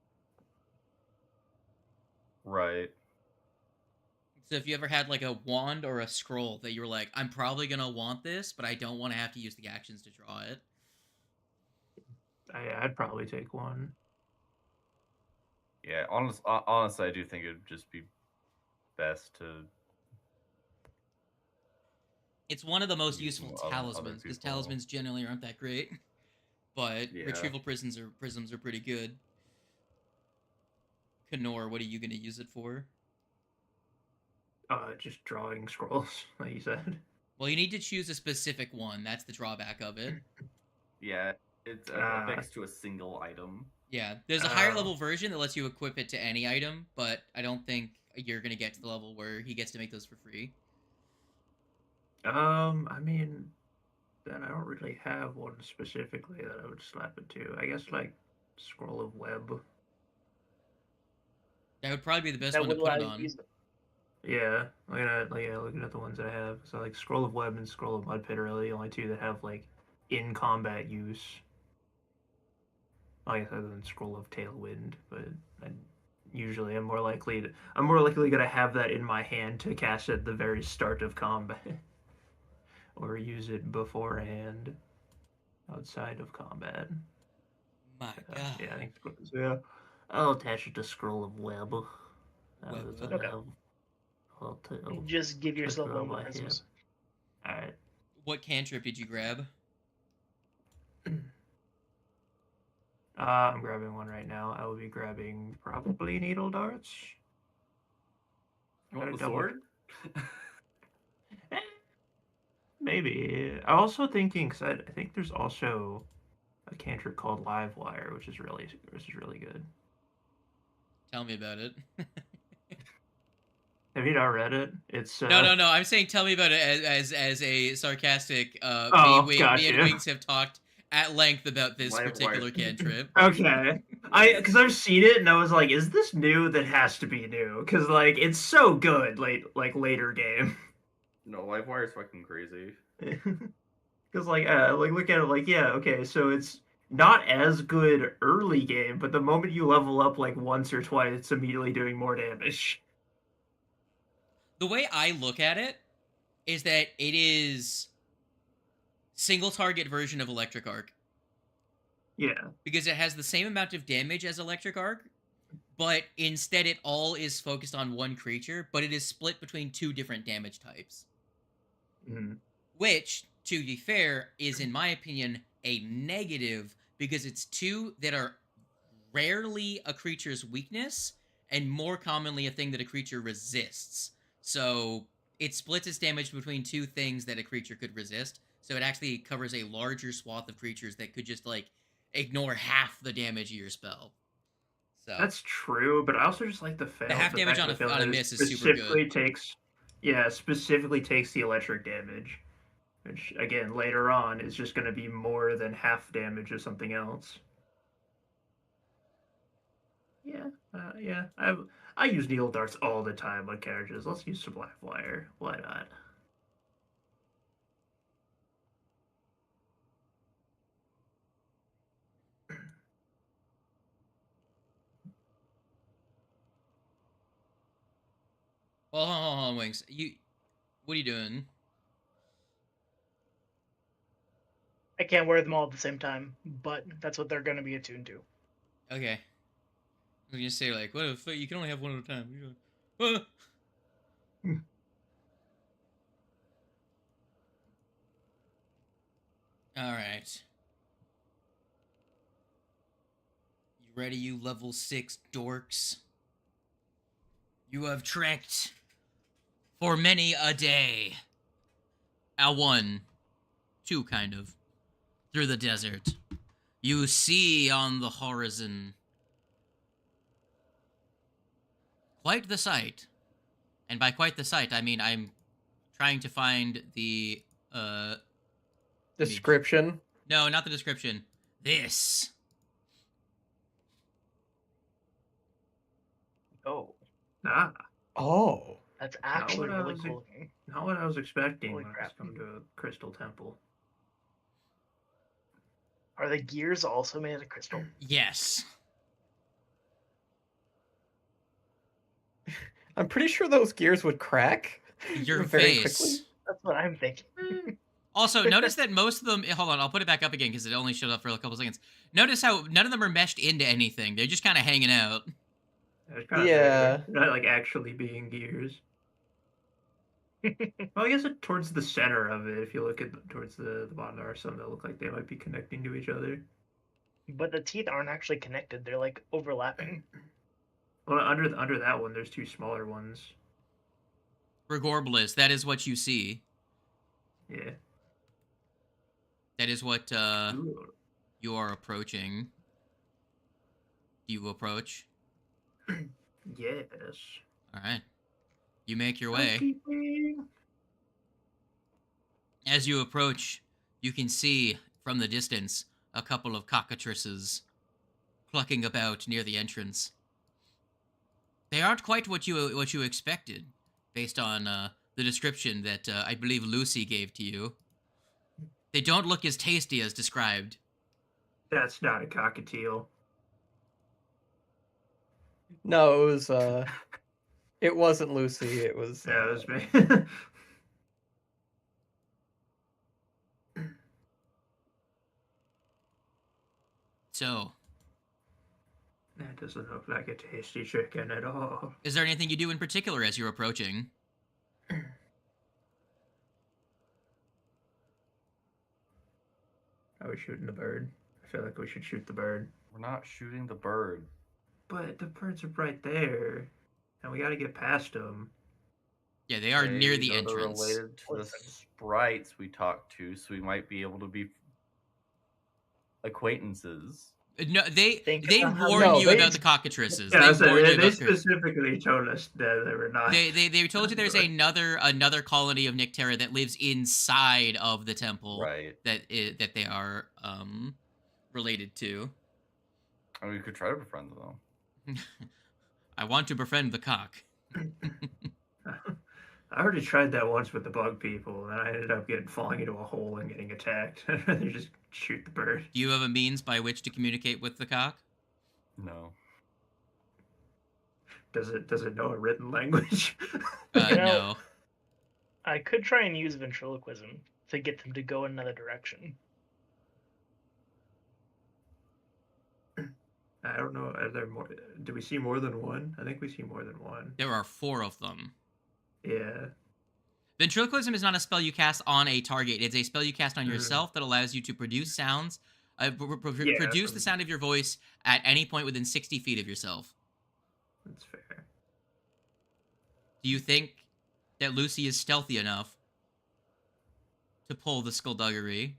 Right. So if you ever had like a wand or a scroll that you were like, I'm probably gonna want this, but I don't want to have to use the actions to draw it. I'd probably take one. Yeah, honestly, I do think it would just be best to... It's one of the most Use useful some other talismans, because people. talismans generally aren't that great. But Yeah. retrieval prisms are pretty good. Knorr, what are you gonna use it for? Just drawing scrolls, like you said. Well, you need to choose a specific one. That's the drawback of it. Yeah, it's affixed to a single item. Yeah, there's a higher level version that lets you equip it to any item, but I don't think you're gonna get to the level where he gets to make those for free. I mean, then I don't really have one specifically that I would slap it to. I guess, like, Scroll of Web. That would probably be the best That one to would put allow it you to on. use it. Yeah, looking at the ones that I have. So, like, Scroll of Web and Scroll of Mud Pit are really the only two that have, like, in-combat use. I guess other than Scroll of Tailwind, but usually I'm more likely gonna have that in my hand to cast at the very start of combat. Or use it beforehand, outside of combat. My God. Yeah, I think yeah. I'll attach it to Scroll of Web. You just give yourself one of the prisms. Alright. What cantrip did you grab? I'm grabbing one right now. I will be grabbing probably needle darts. You want the Double- sword? Maybe. I'm also thinking, because I think there's also a cantrip called Livewire, which is really good. Tell me about it. Have you not read it? It's No. I'm saying tell me about it as a sarcastic. Me gotcha. and Wings have talked at length about this Livewire. particular cantrip. Okay. Because I've seen it and I was like, is this new? That has to be new. Because, like, it's so good, later game. No, Livewire is fucking crazy. Because, look at it, like, yeah, okay, so it's not as good early game, but the moment you level up, like, once or twice, it's immediately doing more damage. The way I look at it is that it is single target version of Electric Arc. Yeah. Because it has the same amount of damage as Electric Arc, but instead it all is focused on one creature, but it is split between two different damage types. Mm-hmm. Which to be fair, is in my opinion a negative because it's 2 that are rarely a creature's weakness and more commonly a thing that a creature resists. So it splits its damage between 2 things that a creature could resist. So it actually covers a larger swath of creatures that could just like ignore half the damage of your spell. So That's true, but I also just like the fail. the half damage on a miss is super good. Specifically takes the electric damage, which again later on is just going to be more than half damage of something else. Yeah. I use needle darts all the time on characters. Let's use some black wire. Why not? Well, hold on, Wings. What are you doing? I can't wear them all at the same time, but that's what they're going to be attuned to. Okay. I was gonna say like, what if you can only have one at a time? All right. You ready, you level 6 dorks? You have trekked for many a day. 1, 2 kind of, through the desert. You see on the horizon quite the sight. And by quite the sight, I mean I'm trying to find the Description. No, not the description. This. Oh, Ah, Oh. that's actually what I really was cool looking. not what I was expecting Holy when I crap. was coming to a crystal temple. Are the gears also made of crystal? Yes. I'm pretty sure those gears would crack. Your very face. quickly. That's what I'm thinking. Also, notice that most of them... Hold on, I'll put it back up again because it only showed up for a couple seconds. Notice how none of them are meshed into anything. They're just kind of hanging out. It's kind of Yeah. Not like actually being gears. Well, I guess towards the center of it, if you look at towards the bottom, there are some that look like they might be connecting to each other. But the teeth aren't actually connected. They're like overlapping. Well, under that one, there's 2 smaller ones. Regorbliss, that is what you see. Yeah. That is what Ooh. you are approaching. Do you approach? Yes. All right. You make your way. Housekeeping. As you approach, you can see from the distance a couple of cockatrices clucking about near the entrance. They aren't quite what you expected, based on the description that I believe Lucy gave to you. They don't look as tasty as described. That's not a cockatiel. No, it was it wasn't Lucy, it was Yeah, it was me. So, That doesn't look like a tasty chicken at all. is there anything you do in particular as you're approaching? Are we shooting the bird? I feel like we should shoot the bird. We're not shooting the bird. But the birds are right there. And we gotta get past them. Yeah, they are near the They're entrance. related to the Listen. sprites we talked to, so we might be able to be acquaintances. No, they Think they about how- warned No, you they- about the cockatrices. Yeah, They warned you they about specifically told us that they were not. they told you there's Sure. another colony of Nyctera that lives inside of the temple Right. that they are related to. I mean, we could try to befriend them. I want to befriend the cock. I already tried that once with the bug people, and I ended up falling into a hole and getting attacked. I'd rather just shoot the bird. Do you have a means by which to communicate with the cock? No. Does it know a written language? You know- No. I could try and use ventriloquism to get them to go another direction. I don't know. Are there more? Do we see more than one? I think we see more than one. There are 4 of them. Yeah. Ventriloquism is not a spell you cast on a target. It's a spell you cast on yourself that allows you to produce sounds, produce the sound of your voice at any point within 60 feet of yourself. That's fair. Do you think that Lucy is stealthy enough to pull the skullduggery?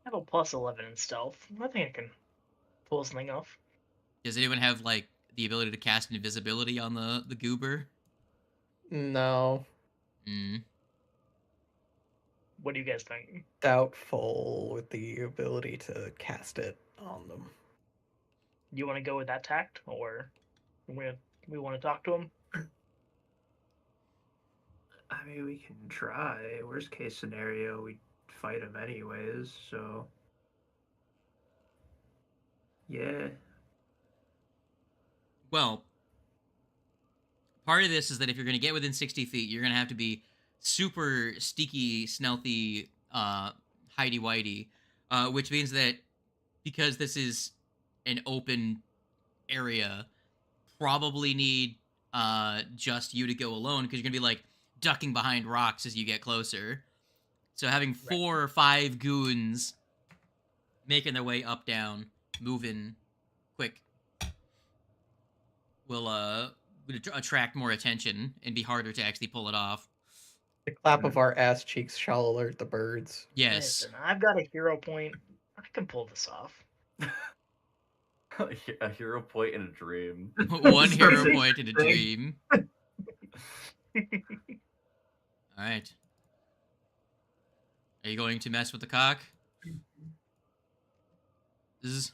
I have a plus 11 in stealth. I think I can pull something off. Does anyone have, like, the ability to cast invisibility on the goober? No. What do you guys think? Doubtful with the ability to cast it on them. You want to go with that tact, or we want to talk to him? I mean, we can try. Worst case scenario, we fight him anyways, so... Yeah. Well, part of this is that if you're going to get within 60 feet, you're going to have to be super sneaky, stealthy, hidey-whitey, which means that because this is an open area, probably need just you to go alone, because you're going to be, like, ducking behind rocks as you get closer. So having 4 or 5 goons making their way up, down, moving quick will attract more attention and be harder to actually pull it off. The clap of our ass cheeks shall alert the birds. Yes. Listen, I've got a hero point. I can pull this off. A hero point in a dream. One hero point in a dream. Alright. Are you going to mess with the cock? Let's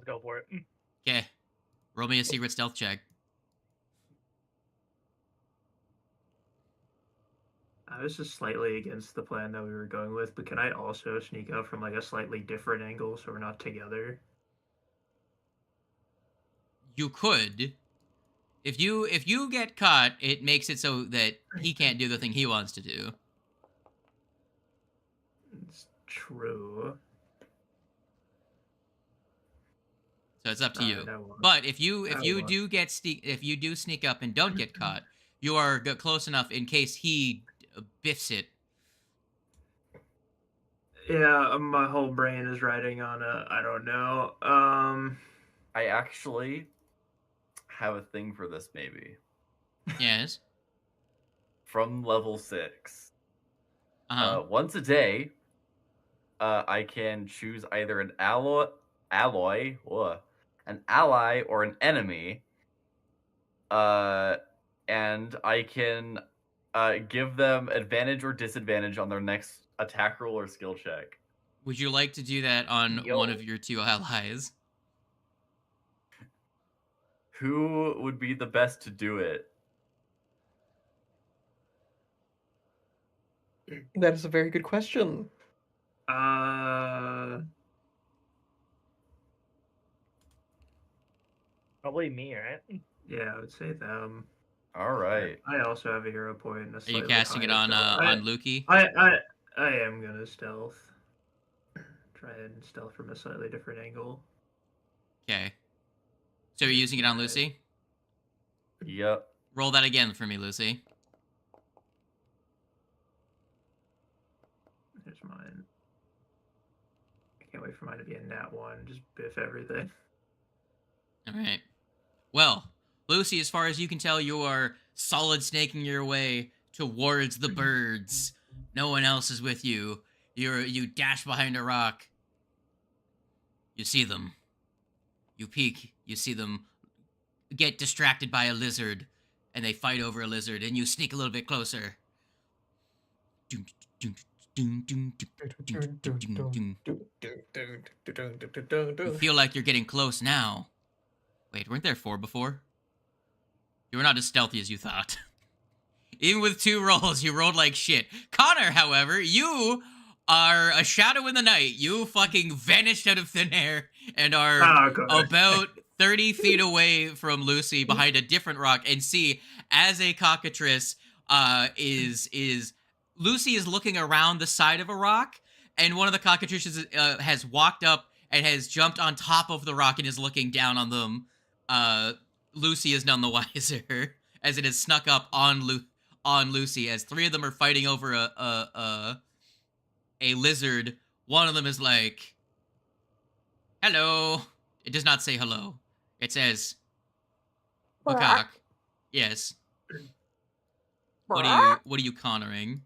go for it. Okay. Roll me a secret stealth check. I was just slightly against the plan that we were going with, but can I also sneak up from, like, a slightly different angle so we're not together? You could. If you get caught, it makes it so that he can't do the thing he wants to do. It's true. So it's up to you. I won't. But if you I do sneak up and don't get caught, you are close enough in case he biffs it. Yeah, my whole brain is riding on I don't know. I actually have a thing for this, maybe. Yes. From level 6. Uh-huh. Once a day, I can choose either an ally or an enemy, and I can give them advantage or disadvantage on their next attack roll or skill check. Would you like to do that on one of your 2 allies? Who would be the best to do it? That is a very good question. Uh, Probably me, right? yeah, I would say them. All right. I also have a hero point. Are you casting it on Lukey? I am gonna stealth. Try and stealth from a slightly different angle. Okay. So you're using it on Lucy? Yep. Roll that again for me, Lucy. Here's mine. I can't wait for mine to be a nat 1. Just biff everything. Alright. Well, Lucy, as far as you can tell, you are solid snaking your way towards the birds. No one else is with you. You dash behind a rock. You see them. You peek. You see them get distracted by a lizard, and they fight over a lizard, and you sneak a little bit closer. You feel like you're getting close now. Wait, weren't there 4 before? You were not as stealthy as you thought. Even with 2 rolls, you rolled like shit. Connor, however, you are a shadow in the night. You fucking vanished out of thin air and are about 30 feet away from Lucy behind a different rock, and see, as a cockatrice, Lucy is looking around the side of a rock, and one of the cockatrices has walked up and has jumped on top of the rock and is looking down on them. Lucy is none the wiser, as it has snuck up on Lucy, as three of them are fighting over a lizard. One of them is like, "Hello." It does not say hello. It says, "Macaque." Yes. What are you cornering?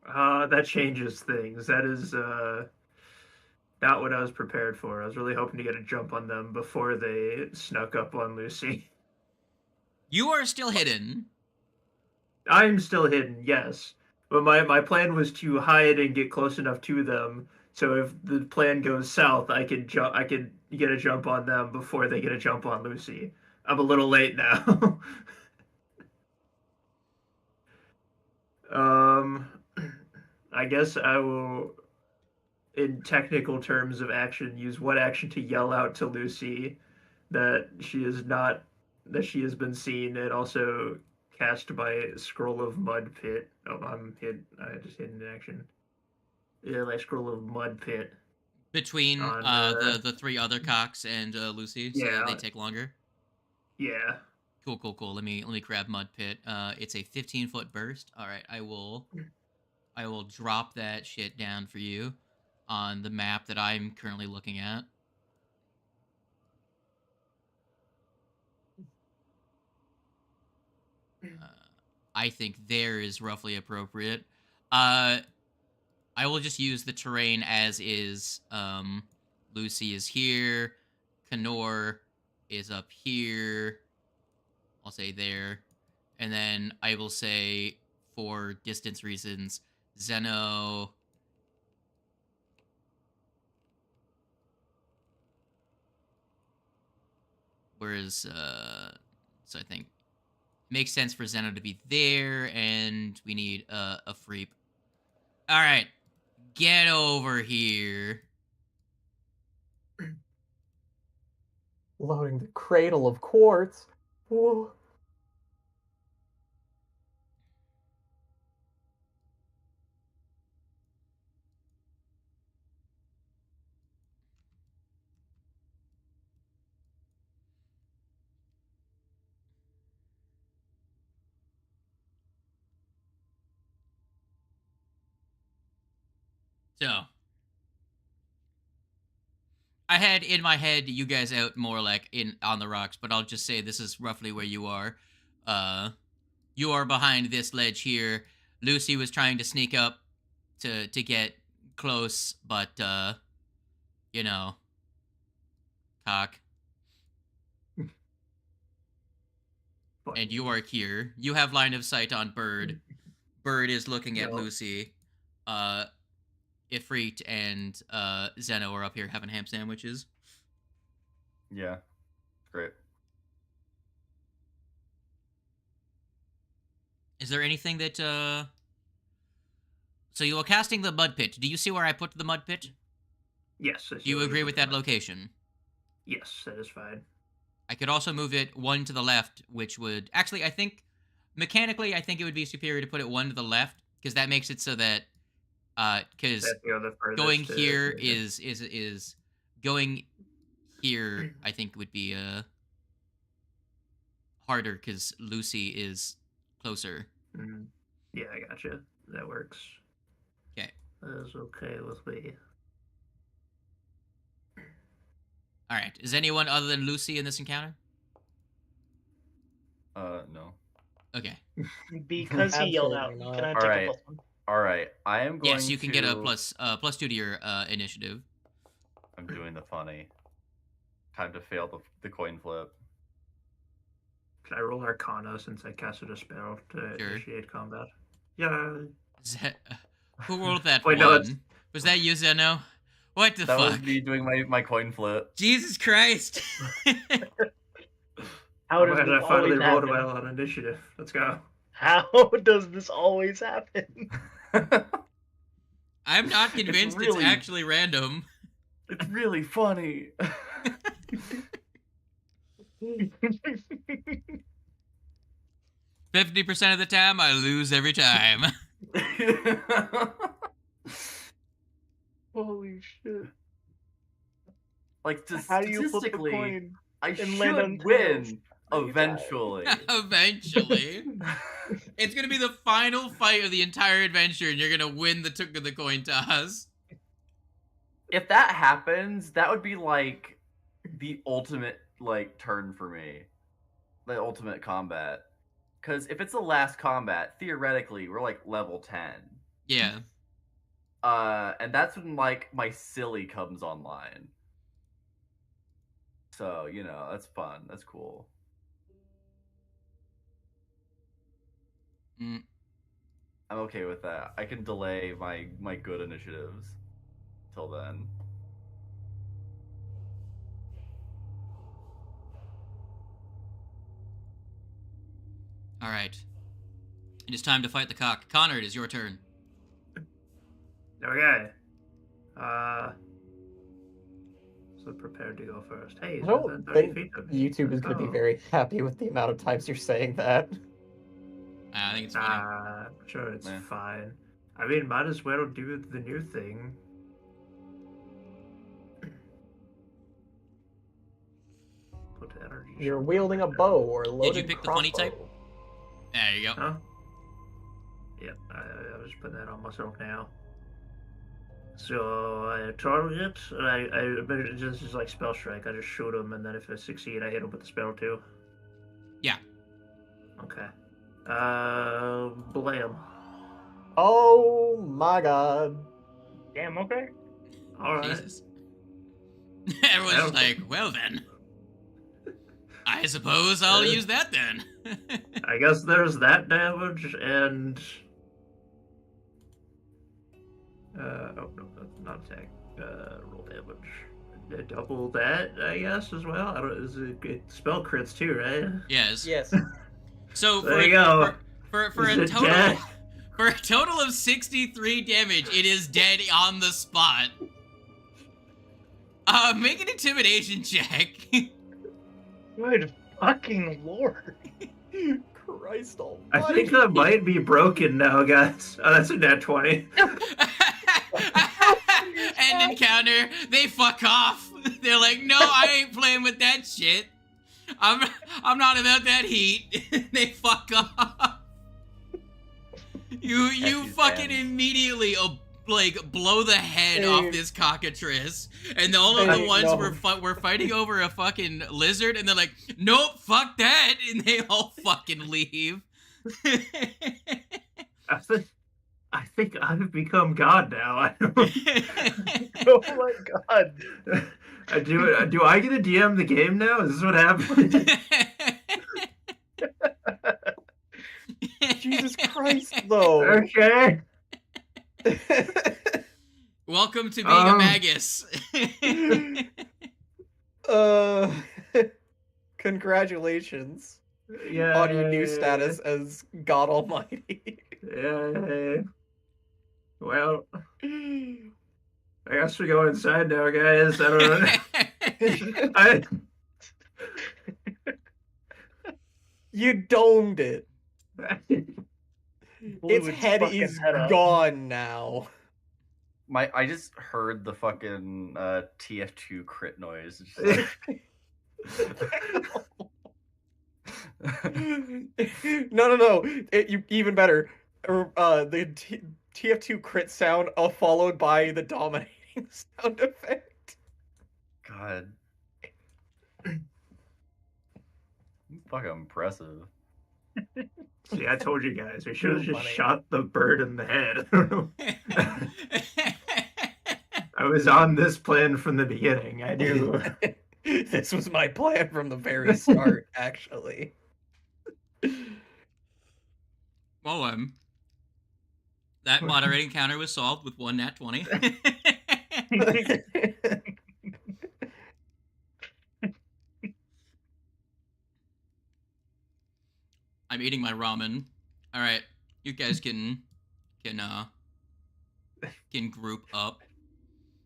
That changes things. That is not what I was prepared for. I was really hoping to get a jump on them before they snuck up on Lucy. You are still hidden. I'm still hidden, yes. But my plan was to hide and get close enough to them, so if the plan goes south, I could get a jump on them before they get a jump on Lucy. I'm a little late now. I guess I will, in technical terms of action, use what action to yell out to Lucy that she is not, that she has been seen, and also cast my Scroll of Mud Pit. Oh, I'm hid. I just hid in action. Yeah, my Scroll of Mud Pit. Between On, the three other cocks and Lucy, so yeah. they take longer. Yeah. Cool. Let me grab Mud Pit. It's a 15-foot burst. All right, I will drop that shit down for you on the map that I'm currently looking at. I think there is roughly appropriate. I will just use the terrain as is. Lucy is here. Kenor is up here. I'll say there. And then I will say, for distance reasons, Zeno. Whereas, so I think it makes sense for Zeno to be there, and we need a Freep. All right, get over here. Loading the cradle of quartz. Whoa. So, I had in my head you guys out more like on the rocks, but I'll just say this is roughly where you are. You are behind this ledge here. Lucy was trying to sneak up to get close, but you know, cock. And you are here. You have line of sight on Bird. Bird is looking at Lucy. Ifrit and Zeno are up here having ham sandwiches. Yeah, great. Is there anything that So you were casting the mud pit. Do you see where I put the mud pit? Yes. Do you agree with that location? Yes, that is fine. I could also move it one to the left, which would actually, I think, mechanically, I think it would be superior to put it one to the left, because that makes it so that, because going here is going here, I think would be harder because Lucy is closer. Mm. Yeah, I gotcha. That works. Okay. That is okay with me. All right. Is anyone other than Lucy in this encounter? No. Okay. Because he yelled out. Absolutely not. Can I All take right. a +1? All right. I am going. Yes, you can get a plus 2 to your initiative. I'm doing the funny. Time to fail the coin flip. Can I roll Arcana since I casted a spell to initiate combat? Yeah. Who rolled that Wait, one? no, Was that you, Zeno? What the That fuck? was me doing my coin flip. Jesus Christ! How does I this finally always rolled happen? well on initiative. Let's go. How does this always happen? I'm not convinced it's really- actually random. It's really funny. 50% of the time, I lose every time. Holy shit. Like, just How do you flip the statistically, coin I and land on should win tails? eventually. Eventually. It's gonna be the final fight of the entire adventure, and you're gonna win the coin toss. If that happens, that would be like the ultimate like turn for me. The ultimate combat. Because if it's the last combat, theoretically, we're like level 10. Yeah. And that's when like my silly comes online. So, you know, that's fun. That's cool. Mm. I'm okay with that. I can delay my good initiatives till then. All right. It is time to fight the cock. Connor, it is your turn. Okay. So prepared to go first. Hey, he's I don't within 30 think feet of me. YouTube is going to be Oh. very happy with the amount of times you're saying that. I think it's funny. I'm sure it's Meh. fine. I mean, might as well do the new thing. Put energy. You're shot wielding a right bow or a loaded Did you pick the funny type? crossbow. There you go. there. Huh? Yep, I was putting that on myself now. So I target, I just like spell strike. I just shoot him, and then if I succeed, I hit him with the spell too. Yeah. Okay. Blam. Oh my god. Damn, okay. All right. Jesus. Everyone's just like, well then. I suppose I'll use that then. I guess there's that damage and. Oh no, not attack. Roll damage. Double that, I guess, as well. I don't. Is it spell crits too, right? Yes. Yes. So There you go. For Is a it total dead? for a total of 63 damage, it is dead on the spot. Make an intimidation check. Good fucking lord. Christ almighty. I think that might be broken now, guys. Oh, that's a nat 20. End encounter. They fuck off. They're like, no, I ain't playing with that shit. I'm not about that heat. They fuck off. You Effie's fucking hands. immediately like blow the head off this cockatrice, and all of Hey, the ones no. we're fighting over a fucking lizard, and they're like, nope, fuck that, and they all fucking leave. I think I've become God now. I don't. Oh my god. Do I get to DM the game now? Is this what happened? Jesus Christ, though. Okay. Welcome to being a magus. Congratulations Yeah. on your new status as God Almighty. Yeah. Well, I guess we go inside now, guys. I don't know. You domed it. Blew Its head fucking is head up. gone now. I just heard the fucking TF2 crit noise. It's just like- No. Even better. The TF2 crit sound followed by the dominating sound effect. God. Fucking impressive. See, I told you guys. We should have just Funny. shot the bird in the head. I was on this plan from the beginning. I knew. This was my plan from the very start, actually. Well, that moderating counter was solved with one nat 20. I'm eating my ramen. All right, you guys can group up.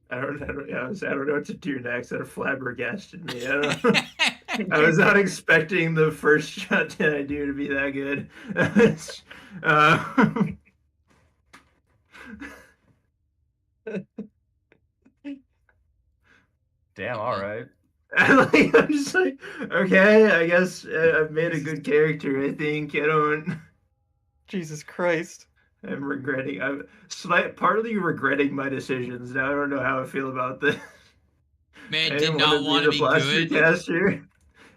I don't know what to do next. That flabbergasted me. I don't know. I was not expecting the first shot that I do to be that good. Damn, all right. I'm just like, okay, I guess I've made a good character. I think I don't. Jesus Christ. I'm regretting. I'm partly regretting my decisions. Now I don't know how I feel about this. Man I did didn't not want want to to be be the blaster good. caster.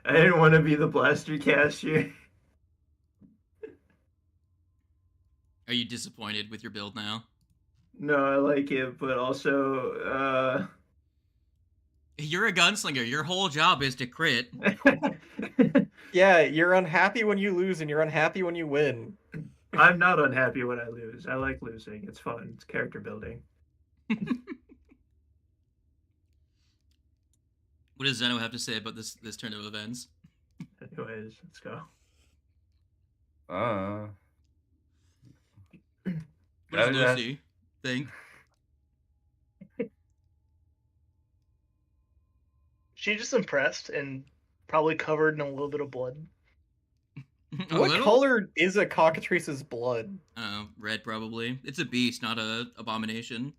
I didn't want to be the blaster caster. Are you disappointed with your build now? No, I like it, but also, You're a gunslinger. Your whole job is to crit. Yeah, you're unhappy when you lose and you're unhappy when you win. I'm not unhappy when I lose. I like losing. It's fun. It's character building. What does Zeno have to say about this turn of events? Anyways, let's go. What does Lucy think? She's just impressed and probably covered in a little bit of blood. What color is a cockatrice's blood? Red probably. It's a beast, not a abomination.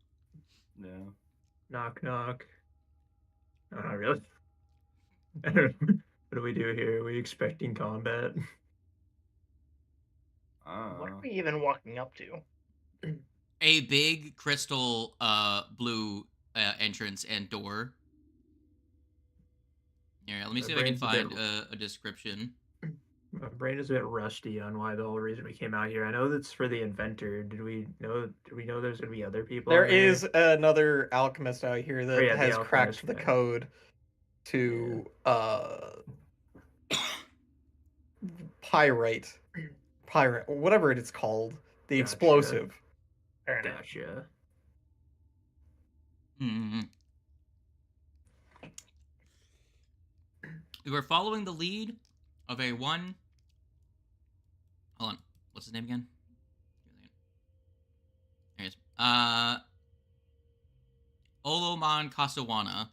No. Knock knock. No, not really. I don't know. What do we do here? Are we expecting combat? What are we even walking up to? A big crystal blue entrance and door. Here, let me see if I can find a description. My brain is a bit rusty on why the whole reason we came out here. I know that's for the inventor. Did we know there's gonna be other people? There is another alchemist out here that the has cracked alchemist the guy. code to pyrite, whatever it's called, the Gotcha. explosive. Gotcha. Mm-hmm. We were following the lead of a one. Hold on, what's his name again? There he is. Oloman Kasawana.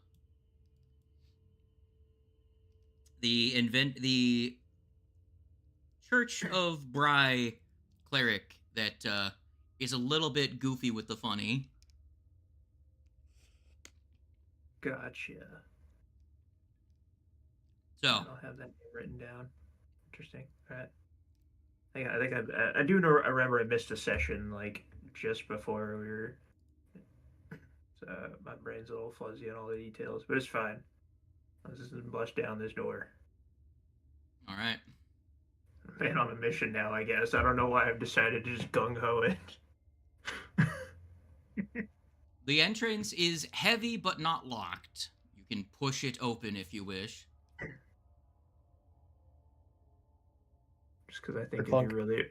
The Church of Bry cleric that is a little bit goofy with the funny. Gotcha. So I'll have that name written down. Interesting. All right. I do remember I missed a session like just before we were. So my brain's a little fuzzy on all the details, but it's fine. Let's just bust down this door. all right. Man, on a mission now, I guess. I don't know why I've decided to just gung ho it. The entrance is heavy but not locked. You can push it open if you wish. Just because I think it'd be really.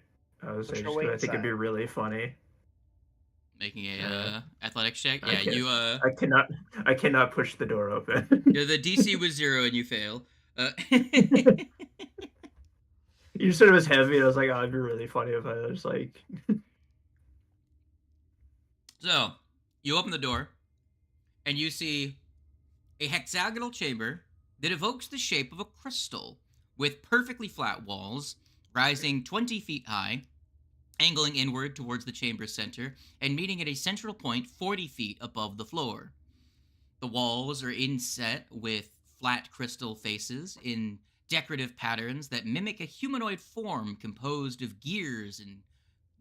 I was saying, just because I think it'd be really funny. Making a athletics check. I Yeah, can't- you I cannot push the door open. the DC was 0 and you fail. You said it was heavy, and I was like, oh, it'd be really funny if I was like. So, you open the door, and you see a hexagonal chamber that evokes the shape of a crystal, with perfectly flat walls, rising 20 feet high, angling inward towards the chamber's center, and meeting at a central point 40 feet above the floor. The walls are inset with flat crystal faces in decorative patterns that mimic a humanoid form composed of gears and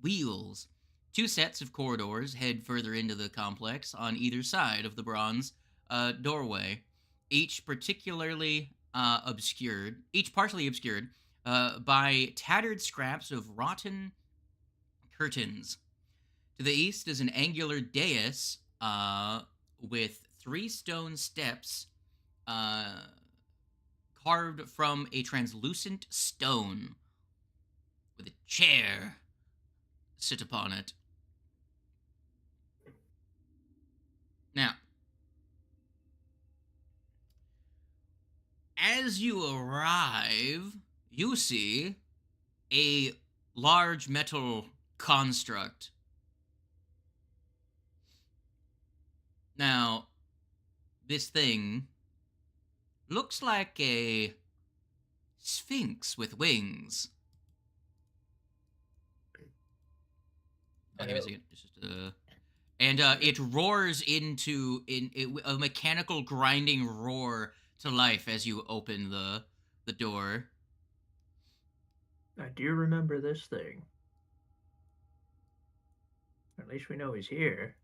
wheels. 2 sets of corridors head further into the complex on either side of the bronze doorway, each partially obscured by tattered scraps of rotten curtains. To the east is an angular dais with 3 stone steps carved from a translucent stone, with a chair sit upon it. Now, as you arrive, you see a large metal construct. Now, this thing looks like a sphinx with wings. Give me a second. Just and it roars into a mechanical grinding roar to life as you open the door. I do remember this thing. At least we know he's here.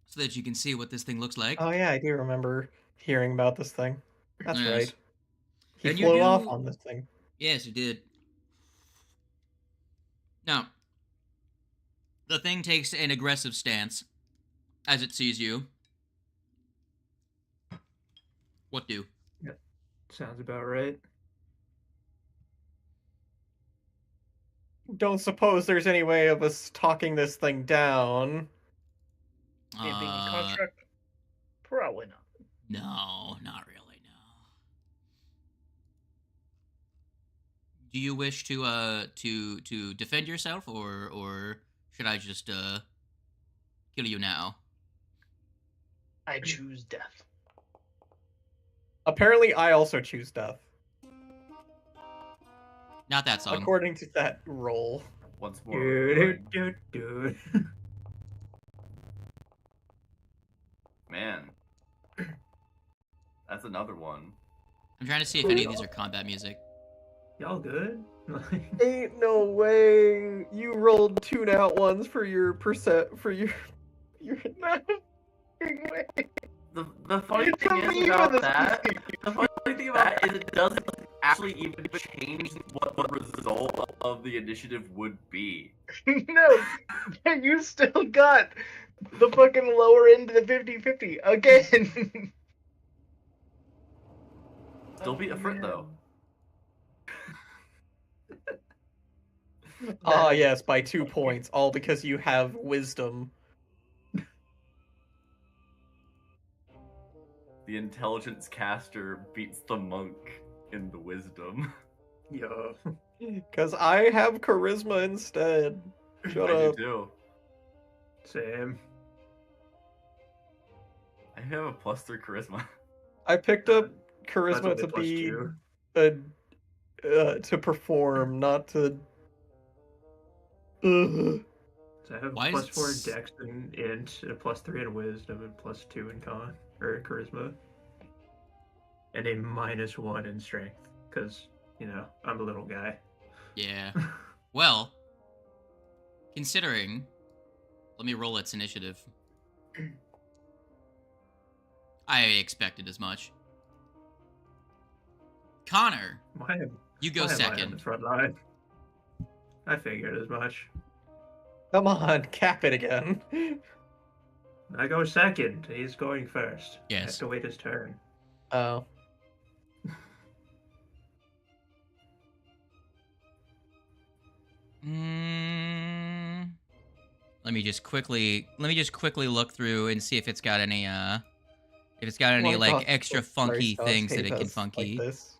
So that you can see what this thing looks like. Oh yeah, I do remember hearing about this thing. That's Yes. right. He And you flew off do- on this thing. Yes, it did. Now, the thing takes an aggressive stance as it sees you. What do? Sounds about right. Don't suppose there's any way of us talking this thing down. It being a construct? Probably not. No, not really, no. Do you wish to defend yourself, or should I just kill you now? I choose death. Apparently, I also choose death, Not that song. according to that roll. Once more. Dude. Man. That's another one. I'm trying to see if any of these are combat music. Y'all good? Ain't no way you rolled 2 nat ones for your your The funny thing is about that, the funny thing about that is it doesn't actually even change what the result of the initiative would be. No, you still got the fucking lower end of the 50-50 again. Still beat a Frit though. Ah, yes, by 2 points, all because you have wisdom. The intelligence caster beats the monk in the wisdom. Yo. Because I have charisma instead. Shut I up. do too. Same. I have a +3 charisma. I picked up That's charisma only to plus be 2. to perform, not to. Ugh. So I have Why is +4 it dex and int, a +3 in wisdom, and +2 in con or charisma, and a -1 in strength. Because I'm a little guy. Yeah. Well, considering, let me roll its initiative. I expected as much. Connor, Why you go am I on the second. front line? I figured as much. Come on, cap it again. I go second. He's going first. I have Yes. to wait his turn. Oh. Let me just quickly look through and see if it's got any Wanna like talk extra about funky Aristotle things that hate it can us funky. Like this?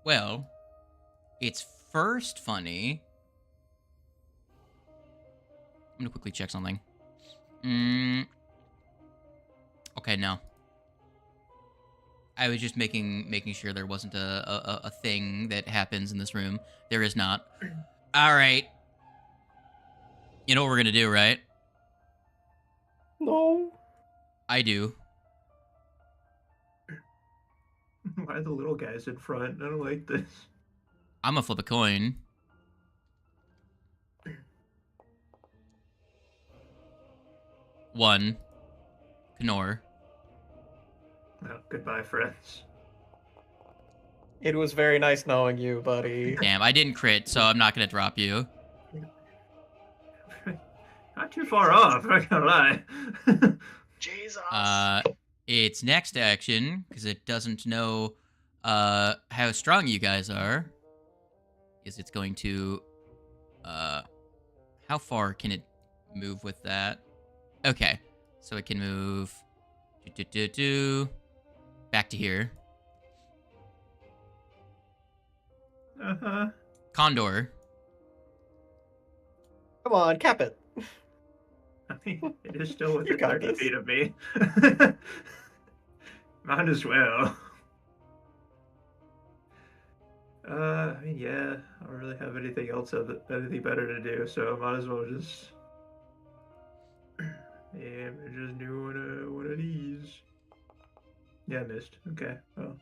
Well, it's first funny. I'm gonna quickly check something. Okay, no. I was just making sure there wasn't a thing that happens in this room. There is not. All right. You know what we're gonna do, right? No. I do. Why are the little guys in front? I don't like this. I'm gonna flip a coin. One. Knorr. Well, goodbye, friends. It was very nice knowing you, buddy. Damn, I didn't crit, so I'm not gonna drop you. Not too far off, I'm not gonna lie. Jesus. Its next action, because it doesn't know how strong you guys are, is it's going to how far can it move with that? Okay, so it can move back to here. Uh-huh. Condor. Come on, cap it. I mean, it is still within You got 30 this. feet of me. Might as well. I mean, yeah, I don't really have anything else, anything better to do, so I might as well just, yeah, just do one of these. Yeah, I missed. Okay, well.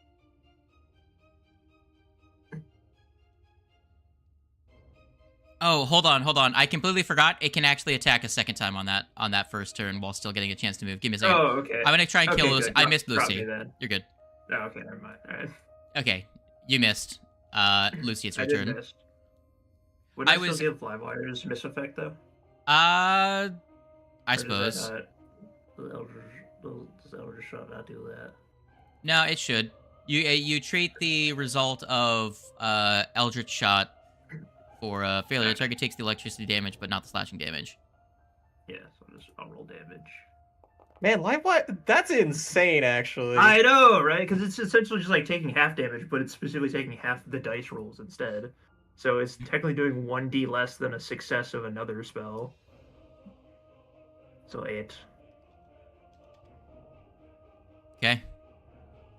Oh, hold on. I completely forgot. It can actually attack a second time on that first turn while still getting a chance to move. Give me a second. Oh, okay. I'm gonna try and kill Okay, Lucy. good. I missed Drop Lucy. me then. You're good. Oh, okay, never mind. All right. Okay, you missed. Lucy, it's your I did turn. miss. Would I still give Livewire's miss effect though? I Or suppose. Does the Elder Shot not do that? No, it should. You treat the result of Eldritch Shot for failure. The target takes the electricity damage, but not the slashing damage. Yeah, so I'll roll damage. Man, Livewire, that's insane, actually. I know, right? Because it's essentially just like taking half damage, but it's specifically taking half the dice rolls instead. So it's technically doing 1d less than a success of another spell. So 8. Okay.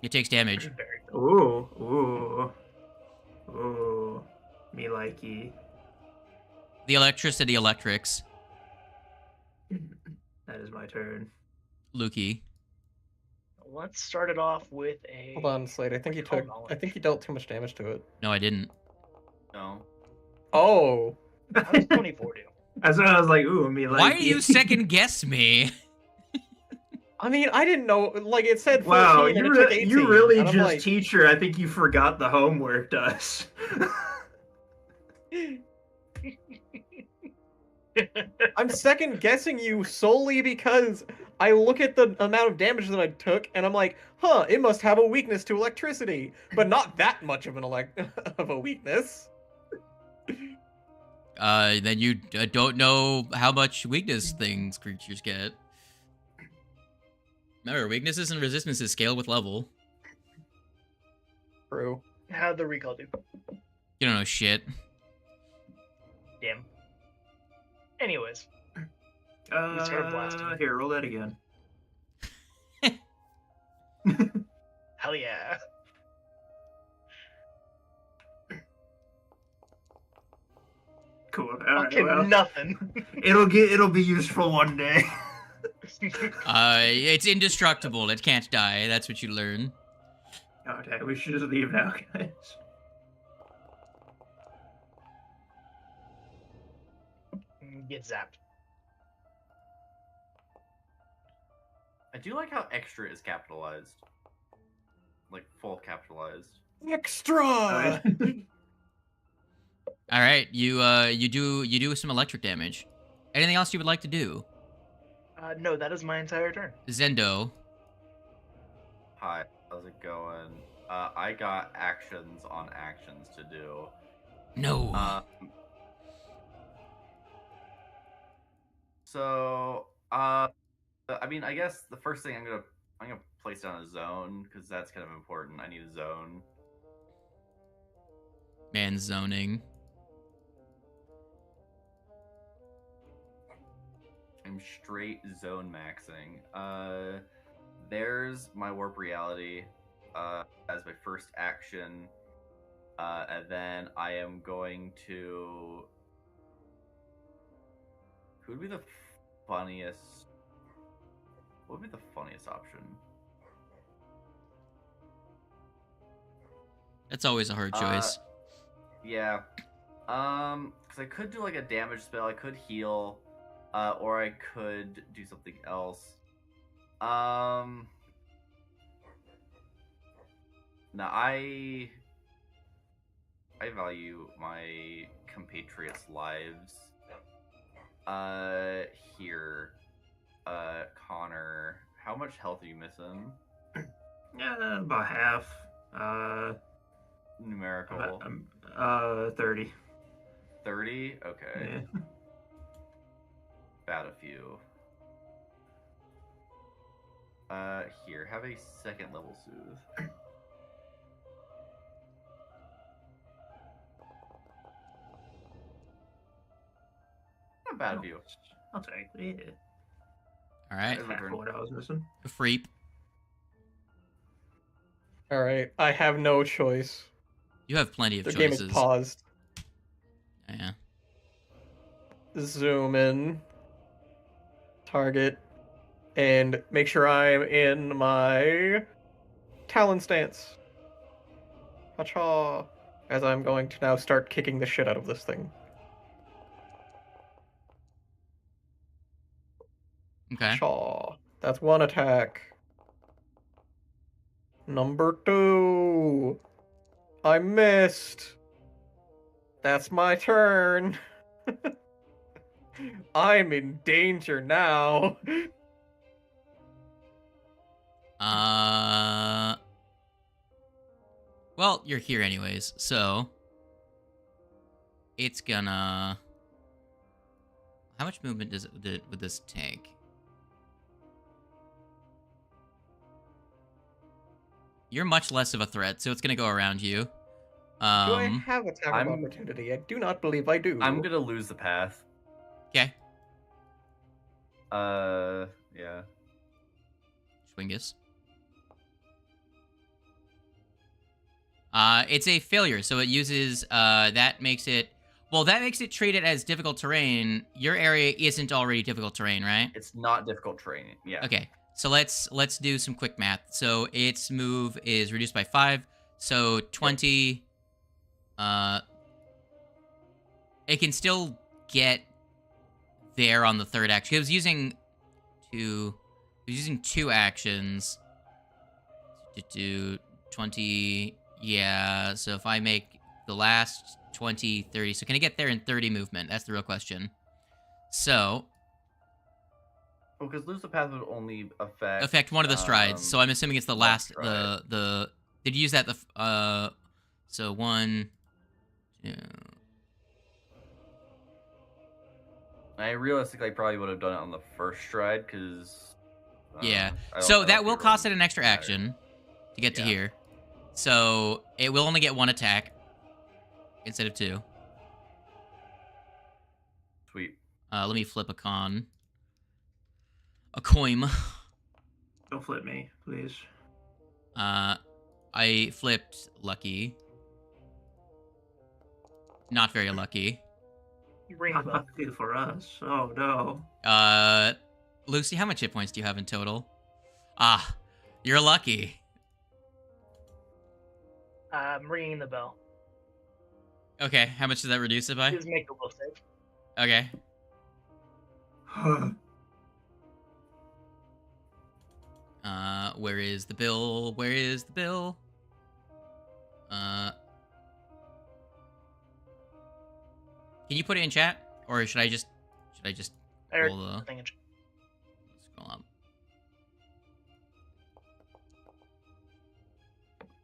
It takes damage. Ooh. Me likey. The electricity electrics. That is my turn. Lukey. Let's start it off with a. Hold on, Slade. I think you dealt too much damage to it. No, I didn't. No. Oh. How does 24 do? That's when I was like, ooh, me likey. Why do you second guess me? I mean, I didn't know. Like, it said 14 Wow, and it took 18. you really and I'm just like, teacher. I think you forgot the homework does. I'm second guessing you solely because I look at the amount of damage that I took and I'm like, huh, it must have a weakness to electricity, but not that much of of a weakness. Then you don't know how much weakness creatures get. Remember, weaknesses and resistances scale with level. True. How'd the recall do? You don't know shit. Damn. Anyways. start blasting. Here, roll that again. Hell yeah. Cool. All right, Fucking well, nothing. it'll be useful one day. It's indestructible. It can't die. That's what you learn. Okay, we should just leave now, guys. Get zapped. I do like how extra is capitalized. Like full capitalized. Extra. All right, you do some electric damage. Anything else you would like to do? No, that is my entire turn. Zendo. Hi, how's it going? I got actions on actions to do. No. So, I mean, I guess the first thing I'm gonna place down a zone because that's kind of important. I need a zone. Man zoning. I'm straight zone maxing. There's my warp reality as my first action, and then I am going to. Who would be the funniest? What would be the funniest option? That's always a hard choice. Yeah. Because I could do like a damage spell. I could heal. Or I could do something else. Now I value my compatriots' lives. Here, Connor, how much health are you missing? Yeah, about half. Numerical. 30. 30? Okay. Yeah. Bad a few. Here, have a second level soothe. Not bad of you. I'll take it. All right, That's my Half turn. of what I was missing. Freep. All right, I have no choice. You have plenty of The choices. game is paused. Yeah. Zoom in. Target. And make sure I'm in my Talon stance. Hacha. As I'm going to now start kicking the shit out of this thing. Okay. Hacha. That's one attack. Number 2. I missed. That's my turn. I'm in danger now. Well, you're here anyways, so it's gonna. How much movement would this take? You're much less of a threat, so it's gonna go around you. Do I have attack I'm- of opportunity? I do not believe I do. I'm gonna lose the path. Okay. Yeah. Schwingus. It's a failure, so it uses, that makes it treated as difficult terrain. Your area isn't already difficult terrain, right? It's not difficult terrain. Yeah. Okay, so let's do some quick math. So its move is reduced by 5, so 20. It can still get there on the third action. It was using 2 actions to do 20. Yeah, so if I make the last 20, 30, so can it get there in 30 movement? That's the real question. So, Well, because lose the path would only affect one of the strides. So I'm assuming it's the last, stride. did you use that, so 1, 2. I realistically probably would have done it on the first stride, because... Yeah, so that will cost it an extra action to get to Yeah. here. So it will only get 1 attack instead of 2. Sweet. Let me flip a coin. Don't flip me, please. I flipped lucky. Not very lucky. Ring the bell. Lucky for us. Oh no. Lucy, how much hit points do you have in total? Ah, you're lucky. I'm ringing the bell. Okay, how much does that reduce it by? Just make a will save. Okay. Where is the bill? Where is the bill? Can you put it in chat? Or should I just I heard roll the... nothing in chat. Scroll up.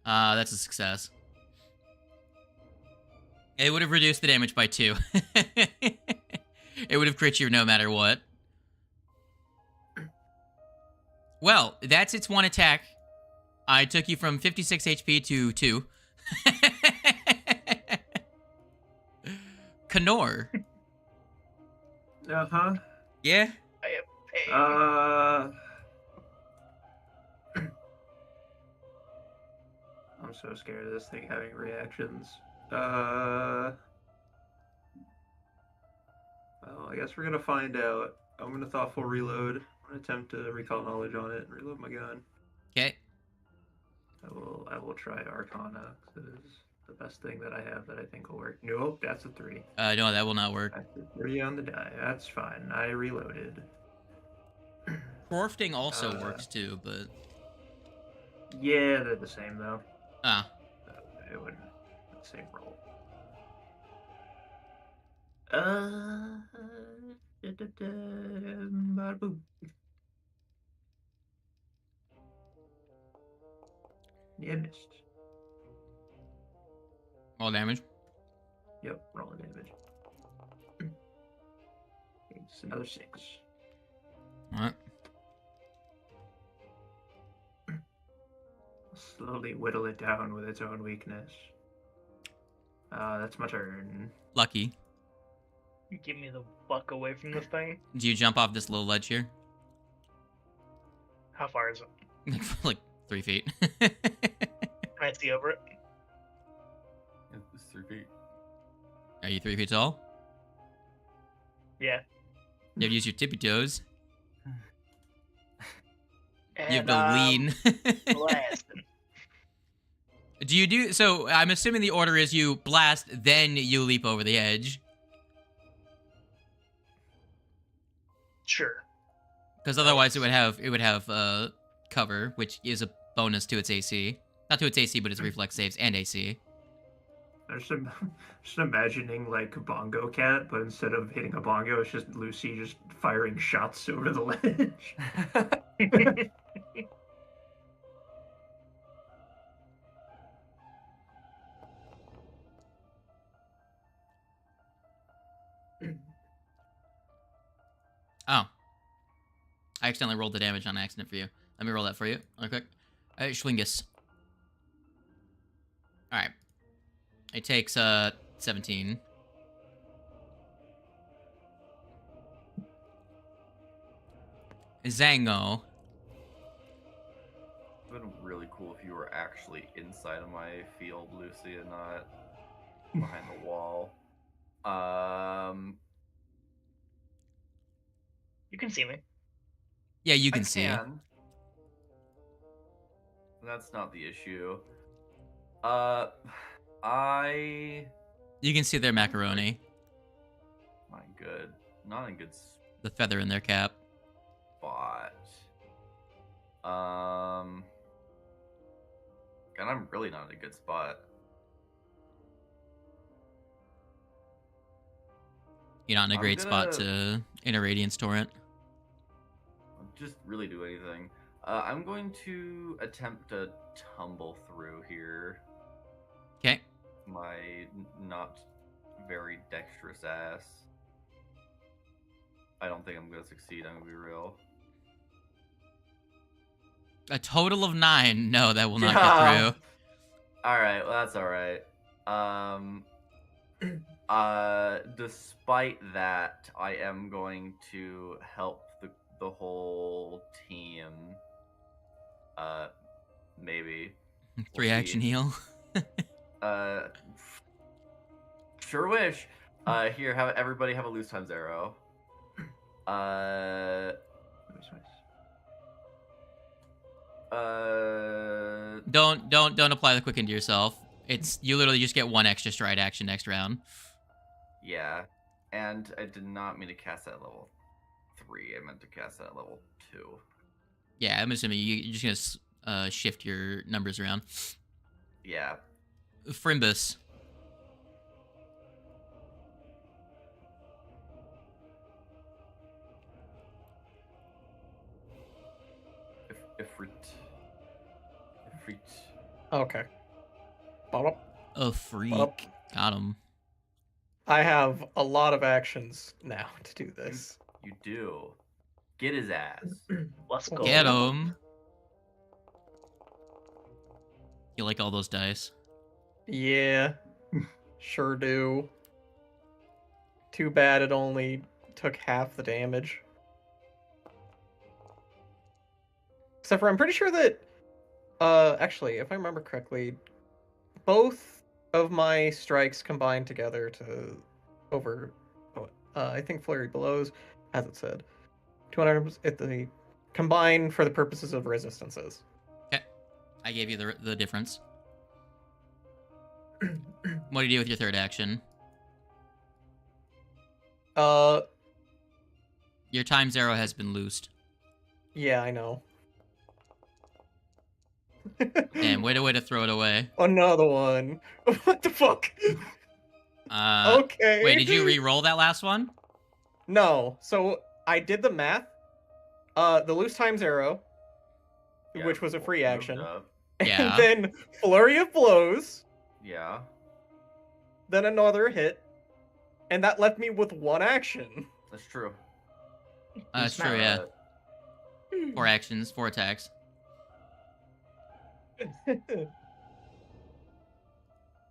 That's a success. It would have reduced the damage by 2. It would have crit you no matter what. Well, that's its 1 attack. I took you from 56 HP to 2. Knorr. Uh-huh. Yeah? I have paid. I'm so scared of this thing having reactions. Well, I guess we're gonna find out. I'm gonna thoughtful reload. I'm gonna attempt to recall knowledge on it and reload my gun. Okay. I will try Arcana, because it is the best thing that I have that I think will work. Nope, that's a 3. No, that will not work. That's a 3 on the die. That's fine. I reloaded. Dwarfing also works too, but... Yeah, they're the same though. Ah. It wouldn't. Same roll. Bada boom. Yeah, missed. All damage. Yep, rolling damage. It's another 6. Alright. Slowly whittle it down with its own weakness. That's my turn. Lucky. You get me the fuck away from this thing. Do you jump off this little ledge here? How far is it? Like 3 feet. Can I see over it? Are you 3 feet tall? Yeah. You have to use your tippy toes. And, You have to lean. blasting. So I'm assuming the order is you blast, then you leap over the edge. Sure. Because otherwise it would have cover, which is a bonus to its AC. Not to its AC, but its reflex saves and AC. I'm just imagining like Bongo Cat, but instead of hitting a bongo, it's just Lucy just firing shots over the ledge. Oh. I accidentally rolled the damage on accident for you. Let me roll that for you real quick. Schwingus. Alright. It takes 17. Zango. It would have been really cool if you were actually inside of my field, Lucy, and not behind the wall. You can see me. Yeah, you can I see. can. That's not the issue. You can see their macaroni. Not in good The feather in their cap. spot. God, I'm really not in a good spot. You're not in a I'm great spot gonna- to enter Radiance Torrent. Just really do anything. I'm going to attempt to tumble through here. Okay. My not very dexterous ass. I don't think I'm gonna succeed, I'm gonna be real. A total of 9. No, that will not get through. Alright, well, that's alright. Despite that, I am going to help the whole team. Maybe. 3 We'll action see. heal. Sure wish. Here, everybody have a loose times arrow. Don't apply the quicken to yourself. You literally just get 1 extra stride action next round. Yeah, and I did not mean to cast that at level 3. I meant to cast that at level 2. Yeah, I'm assuming you're just gonna shift your numbers around. Yeah. Frimbus. Ifrit. Okay. Bop. A freak. Bop. Got him. I have a lot of actions now to do this. You do. Get his ass. Let's go. Get him. You like all those dice? Yeah, sure do. Too bad it only took half the damage. Except for I'm pretty sure that, actually, if I remember correctly, both of my strikes combined together to over, I think Flurry Blows, as it said, 200 at the combined for the purposes of resistances. Okay. I gave you the difference. What do you do with your third action? Your time's arrow has been loosed. Yeah, I know. Damn, way to throw it away. Another one. What the fuck? Okay. Wait, did you re-roll that last one? No. So I did the math. The loose times arrow, Yeah, which was a free moved action, up. Yeah. and then flurry of blows, Yeah. then another hit, and that left me with 1 action. That's true. That's true, yeah. 4 actions, 4 attacks.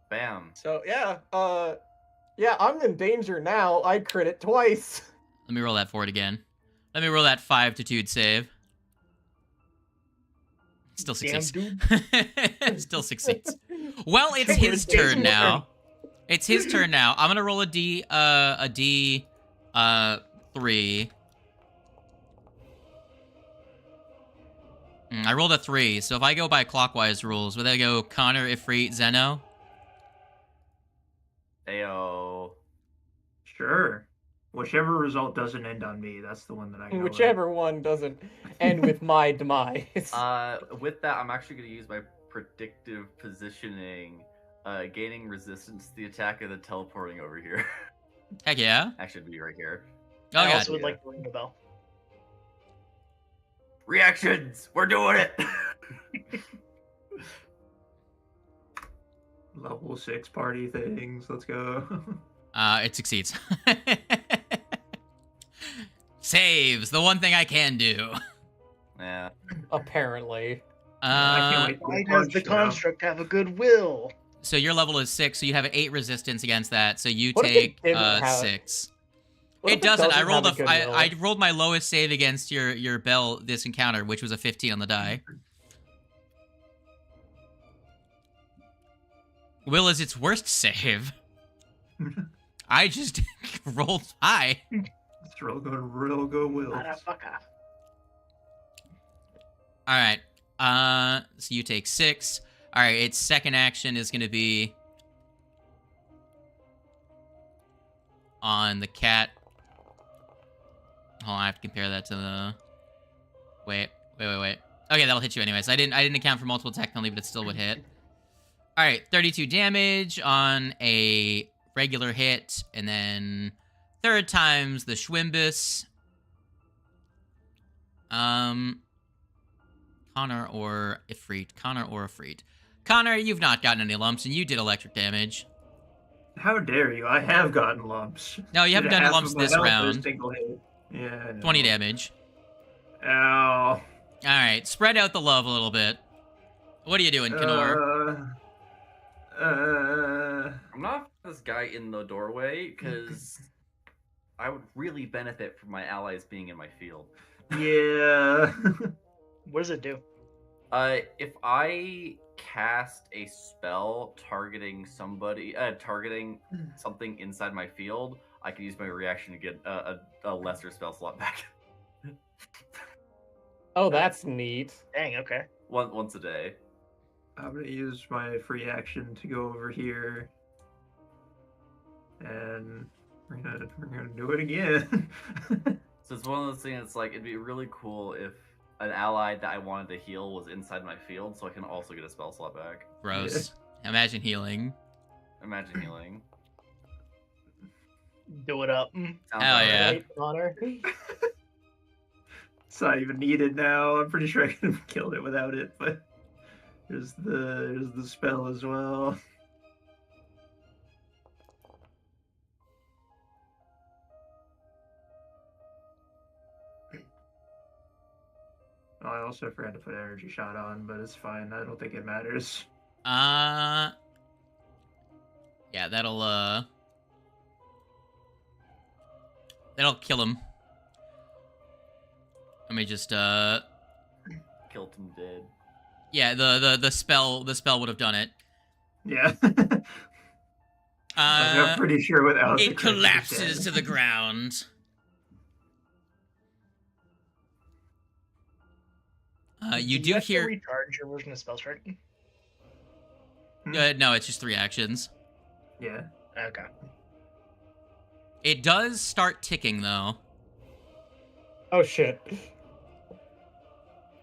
Bam. So yeah, I'm in danger now. I crit it twice. Let me roll that for it again. Let me roll that 5-2 save. Still Damn, succeeds. dude. Still succeeds. Well, it's his turn now. It's his turn now. I'm gonna roll a D 3. I rolled a 3, so if I go by clockwise rules, would I go Connor, Ifrit, Zeno? Ayo. Sure. Whichever result doesn't end on me, that's the one that I go with. Whichever one doesn't end with my demise. With that, I'm actually going to use my predictive positioning, gaining resistance to the attack and then teleporting over here. Heck yeah. Actually, it'd be right here. Oh, I God. also would like to ring the bell. Reactions! We're doing it! Level 6 party things. Let's go. It succeeds. Saves, the one thing I can do. Yeah. Apparently. I can't wait to Why get does the punched now. construct have a good will? So your level is 6, so you have an 8 resistance against that. So you What if it take didn't have- 6. What if It doesn't. I rolled have a good will? I rolled my lowest save against your bell this encounter, which was a 15 on the die. Will is its worst save. I just rolled high. It's real good Will. Motherfucker. All right. So you take 6. All right. Its second action is going to be on the cat. Hold on, I have to compare that to the. Wait. Okay, that'll hit you anyways. I didn't account for multiple attack penalty, but it still would hit. All right, 32 damage on a regular hit, and then third time's the Schwimbus. Connor or Ifrit. Connor, you've not gotten any lumps, and you did electric damage. How dare you? I have gotten lumps. No, you haven't Did done half lumps of my this health for a round. single hit. Yeah, I know. 20 damage. Ow. All right, spread out the love a little bit. What are you doing, Kenor? I'm not this guy in the doorway, because I would really benefit from my allies being in my field. Yeah. What does it do? If I cast a spell targeting something inside my field, I can use my reaction to get a lesser spell slot back. Oh, that's neat. Dang, okay. Once a day. I'm gonna use my free action to go over here, and we're gonna do it again. So it's one of those things. It's like it'd be really cool if an ally that I wanted to heal was inside my field, so I can also get a spell slot back. Gross. Imagine healing. Imagine healing. Do it up. Sounds Hell alright. yeah. Right, Connor? It's not even needed now. I'm pretty sure I could have killed it without it, but there's the spell as well. Oh, I also forgot to put energy shot on, but it's fine. I don't think it matters. Yeah, that'll kill him. Let me just Killed him dead. yeah, the spell would have done it. Yeah. I'm pretty sure without It collapses to the ground. You do have to hear recharge your version of spell strike. no, it's just 3 actions. Yeah. Okay. It does start ticking though. Oh shit.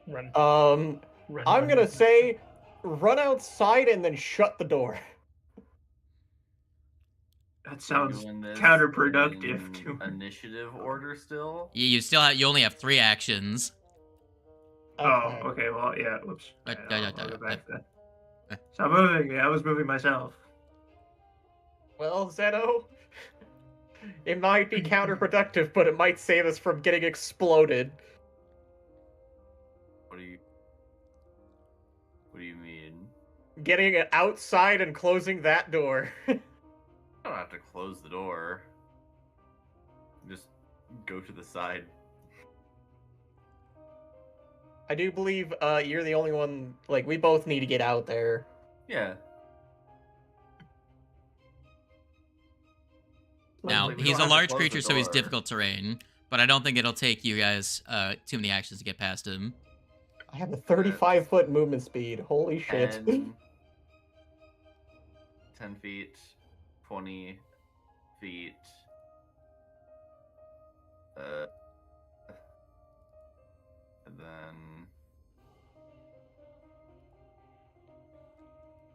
Run. I'm Run. gonna say, run outside and then shut the door. That sounds Doing this counterproductive in to initiative order still. You only have 3 actions. Oh, okay. Well, yeah. Whoops. But- Yeah, I'll go back to that. Stop moving. Yeah, I was moving myself. Well, Zeno, it might be counterproductive, but it might save us from getting exploded. What do you mean? Getting it outside and closing that door. I don't have to close the door. Just go to the side. I do believe you're the only one, like, we both need to get out there. Yeah. Now, Like, we he's don't a have to large close creature, the so he's door. difficult terrain, but I don't think it'll take you guys too many actions to get past him. I have a 35-foot movement speed. Holy shit. 10 feet, 20 feet. And then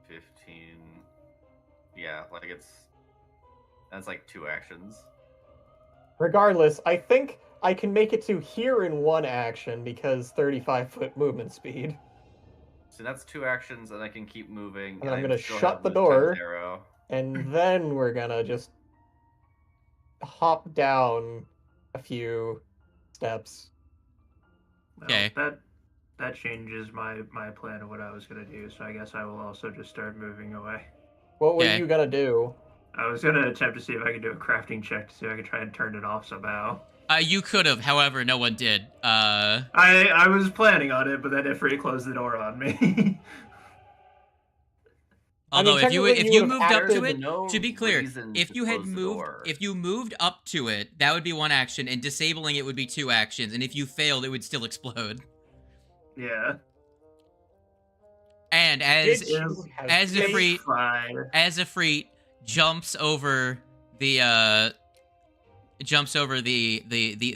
15. Yeah, like that's like 2 actions. Regardless, I think I can make it to here in one action because 35-foot movement speed. So that's 2 actions, and I can keep moving. And I'm gonna still shut have the move door. times arrow. And then we're gonna just hop down a few steps. Well, Okay. that changes my plan of what I was gonna do. So I guess I will also just start moving away. What were Okay. you gonna do? I was gonna attempt to see if I could do a crafting check to see if I could try and turn it off somehow. You could have, however, no one did. I was planning on it, but then Ifrit closed the door on me. Although technically if you you would've moved up to acted- it, no to be clear, reason if to you had close the moved, door. if you moved up to it, that would be 1 action, and disabling it would be 2 actions, and if you failed, it would still explode. Yeah. And Did as you have as faith? Ifrit Fine. as Ifrit jumps over the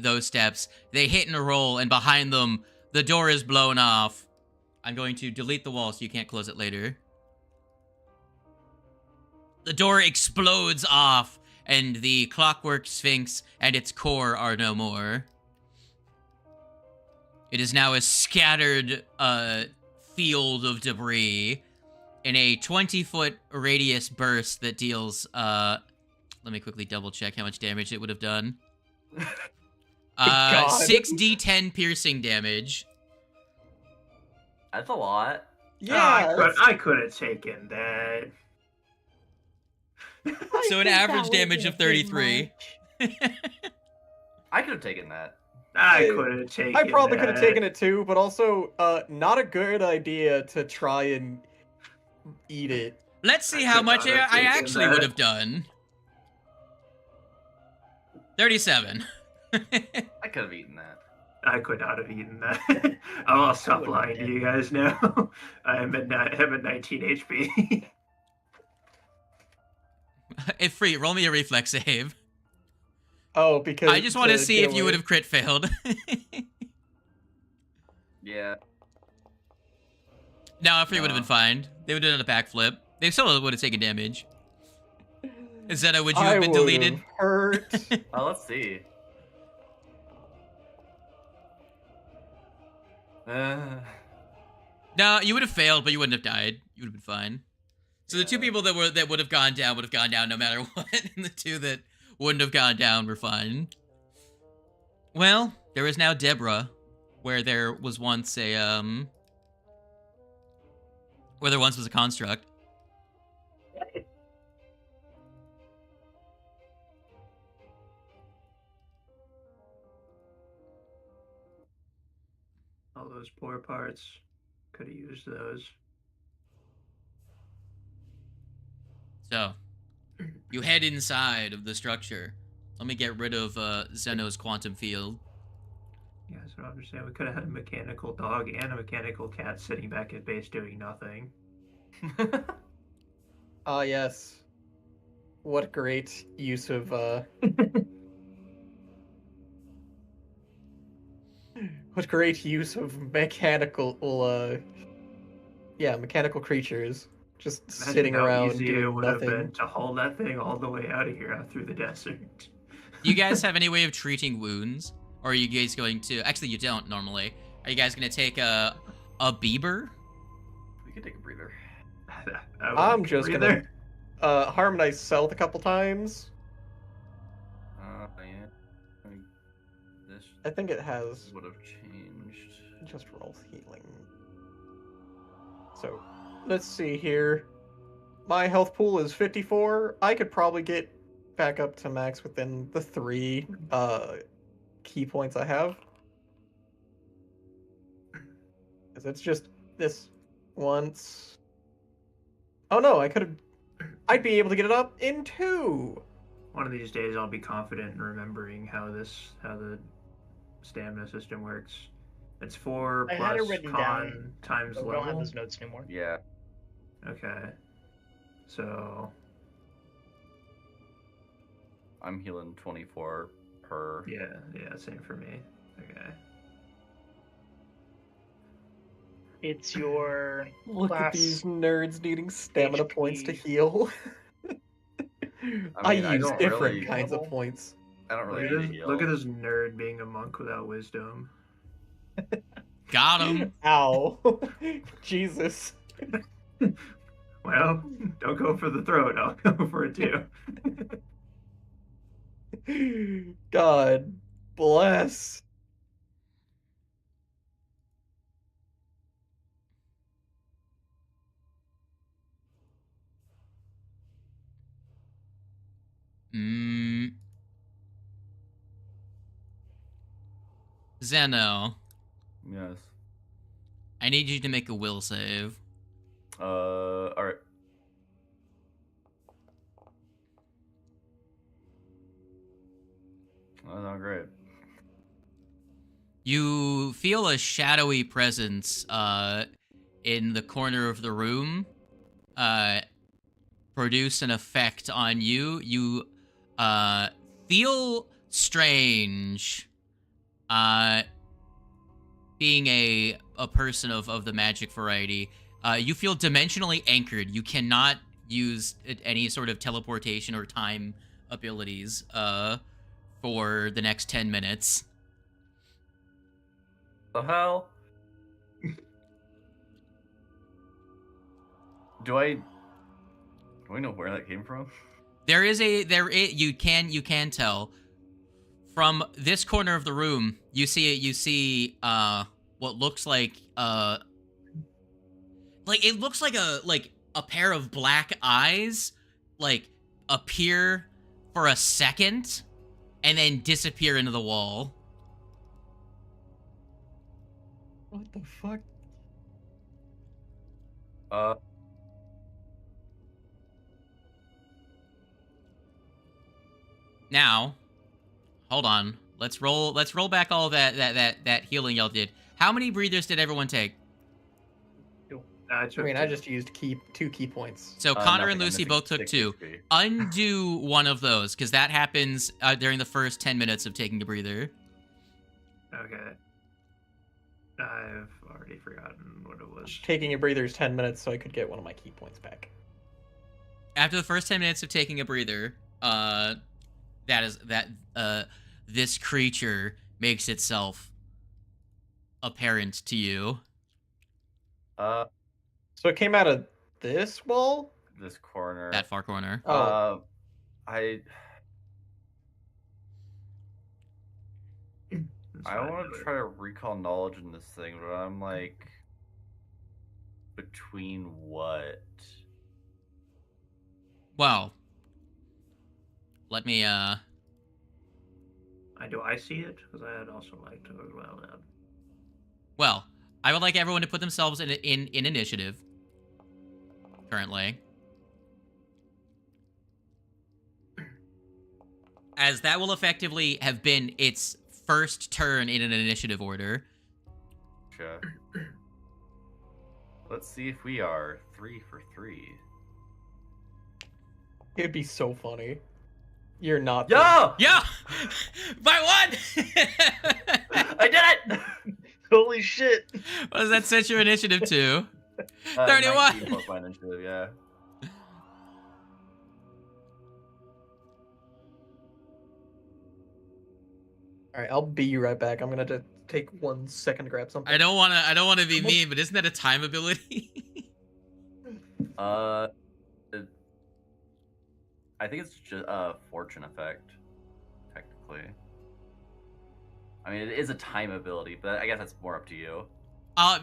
those steps, they hit and roll, and behind them, the door is blown off. I'm going to delete the wall so you can't close it later. The door explodes off, and the clockwork sphinx and its core are no more. It is now a scattered field of debris in a 20-foot radius burst that deals let me quickly double check how much damage it would have done. God. 6d10 piercing damage. That's a lot. Yeah. I could have taken that. So an average damage of 33. I could have taken that. I could have taken I probably could have that. taken it too, but also not a good idea to try and eat it. Let's see I how could much not have I taken actually that. would have done. 37. I could have eaten that. I could not have eaten that. I'll stop wouldn't lying have to you guys now. I'm at 19 HP. If free, roll me a reflex save. Oh, because I just want to see get if you away. would have crit failed. Yeah. No, free would have No. been fine. They would have done a backflip. They still would have taken damage. Zeta, would you I have been would've deleted? hurt. Oh, let's see. No, you would have failed, but you wouldn't have died. You would have been fine. So the 2 people that would have gone down no matter what, and the 2 that wouldn't have gone down were fine. Well, there is now Deborah, where there was once a construct. All those poor parts. Could have used those. So, you head inside of the structure. Let me get rid of Zeno's quantum field. Yeah, that's what I understand. We could have had a mechanical dog and a mechanical cat sitting back at base doing nothing. Ah, yes. What great use of what great use of mechanical mechanical creatures just Imagine sitting how around easy it doing would have nothing. been to haul that thing all the way out of here, out through the desert. Do you guys have any way of treating wounds? Or are you guys going to... Actually, you don't normally. Are you guys going to take a Bieber? We could take a breather. I'm just gonna harmonize stealth a couple times. Yeah. This I think it has would have changed. just roll healing. So let's see here. My health pool is 54. I could probably get back up to max within the 3 key points I have. 'Cause it's just this once. Oh no, I'd be able to get it up in 2. One of these days, I'll be confident in remembering how the stamina system works. It's 4 I had it plus written con down, times but we level. don't have those notes anymore. Yeah. Okay. So I'm healing 24 per. yeah, same for me. Okay. It's your Look at class. these nerds needing stamina points to HP. heal. I mean, I use don't different really- kinds of Level. points. I don't Look really at, need this, to heal. look at this nerd being a monk without wisdom. Got him. Ow. Jesus. Well, don't go for the throat. I'll go for it too. God bless. Zeno, Yes. I need you to make a will save. Alright. That's not great. You feel a shadowy presence in the corner of the room produce an effect on you. You feel strange being a person of the magic variety. You feel dimensionally anchored. You cannot use any sort of teleportation or time abilities for the next 10 minutes. The hell? Do I know where that came from? You can tell from this corner of the room. You see what looks like it looks like a pair of black eyes like appear for a second and then disappear into the wall. What the fuck? Now, hold on. Let's roll back all that healing y'all did. How many breathers did everyone take? I just used 2 key points. So Connor and nothing. I'm Lucy missing both took 6 2. HP. Undo one of those, because that happens during the first 10 minutes of taking a breather. Okay. I've already forgotten what it was. Taking a breather is 10 minutes, so I could get one of my key points back. After the first 10 minutes of taking a breather, this creature makes itself apparent to you. So it came out of this wall? This corner. That far corner. Oh. I want to try to recall knowledge in this thing, but I'm like, between what? Well, let me Do I see it? Because I'd also like to as well. Well, I would like everyone to put themselves in initiative. Currently, as that will effectively have been its first turn in an initiative order. Sure. Let's see if we are 3 for 3. It'd be so funny. You're not. Yo! Yeah, by 1. I did it! Holy shit! What does that set your initiative to? 31. 19 plus my initiative, yeah. Alright, I'll be right back. I'm gonna just take 1 second to grab something. I don't want to be mean, but isn't that a time ability? I think it's just a fortune effect, technically. I mean, it is a time ability, but I guess that's more up to you.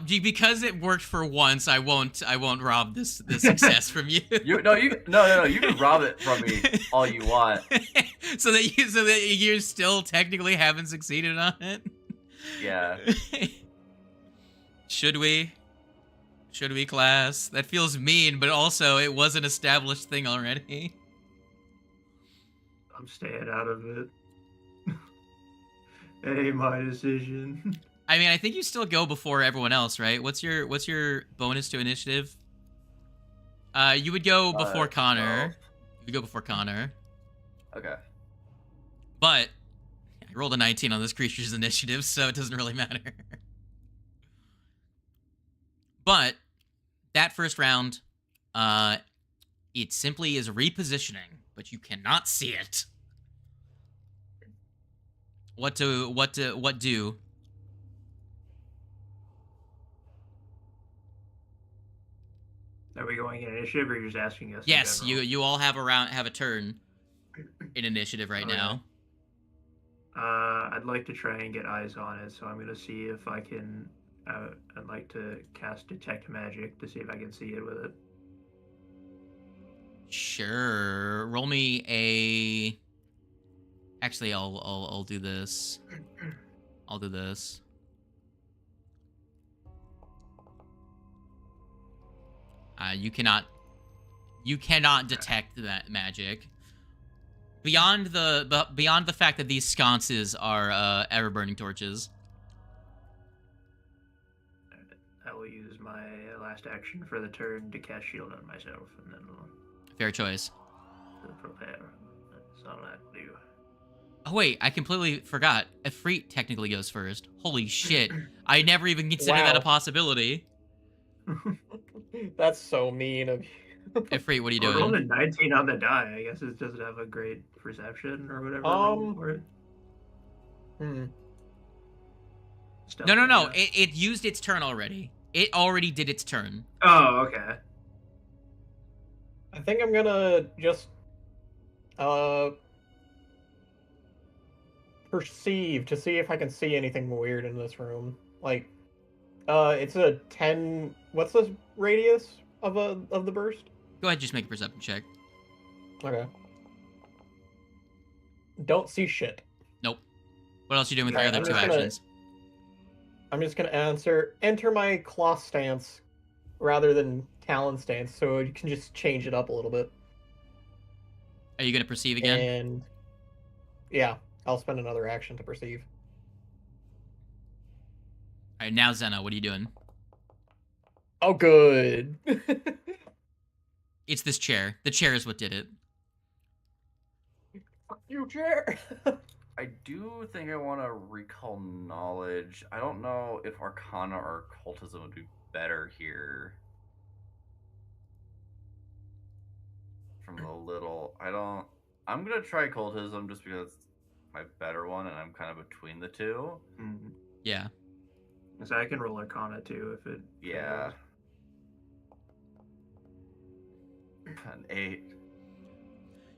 Because it worked for once, I won't rob this success from you. No, you can rob it from me all you want. so that you still technically haven't succeeded on it. Yeah. Should we, class? That feels mean, but also it was an established thing already. I'm staying out of it. It ain't my decision. I mean, I think you still go before everyone else, right? What's your bonus to initiative? You would go before Connor. 12. You would go before Connor. Okay. But I rolled a 19 on this creature's initiative, so it doesn't really matter. But that first round, it simply is repositioning, but you cannot see it. What do? Are we going in initiative, or are you just asking us? Yes, in general? you all have a turn in initiative right Okay. now. I'd like to try and get eyes on it, so I'm gonna see if I can. I'd like to cast detect magic to see if I can see it with it. Sure. Roll me a. Actually, I'll do this. I'll do this. You cannot detect that magic. Beyond the fact that these sconces are ever burning torches. I will use my last action for the turn to cast shield on myself, and then we'll Fair choice. prepare. That's all I do. Oh wait, I completely forgot. Efreet technically goes first. Holy shit! I never even considered that a Wow. possibility. That's so mean of you. Efreet, what are you I rolled doing? a 19 on the die. I guess it doesn't have a great perception or whatever roll for it. Hmm. Stealth, No. I guess. It used its turn already. It already did its turn. Oh, okay. I think I'm gonna just perceive to see if I can see anything weird in this room. Like, it's a 10. What's the radius of the burst? Go ahead, just make a perception check. Okay. Don't see shit. Nope. What else are you doing with your Alright, other I'm two just gonna- actions? I'm just gonna enter my claw stance rather than talon stance, so you can just change it up a little bit. Are you gonna perceive again? And yeah, I'll spend another action to perceive. All right, now Zena, what are you doing? Oh, good. It's this chair. The chair is what did it. Fuck you, chair. I do think I want to recall knowledge. I don't know if Arcana or Occultism would be better here. From the little, I'm gonna try Occultism just because it's my better one, and I'm kind of between the two. Yeah. So I can roll Arcana too if it. Yeah. fails. An 8.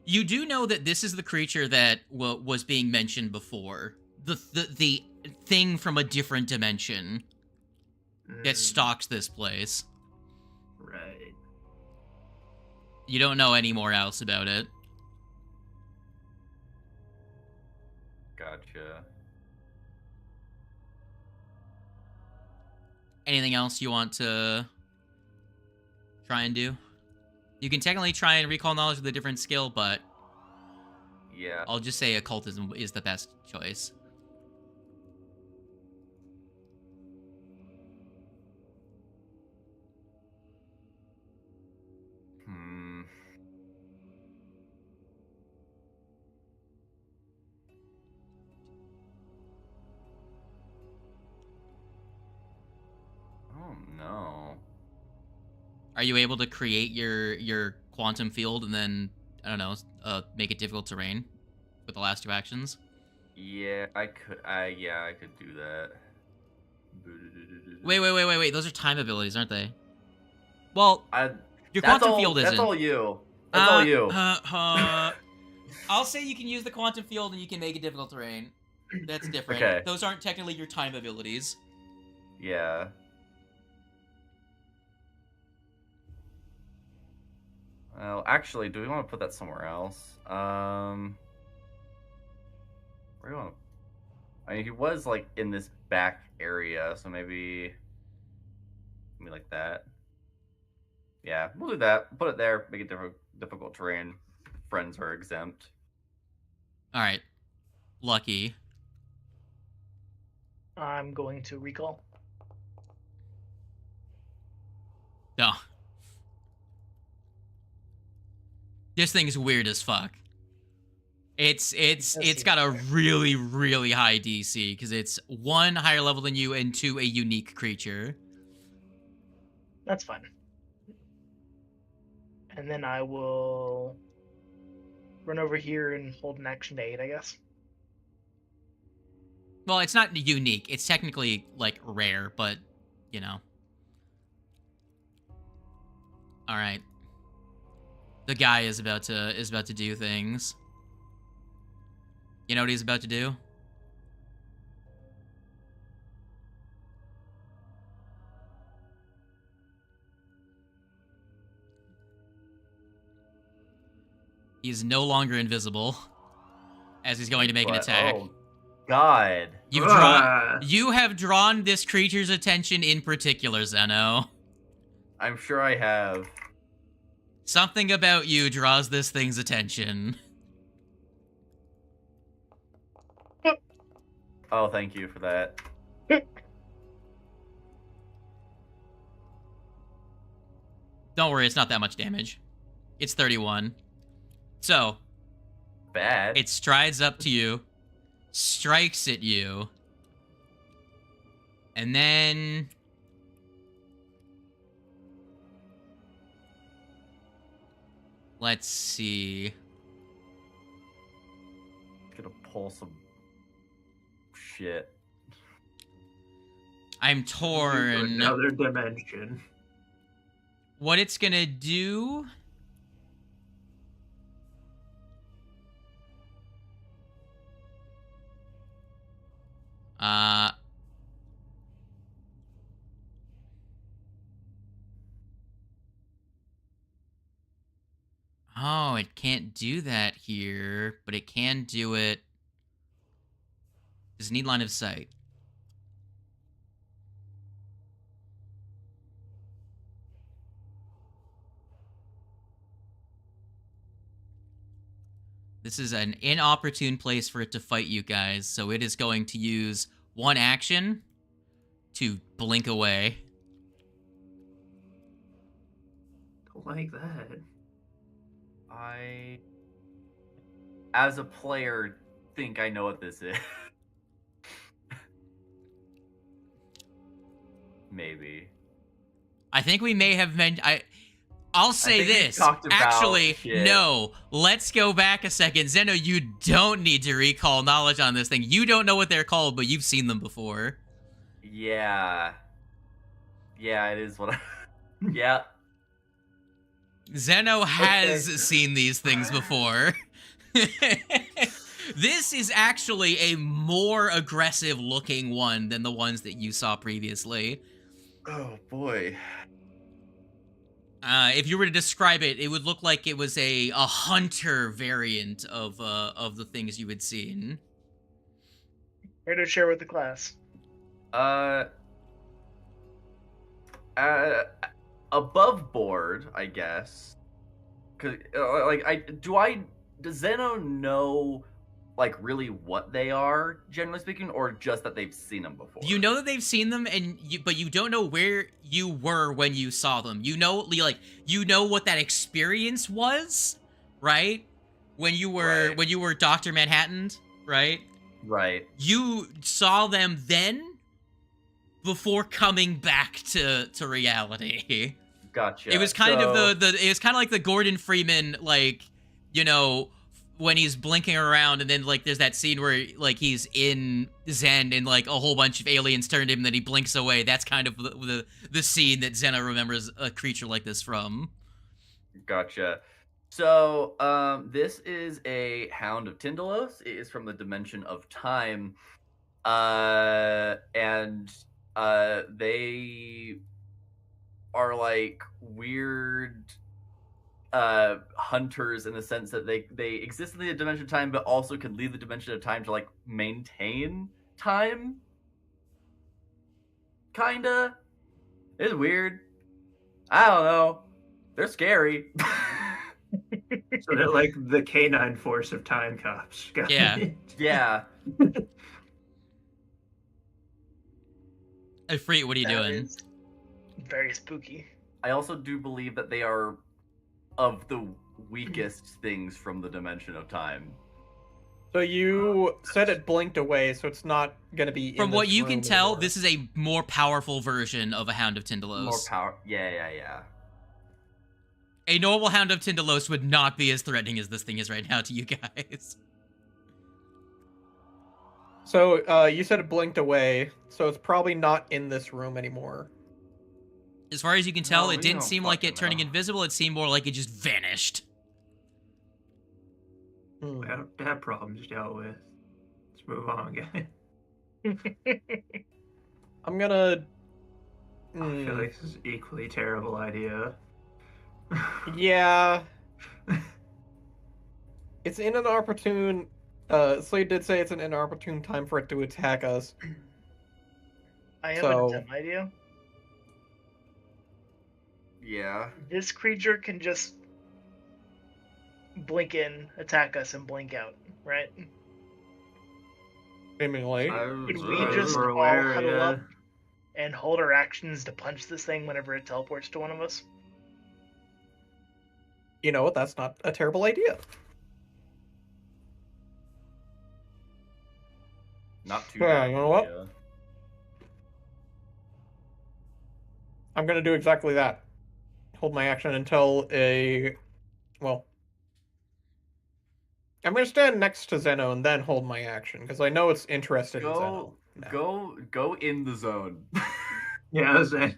You do know that this is the creature that was being mentioned before. The thing from a different dimension that stalks this place. Right. You don't know any more else about it. Gotcha. Anything else you want to try and do? You can technically try and recall knowledge with a different skill, but Yeah. I'll just say occultism is the best choice. Oh no. Are you able to create your quantum field and then, I don't know, make it difficult terrain with the last two actions? Yeah, I could. Yeah, I could do that. Wait. Those are time abilities, aren't they? Well, your That's quantum all, field isn't. That's all you. That's all you. I'll say you can use the quantum field and you can make it difficult terrain. That's different. Okay. Those aren't technically your time abilities. Yeah. Well, actually, do we want to put that somewhere else? Where do you want to... I mean, he was, like, in this back area, so maybe like that. Yeah, we'll do that. Put it there, make it difficult terrain. Friends are exempt. All right. Lucky. I'm going to recall. No. This thing is weird as fuck. It's got a really, really high DC because it's 1, higher level than you, and 2, a unique creature. That's fine. And then I will run over here and hold an action to 8, I guess. Well, it's not unique. It's technically like rare, but you know. All right. The guy is about to do things. You know what he's about to do? He's no longer invisible, as he's going to make an attack. Oh, God. You have drawn this creature's attention in particular, Zeno. I'm sure I have. Something about you draws this thing's attention. Oh, thank you for that. Don't worry, it's not that much damage. It's 31. So, Bad. it strides up to you, strikes at you, and then... Let's see. Gonna pull some shit. I'm torn. Another dimension. What it's gonna do... Oh, it can't do that here, but it can do it. Does it need line of sight? This is an inopportune place for it to fight you guys, so it is going to use 1 action to blink away. Don't like that. I, as a player, think I know what this is. Maybe. I think we may have I'll say think we this. talked about Actually, shit. no. Let's go back a second. Zeno, you don't need to recall knowledge on this thing. You don't know what they're called, but you've seen them before. Yeah. Yeah, it is what I... Yeah. Zeno has seen these things before. This is actually a more aggressive looking one than the ones that you saw previously. Oh, boy. If you were to describe it, it would look like it was a hunter variant of the things you had seen. Here to share with the class. Above board, I guess. Cause does Zeno know, like, really what they are, generally speaking, or just that they've seen them before? You know that they've seen them, but you don't know where you were when you saw them. You know, you know what that experience was, right? When you were Dr. Manhattan, right? Right. You saw them then, before coming back to reality. Gotcha. It was kind of it was kind of like the Gordon Freeman, like, you know, when he's blinking around and then, like, there's that scene where, like, he's in Zen and, like, a whole bunch of aliens turn to him and then he blinks away. That's kind of the scene that Zeno remembers a creature like this from. Gotcha. So, this is a Hound of Tyndalos. It is from the Dimension of Time. And they are, like, weird hunters in the sense that they exist in the Dimension of Time, but also can leave the Dimension of Time to, like, maintain time. Kinda. It's weird. I don't know. They're scary. So they're like the canine force of time cops. Got Yeah. it. Yeah. Freet, what are you That doing? is very spooky. I also do believe that they are of the weakest things from the dimension of time. So you said it blinked away, so it's not going to be in From what this you can room tell, anymore. this is a more powerful version of a Hound of Tindalos. More power. Yeah. A normal Hound of Tindalos would not be as threatening as this thing is right now to you guys. So you said it blinked away, so it's probably not in this room anymore. As far as you can tell, No, it we didn't don't seem like it fucking turning know. invisible. It seemed more like it just vanished. That problem's dealt with. Let's move on, guys. I'm gonna. I feel like this is an equally terrible idea. Yeah. It's in an opportune. Slade did say it's an inopportune time for it to attack us. I have So- a dumb idea. Yeah. This creature can just blink in, attack us, and blink out, right? Seemingly. Could we Right, just we're all aware, huddle yeah. up and hold our actions to punch this thing whenever it teleports to one of us? You know what? That's not a terrible idea. Not too Yeah, bad. you know what? Yeah. I'm gonna do exactly that. Hold my action until a. Well. I'm gonna stand next to Zeno and then hold my action, because I know it's interested in Zeno. now. Go in the zone. Yeah, I was saying.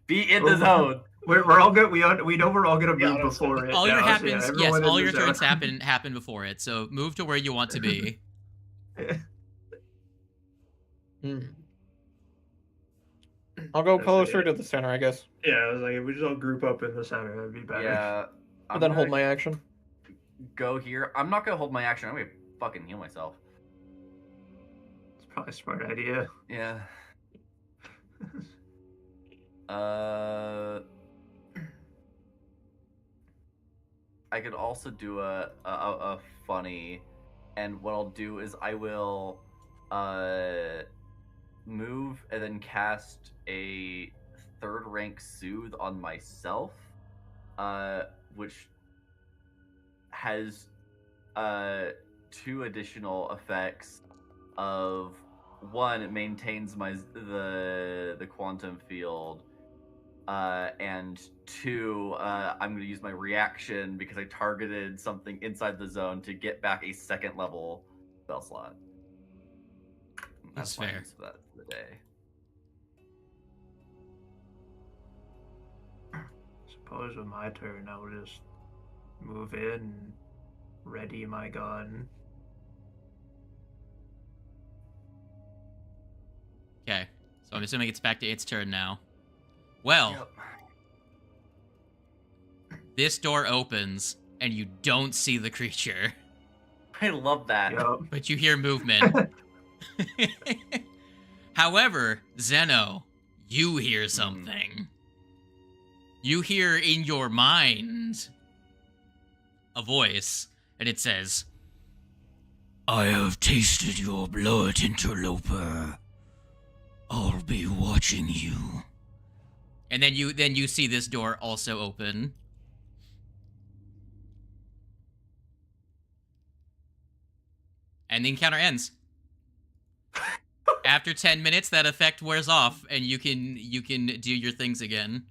Be in the zone. We're all good. We know we're all gonna Yeah, move honestly. before it. All your now, so happens, yeah, yes, everyone all in your the turns zone. happen before it. So move to where you want to be. I'll go That's closer it. to the center, I guess. Yeah, I was like, if we just all group up in the center, that'd be better. Yeah. And then hold my action. Go here. I'm not gonna hold my action. I'm gonna fucking heal myself. It's probably a smart idea. Yeah. I could also do a funny, and what I'll do is I will move and then cast a third rank soothe on myself, which has 2 additional effects. Of 1, it maintains the quantum field, and 2, I'm going to use my reaction because I targeted something inside the zone to get back a 2nd level spell slot. That's my fair. use for that for the day. Suppose with my turn, I will just move in, ready my gun. Okay, so I'm assuming it's back to its turn now. Well, Yep. this door opens, and you don't see the creature, I love that. Yup. but you hear movement. However, Zeno, you hear something. You hear in your mind a voice, and it says, "I have tasted your blood, interloper. I'll be watching you." And then you see this door also open. And the encounter ends. After 10 minutes, that effect wears off, and you can do your things again.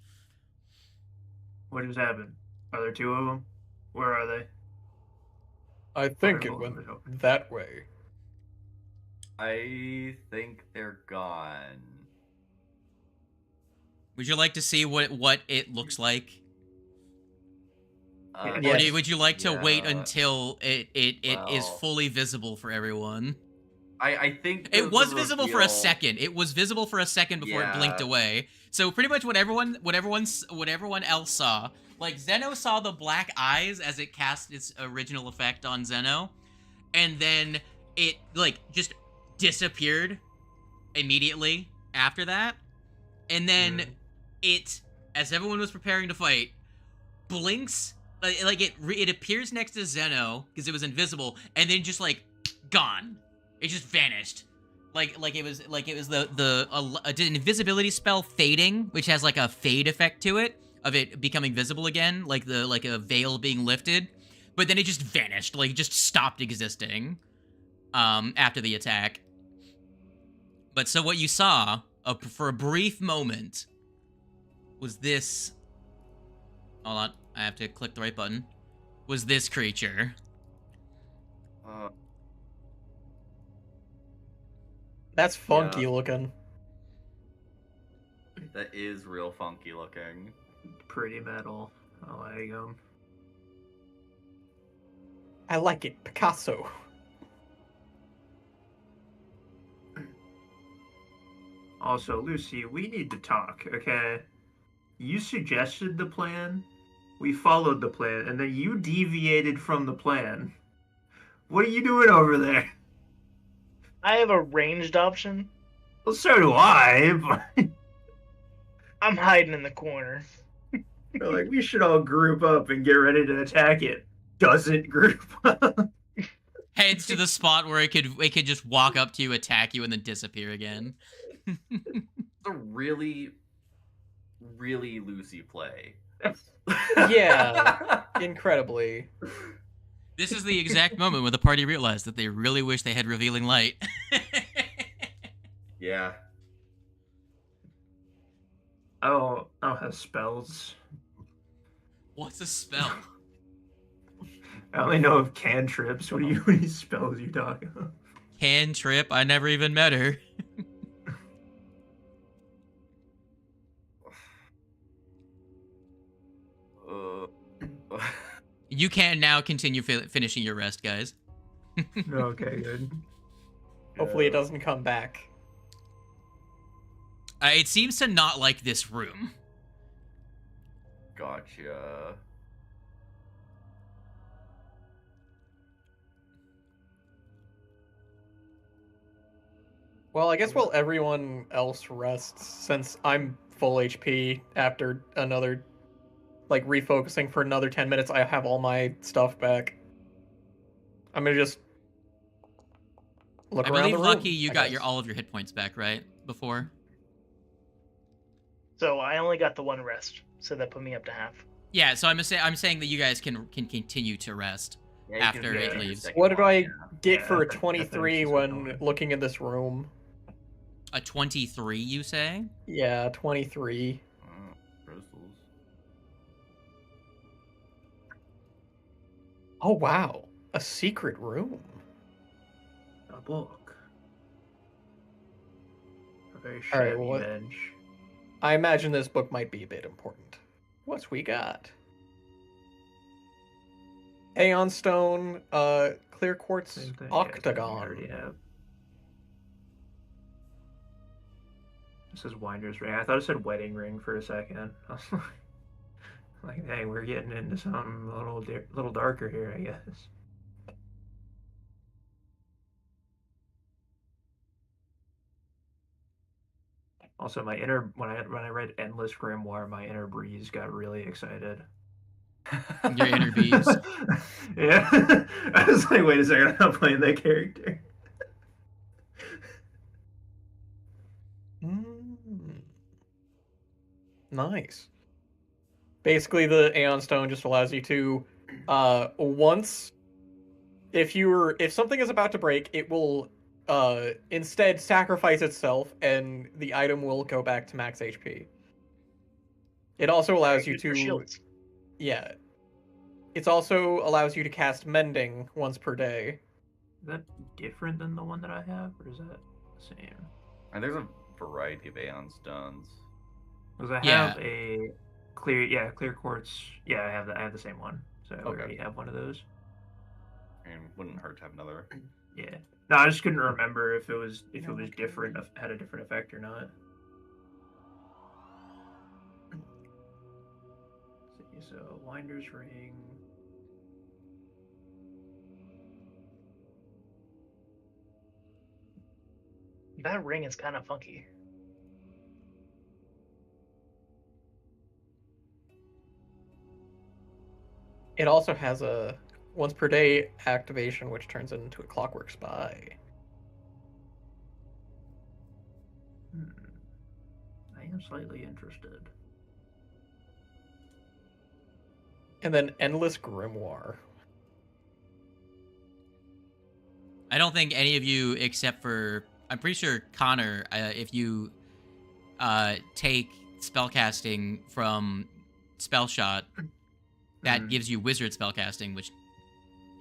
What just happened? Are there 2 of them? Where are they? I think it Fireball went was open. that way. I think they're gone. Would you like to see what it looks like? Yeah. Or Yes. would you like to wait Yeah. until it is Well- fully visible for everyone? I think It was the visible for a reveal- second. It was visible for a second before it blinked Yeah. away. So pretty much what everyone else saw, like Zeno saw the black eyes as it cast its original effect on Zeno, and then it like just disappeared immediately after that. And then it, as everyone was preparing to fight, blinks it appears next to Zeno because it was invisible, and then just like gone. It just vanished. Like it was an invisibility spell fading, which has like a fade effect to it of it becoming visible again, like a veil being lifted. But then it just vanished, like just stopped existing after the attack. But so what you saw for a brief moment was this. Hold on, I have to click the right button. Was this creature? That's funky Yeah. looking. That is real funky looking. Pretty metal. I like them. I like it, Picasso. Also, Lucy, we need to talk, okay? You suggested the plan, we followed the plan, and then you deviated from the plan. What are you doing over there? I have a ranged option. Well, so do I, but I'm hiding in the corner. we're like, we should all group up and get ready to attack it. Doesn't group up. Heads to the spot where it could just walk up to you, attack you, and then disappear again. It's a really, really Lucy play. Yeah, incredibly. This is the exact moment when the party realized that they really wish they had revealing light. Yeah. I don't have spells. What's a spell? I only know of cantrips. What are you spells you talking about? Cantrip. I never even met her. You can now continue finishing your rest, guys. Okay, good. Hopefully it doesn't come back. It seems to not like this room. Gotcha. Well, I guess while everyone else rests, since I'm full HP after another, like, refocusing for another 10 minutes, I have all my stuff back. I'm gonna just look I around believe, the room. Lucky, you I got guess. all of your hit points back, right? Before? So I only got the one rest, so that put me up to half. Yeah, so I'm saying that you guys can continue to rest Yeah, you after can it get leaves. second What did one, I yeah. get Yeah, for a that 23 finishes when going. looking in this room? A 23, you say? Yeah, 23. Crystals. Oh, wow. A secret room. A book. A very All right, shabby what- bench. I imagine this book might be a bit important. What's we got? Aeon Stone, Clear Quartz Same thing, yeah, it's something we Octagon. already have. This is Winder's Ring. I thought it said Wedding Ring for a second. I was like, hey, we're getting into something a little darker here, I guess. Also, my inner when I read Endless Grimoire, my inner breeze got really excited. Your inner bees. Yeah, I was like, wait a second, I'm not playing that character. Nice. Basically, the Aeon Stone just allows you to, once, if something is about to break, it will, instead sacrifice itself, and the item will go back to max HP. It also allows you Use for to, shields. yeah. It also allows you to cast Mending once per day. Is that different than the one that I have, or is that the same? And there's a variety of Aeon Stones. Because I Yeah. have a clear quartz. Yeah, I have the same one. So I Okay. already have one of those. And wouldn't hurt to have another. Yeah. No, I just couldn't remember if it was different, had a different effect or not. Let's see, so Winder's Ring. That ring is kind of funky. It also has a once per day activation, which turns it into a clockwork spy. I am slightly interested. And then Endless Grimoire. I don't think any of you, except for I'm pretty sure Connor, if you take spellcasting from Spellshot, that gives you wizard spellcasting, which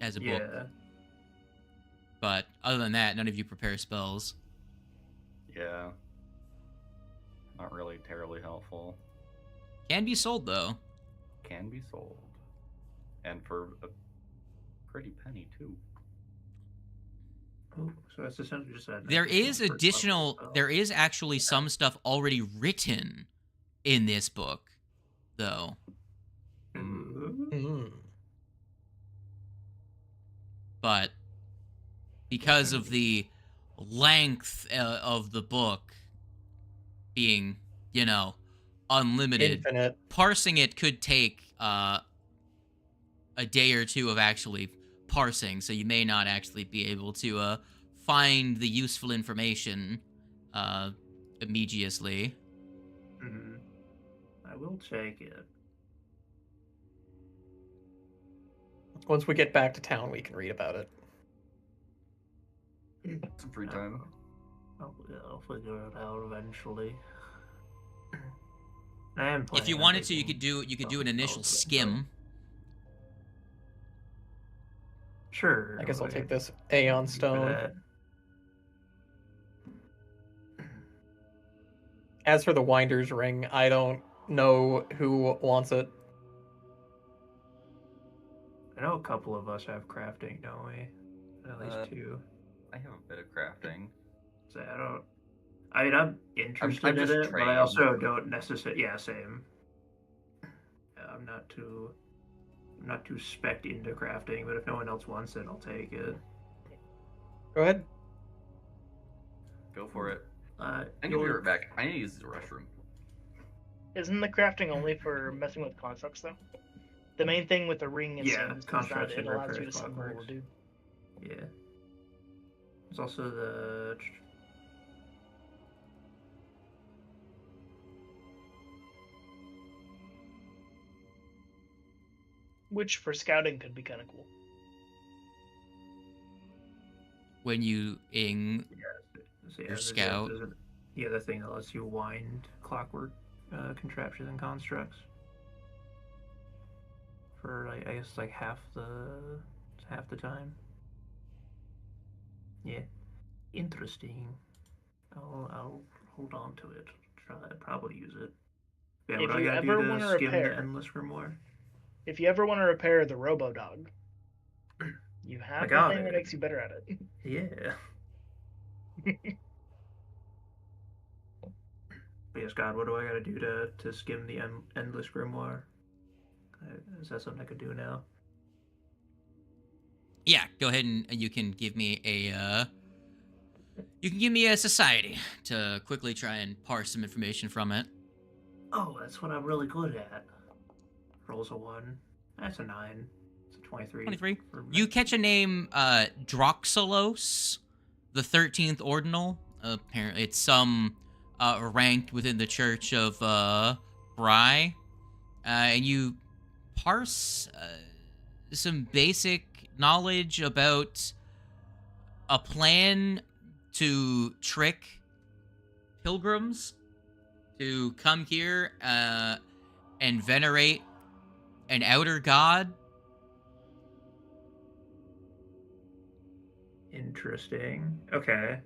has a book. Yeah. But other than that, none of you prepare spells. Yeah. Not really terribly helpful. Can be sold though. Can be sold. And for a pretty penny too. Oh, so that's essentially just that. There is there is actually some stuff already written in this book, though. But because of the length of the book being, unlimited, Infinite. parsing it could take a day or two of actually parsing, so you may not actually be able to find the useful information immediately. I will take it. Once we get back to town, we can read about it. Some free time. I'll figure it out eventually. I am If you planning on wanted to, you taking could do an initial spells, skim. Sure. I guess I'll take this Aeon Stone. As for the Winder's Ring, I don't know who wants it. I know a couple of us have crafting, don't we? At least two. I have a bit of crafting. So I'm interested I'm in just it, but I trained. also don't necessarily. Yeah, same. I'm not too spec'd into crafting, but if no one else wants it, I'll take it. Go ahead. Go for it. I I need to be right back. I need to use the restroom. Isn't the crafting only for messing with constructs, though? The main thing with the ring and Yeah, things is that constructs it and allows repair you to summon more, clockworks. dude. Yeah. There's also the. Which for scouting could be kind of cool. When you So Your scout. There's the other thing that lets you wind clockwork contraptions and constructs for I guess like half the time. Yeah, interesting. I'll hold on to it. Probably use it. Yeah, If what do I you gotta ever do wanna to skim repair- the endless grimoire? If you ever want to repair the Robo Dog, you have the got thing that it. makes you better at it. Yeah. But yes, God, what do I gotta do to skim the endless grimoire? Is that something I could do now? Yeah, go ahead and you can give me a society to quickly try and parse some information from it. Oh, that's what I'm really good at. Rolls a 1. That's a 9. It's a 23. 23. for You me. catch a name, Droxelos, the 13th Ordinal. Apparently, it's some rank within the Church of Bry. And you parse some basic knowledge about a plan to trick pilgrims to come here and venerate an outer god. Interesting. Okay.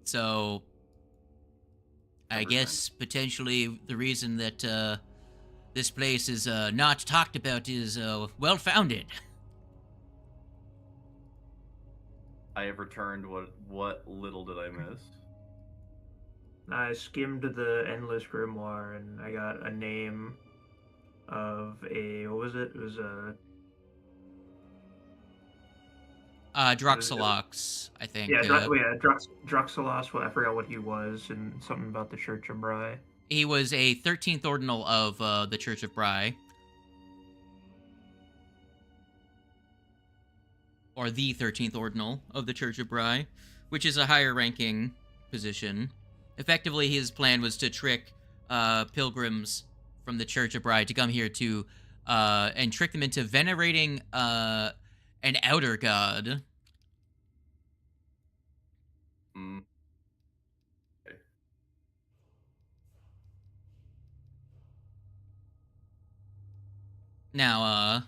So, I Never guess potentially the reason that this place is not talked about is well founded. I have returned. What little did I miss? I skimmed the endless grimoire and I got a name of a what was it? It was a Droxelox, I think. Droxelos. Well, I forgot what he was, and something about the Church of Bry. He was a 13th ordinal of the Church of Bry. Or the 13th ordinal of the Church of Bry, which is a higher ranking position. Effectively, his plan was to trick pilgrims from the Church of Bry to come here to and trick them into venerating an outer god. Mm. Now,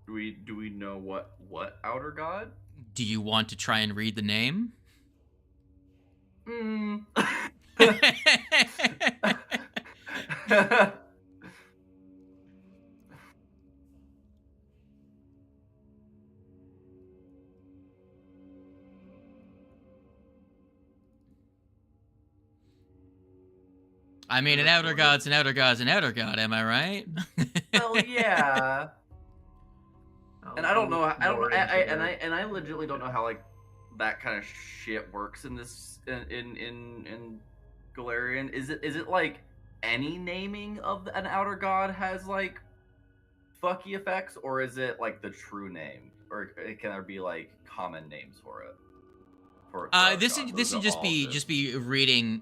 Do we know what outer god? do you want to try and read the name? Hmm. I mean, an outer god's an outer god's an outer god, am I right? Well, yeah. And I don't know. I don't. More into I legitimately don't know how like that kind of shit works in this in Galarian. Is it like any naming of an outer god has like fucky effects, or is it like the true name, or can there be like common names for it? This would just be reading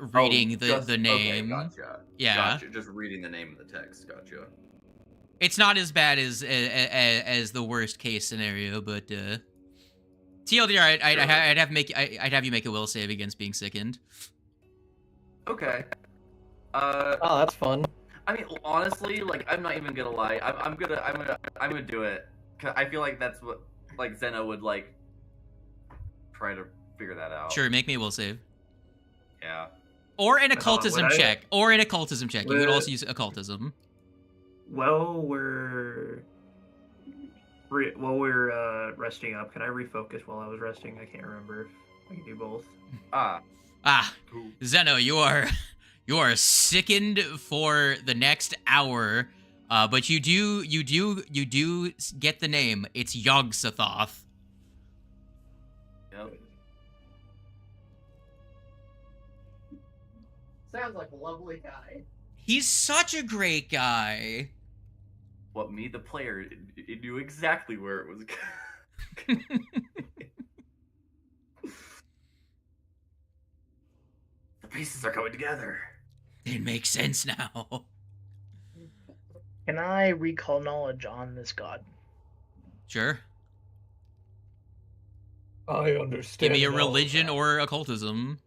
reading the name. Okay, gotcha. Yeah. Gotcha. Just reading the name of the text. Gotcha. It's not as bad as the worst case scenario, but TLDR, I'd have you make a will save against being sickened. Okay. Oh, that's fun. I mean, honestly, like I'm not even gonna lie. I'm gonna do it. 'Cause I feel like that's what like Zeno would like try to figure that out. Sure, make me a will save. Yeah. Or an Hold on, occultism would I- check. Or an occultism check. You could Would- also use occultism. While we're resting up, can I refocus while I was resting? I can't remember if I can do both. Ah. Cool. Zeno, you are sickened for the next hour. But you do get the name. It's Yog-Sothoth. Yep. Sounds like a lovely guy. He's such a great guy. What me, the player, it knew exactly where it was. The pieces are coming together. It makes sense now. Can I recall knowledge on this god? Sure. I understand. Give me a all religion that. or occultism.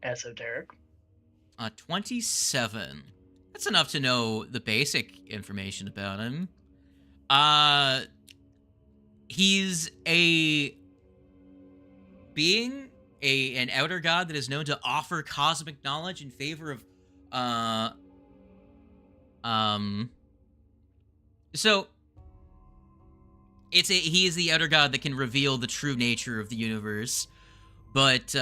Esoteric. 27. That's enough to know the basic information about him. He's a being, an outer god that is known to offer cosmic knowledge in favor of, so he is the outer god that can reveal the true nature of the universe, but,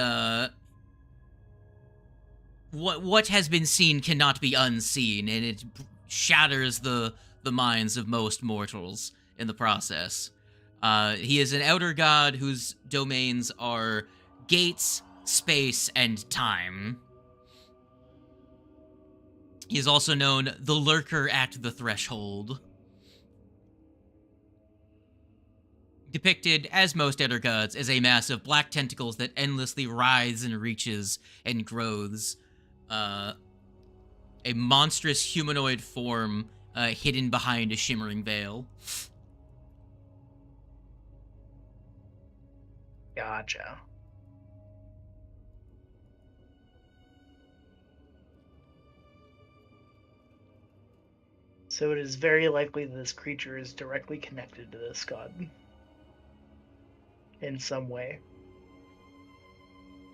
what has been seen cannot be unseen, and it shatters the minds of most mortals in the process. He is an outer god whose domains are gates, space, and time. He is also known the Lurker at the Threshold. Depicted, as most outer gods, as a mass of black tentacles that endlessly writhes and reaches and grows. A monstrous humanoid form hidden behind a shimmering veil. Gotcha. So it is very likely that this creature is directly connected to this god. In some way.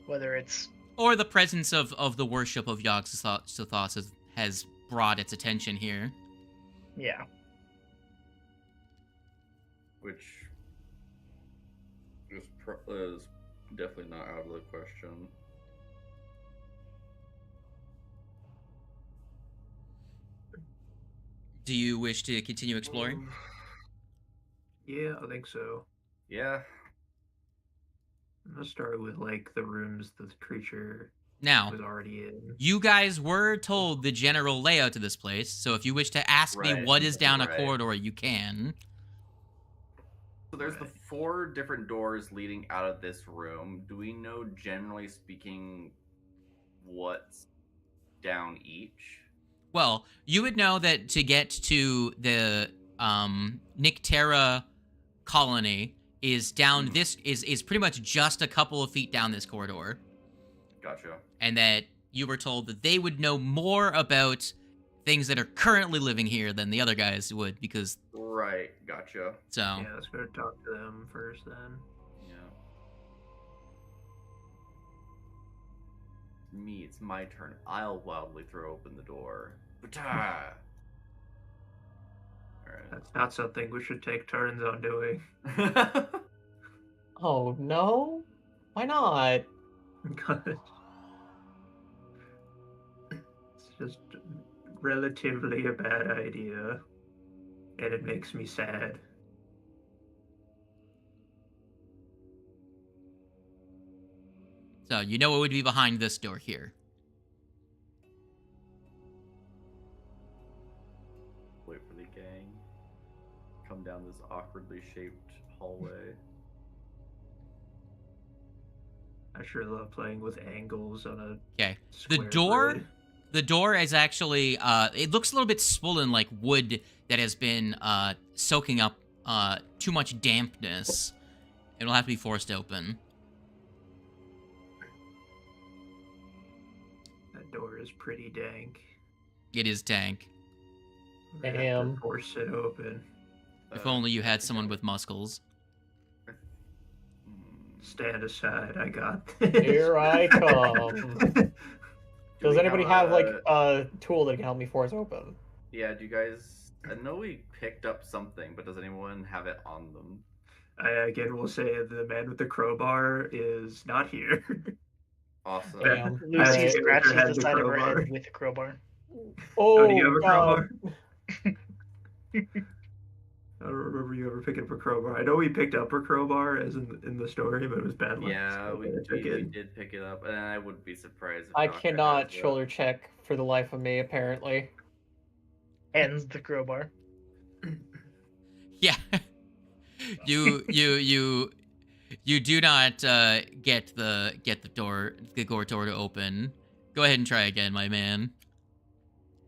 Whether it's... Or the presence of the worship of Yog-Sothoth has brought its attention here. Yeah. Which is definitely not out of the question. Do you wish to continue exploring? Yeah, I think so. Yeah. I'm gonna start with like the rooms the creature Now, was already in. you guys were told the general layout to this place, so if you wish to ask me Right, what is down a right. corridor, you can. So there's the 4 different doors leading out of this room. Do we know, generally speaking, what's down each? Well, you would know that to get to the Nyctera colony is down this is pretty much just a couple of feet down this corridor. Gotcha. And that you were told that they would know more about things that are currently living here than the other guys would, because Right, gotcha. so Yeah, let's go talk to them first then. Yeah. Me, it's my turn. I'll wildly throw open the door. Alright. That's not something we should take turns on doing. Oh no? Why not? Because it's just relatively a bad idea, and it makes me sad. so you know what would be behind this door here. Wait for the gang. Come down this awkwardly shaped hallway. I sure love playing with angles on a Okay. square door- grid. The door is actually it looks a little bit swollen, like wood that has been soaking up too much dampness. It'll have to be forced open. That door is pretty dank. It is dank. We're gonna have Damn. to force it open. If only you had someone with muscles. Stand aside, I got this. Here I come. Do Does we anybody have like a- a tool that can help me force open? Yeah, do you guys... I know we picked up something, but does anyone have it on them? I again will say the man with the crowbar is not here. Awesome. Damn. I Lucy think scratches Edgar had the the side of her crowbar. head with a crowbar. Oh, do you have a God. crowbar? I don't remember you ever picking up a crowbar. I know we picked up a crowbar as in the story, but it was bad luck. Yeah, so we I took it. did pick it up, and I wouldn't be surprised if I Doctor cannot has it. shoulder check for the life of me, apparently. Ends the crowbar. Yeah. you do not get the door to open. Go ahead and try again, my man.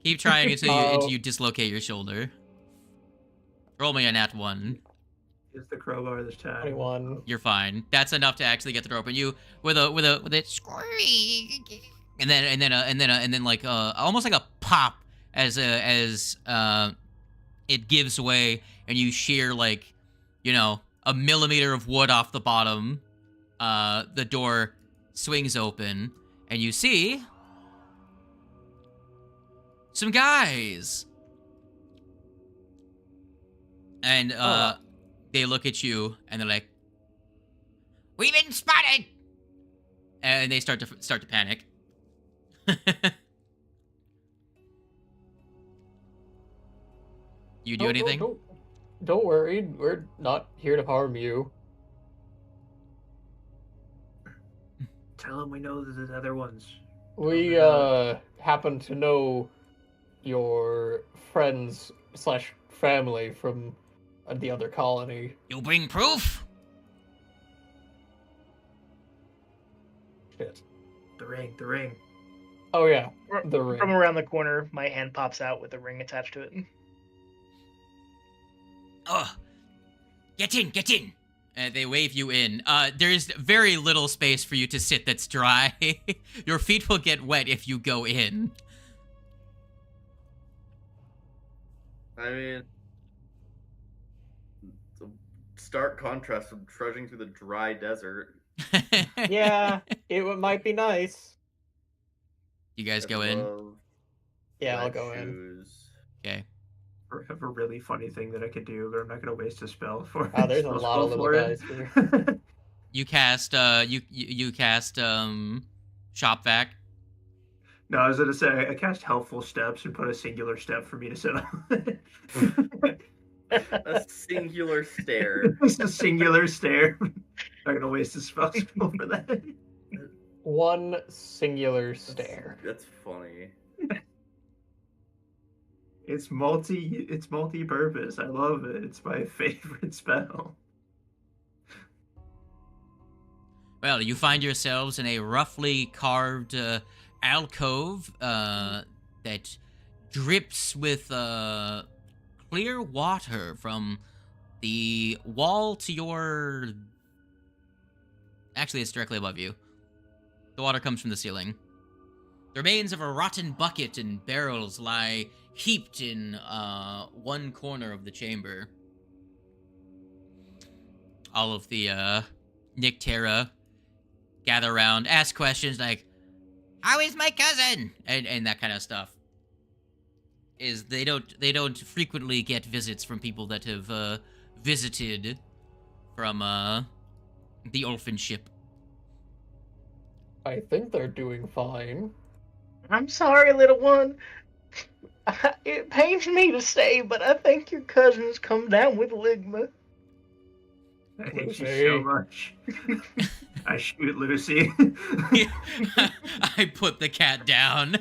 Keep trying until you dislocate your shoulder. Roll me a nat 1. It's the crowbar this time. 21. You're fine. That's enough to actually get the door open. You with a squeak, and then like almost like a pop as it gives way, and you shear like, you know, a millimeter of wood off the bottom. The door swings open, and you see some guys. And they look at you and they're like, "We've been spotted!" And they start to panic. You do Oh, anything? Don't worry, we're not here to harm you. Tell him we know there's other ones. We happen to know your friends / family from the other colony. You bring proof? Shit. The ring. Oh yeah, Fr- the ring. From around the corner, my hand pops out with a ring attached to it. Ugh. Get in. They wave you in. There's very little space for you to sit that's dry. Your feet will get wet if you go in. I mean, it's a stark contrast from trudging through the dry desert. Yeah, might be nice. You guys go in? Yeah, I'll Wet go in. shoes. Okay. I have a really funny thing that I could do, but I'm not going to waste a spell for Wow, there's a spell lot of little for it. guys here. You cast you cast shop vac. No, I was going to say, I cast helpful steps and put a singular step for me to sit on. A singular stare. It's a singular stare. Not gonna waste a spell scroll for that. One singular stare. That's funny. It's multi-purpose. I love it. It's my favorite spell. Well, you find yourselves in a roughly carved alcove that drips with clear water from the wall to your... Actually, it's directly above you. The water comes from the ceiling. The remains of a rotten bucket and barrels lie heaped in one corner of the chamber. All of the Nyctera gather around, ask questions like, "How is my cousin?" and that kind of stuff. They don't frequently get visits from people that have visited from the orphan ship. I think they're doing fine. I'm sorry, little one. It pains me to say, but I think your cousin's come down with ligma. I hate you Lucy. so much. I shoot Lucy. I put the cat down.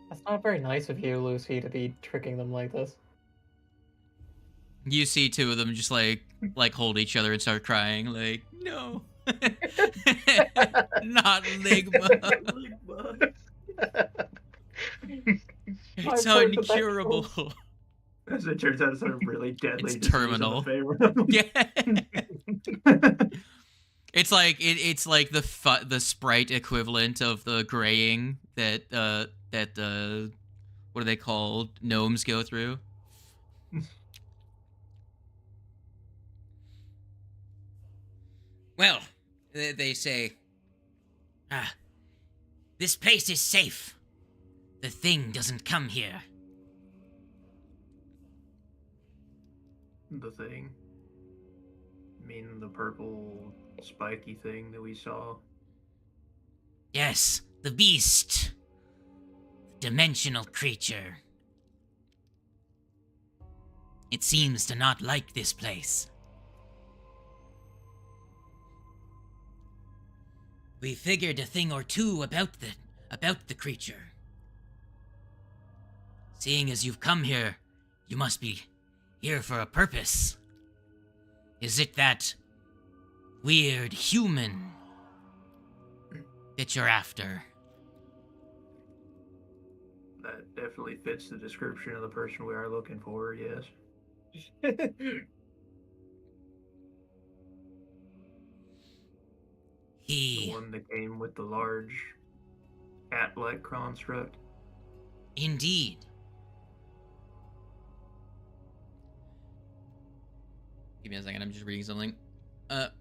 That's not very nice of you, Lucy, to be tricking them like this. You see two of them just like hold each other and start crying, like, no. Not Ligma. It's I've heard that that's uncurable. As it turns out, it's a really deadly It's disease terminal. on the Yeah. It's like it's like the Sprite equivalent of the graying that what are they called? Gnomes go through. Well, they say, this place is safe. The thing doesn't come here. The thing. I mean, the purple spiky thing that we saw. Yes, the beast. The dimensional creature. It seems to not like this place. We figured a thing or two about the creature. Seeing as you've come here, you must be here for a purpose. Is it that weird human that you're after? That definitely fits the description of the person we are looking for, yes. The one that came with the large cat-like construct. Indeed. Give me a second, I'm just reading something. Yep.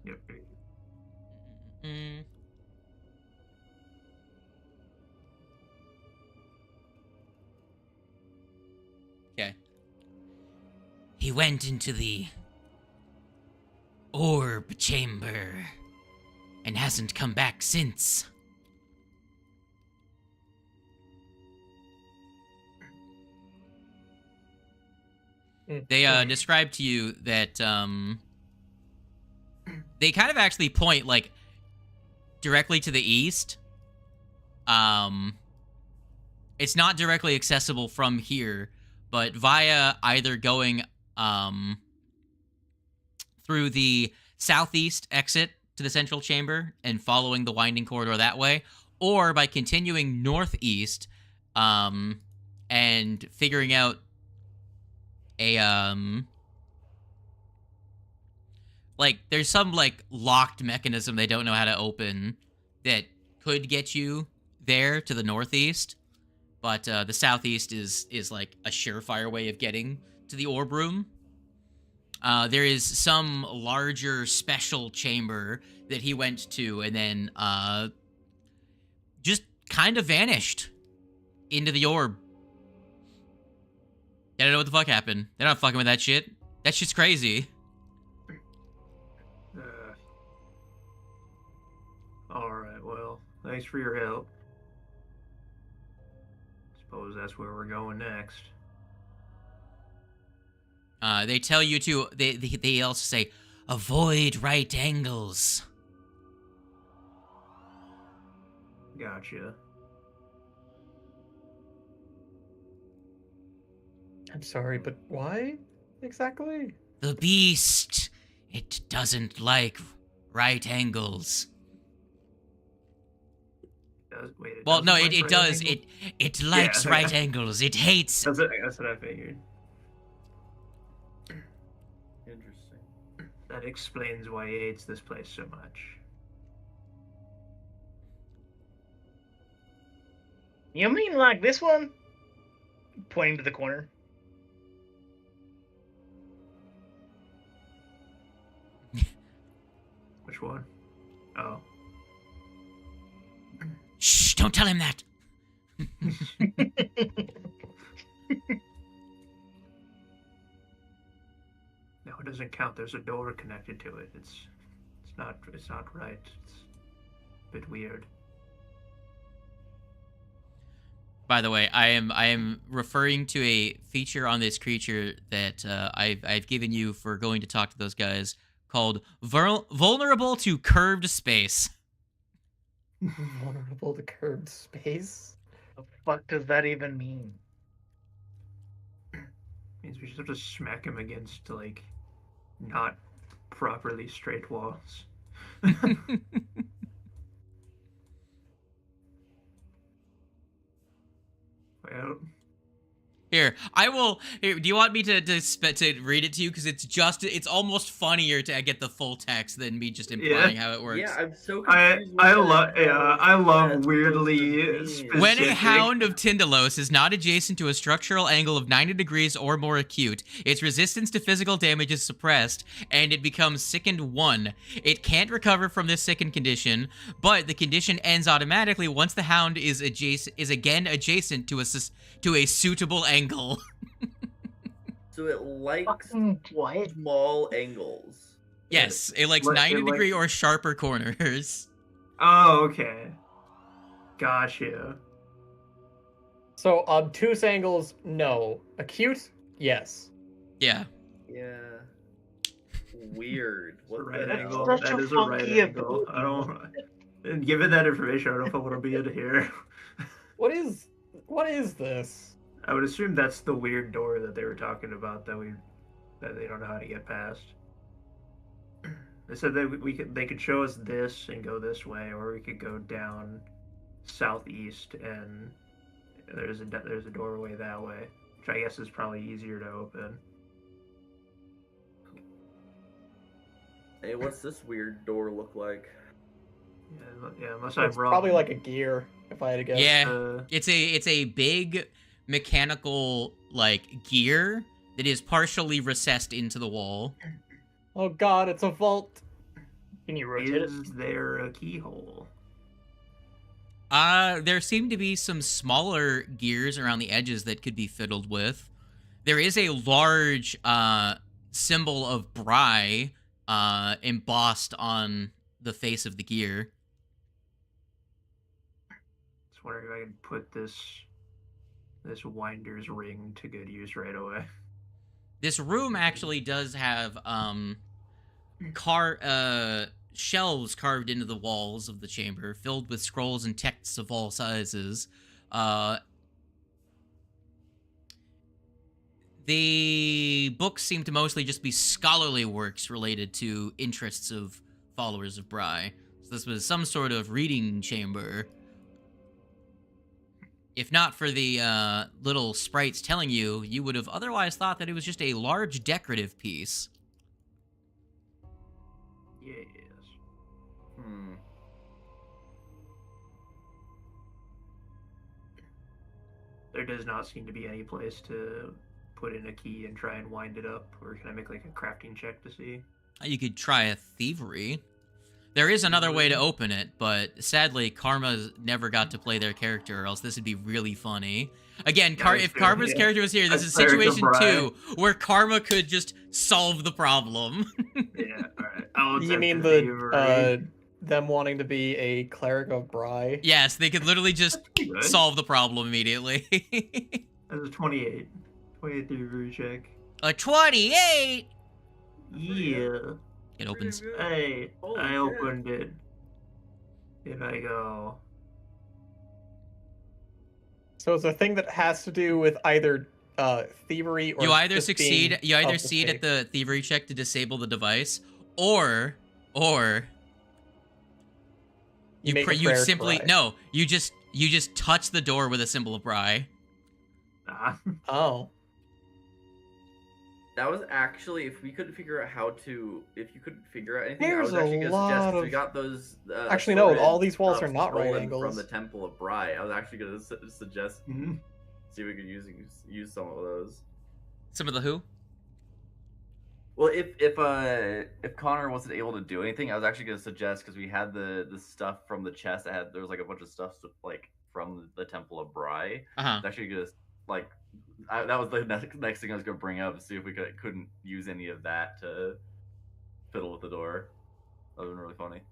Okay. He went into the orb chamber and hasn't come back since. They described to you that they kind of actually point like directly to the east. It's not directly accessible from here, but via either going through the southeast exit to the central chamber and following the winding corridor that way, or by continuing northeast and figuring out a like there's some like locked mechanism they don't know how to open that could get you there to the northeast, but the southeast is like a surefire way of getting to the orb room. There is some larger special chamber that he went to and then just kind of vanished into the orb. They don't know what the fuck happened. They're not fucking with that shit. That shit's crazy. Alright, well, thanks for your help. Suppose that's where we're going next. They tell you to. They also say, avoid right angles. Gotcha. I'm sorry, but why exactly? The beast, it doesn't like right angles. It Well, doesn't no, like it right does. angles? It likes Yeah. right angles. It hates. That's what I figured. Interesting. That explains why he hates this place so much. You mean like this one? Pointing to the corner. Which one? Oh. Shh! Don't tell him that. No, it doesn't count. There's a door connected to it. It's not right. It's a bit weird. By the way, I am referring to a feature on this creature that I've given you for going to talk to those guys called vulnerable to curved space. Vulnerable to curved space? The fuck does that even mean? Means we just have to smack him against like not properly straight walls. Well, Here, I will. Here, do you want me to read it to you? Because it's almost funnier to get the full text than me just implying how it works. Yeah, I'm so I confused. with love that. I love That's weirdly supposed to mean. specific. When a hound of Tindalos is not adjacent to a structural angle of 90 degrees or more acute, its resistance to physical damage is suppressed, and it becomes sickened 1. It can't recover from this sickened condition, but the condition ends automatically once the hound is again adjacent to a suitable angle. So it likes Fucking what? small angles. Yes, it likes It 90 degree or sharper corners. Oh, okay. Gotcha. So obtuse angles, no. Acute, yes. Yeah. Yeah. Weird. What Right the angle. hell? Such That a is a right funky angle. I don't. Given that information, I don't know if I want to be in here. What is this? I would assume that's the weird door that they were talking about that they don't know how to get past. They said that they could show us this and go this way, or we could go down southeast and there's a doorway that way, which I guess is probably easier to open. Hey, what's this weird door look like? Yeah, unless I'm It's wrong. probably like a gear, if I had to guess. Yeah. It's a big mechanical like gear that is partially recessed into the wall. Oh god, it's a vault. Can you rotate it? Is there a keyhole? There seem to be some smaller gears around the edges that could be fiddled with. There is a large symbol of Bry embossed on the face of the gear. Just wondering if I can put this winder's ring to good use right away. This room actually does have shelves carved into the walls of the chamber, filled with scrolls and texts of all sizes. The books seem to mostly just be scholarly works related to interests of followers of Bry. So this was some sort of reading chamber. If not for the little sprites telling you, you would have otherwise thought that it was just a large decorative piece. Yes. There does not seem to be any place to put in a key and try and wind it up, or can I make like a crafting check to see? You could try a thievery. There is another way to open it, but sadly, Karma never got to play their character, or else this would be really funny. Again, if Karma's character was here, this is situation 2, where Karma could just solve the problem. Yeah, alright. You mean them wanting to be a cleric of Bry? Yes, they could literally just solve the problem immediately. That's a 28. 28 thievery check. A 28. Yeah. It opens. I Holy I shit. opened it. And I go, So it's a thing that has to do with either thievery or You either just succeed. being You either of the succeed at faith. the thievery check to disable the device, or You make a you prayer to simply Bri. no. You just touch the door with a symbol of Bri. Oh. That was actually, if we couldn't figure out how to, if you couldn't figure out anything, I There's was actually a going to suggest, lot because we of- got those. Actually, no, all assorted these walls stuff are not right stolen angles. From the Temple of Bri. I was actually going to suggest, see if we could use some of those. Some of the who? Well, if Connor wasn't able to do anything, I was actually going to suggest, because we had the stuff from the chest. There was like a bunch of stuff like from the Temple of Bri. I was actually going to like. That was the next thing I was going to bring up, see if we couldn't use any of that to fiddle with the door. That would have been really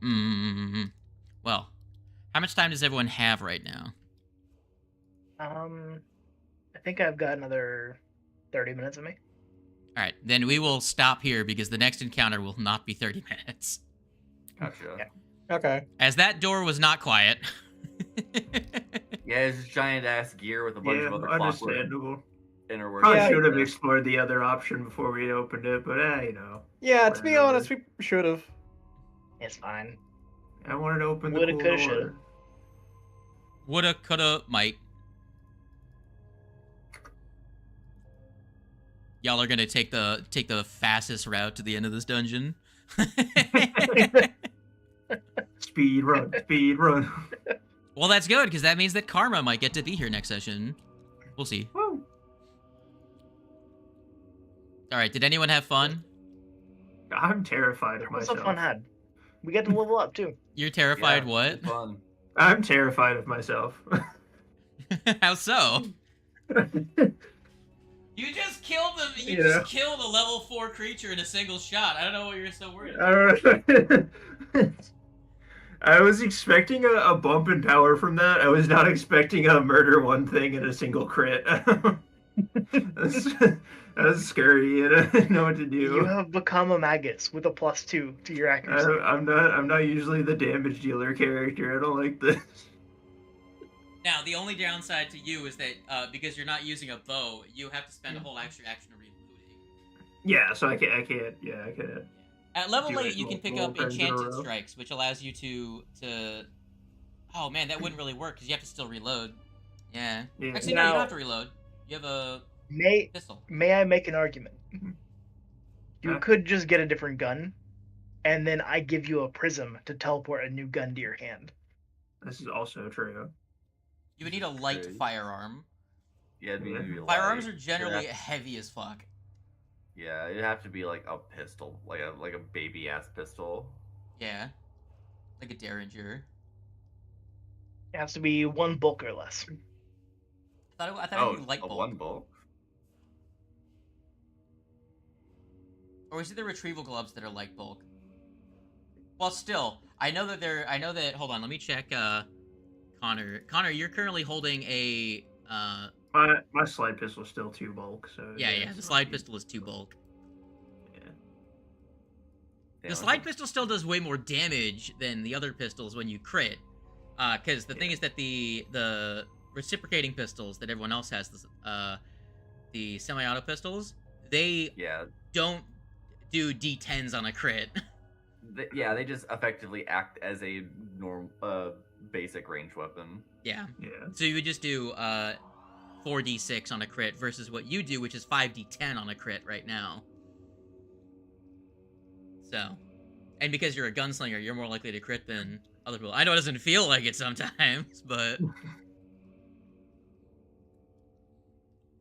funny. Well, how much time does everyone have right now? I think I've got another 30 minutes of me. All right, then we will stop here because the next encounter will not be 30 minutes. Gotcha. Yeah. Okay. As that door was not quiet. Yeah, it's just giant ass gear with a bunch yeah, of other clockwork understandable. innerworks. Probably Yeah. should have explored the other option before we opened it, but you know. Yeah, to be Whatever. honest, we should have. It's fine. I wanted to open the Woulda, cool coulda, door. shoulda. Woulda, coulda, might. Y'all are gonna take the fastest route to the end of this dungeon. Speed run, speed run. Well, that's good because that means that Karma might get to be here next session. We'll see. Woo. All right. Did anyone have fun? I'm terrified of What's myself. a fun had? We get to level up too. You're terrified. Yeah, What? it's fun. I'm terrified of myself. How so? You just killed them. You Yeah. just killed a level 4 creature in a single shot. I don't know what you're so worried I about. don't know. I was expecting a bump in power from that. I was not expecting a murder one thing in a single crit. That's scary, and I didn't know what to do. You have become a Magus with a +2 to your accuracy. I'm not usually the damage dealer character. I don't like this. Now, the only downside to you is that because you're not using a bow, you have to spend a whole extra action reloading. Yeah, so I can't. Yeah, I can't. At level Do 8, it you can pick multiple up times in a enchanted row. strikes, which allows you to. Oh man, that wouldn't really work because you have to still reload. Yeah. Yeah. Actually, no, you Now- don't have to reload. You have a May pistol. I make an argument? You Huh? could just get a different gun, and then I give you a prism to teleport a new gun to your hand. This is also true. You would need a light Okay. firearm. Yeah, it'd be Firearms light. are generally Yeah. heavy as fuck. Yeah, it'd have to be like a pistol, like a baby ass pistol. Yeah. Like a Derringer. It has to be 1 bulk or less. I thought Oh, it'd be light a bulk. one bulk. Or is it the retrieval gloves that are light bulk? Well, still, I know that. Hold on, let me check. Connor. Connor, you're currently holding a. My slide pistol's still 2 bulk, so Yeah. it's The not slide huge. pistol is 2 bulk. Yeah. Damn, The slide pistol still does way more damage than the other pistols when you crit. Because the thing is that the reciprocating pistols that everyone else has, the semi-auto pistols, they Yeah, don't do D10s on a crit. they just effectively act as a basic range weapon. Yeah. Yeah. So you would just do 4d6 on a crit versus what you do, which is 5d10 on a crit right now. So, and because you're a gunslinger, you're more likely to crit than other people. I know it doesn't feel like it sometimes, but.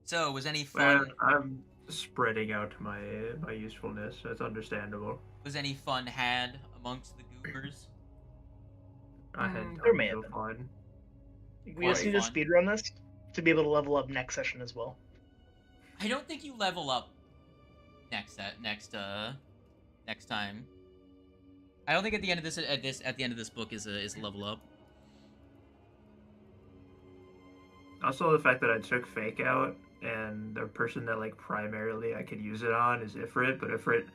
So, was any Well, fun? I'm spreading out my usefulness. That's understandable. Was any fun had amongst the goobers? I had There may tons have of fun. We just Quite need to fun. speedrun this to be able to level up next session as well. I don't think you level up next time. I don't think at the end of this book is a level up. Also, the fact that I took fake out and the person that like primarily I could use it on is Ifrit, but Ifrit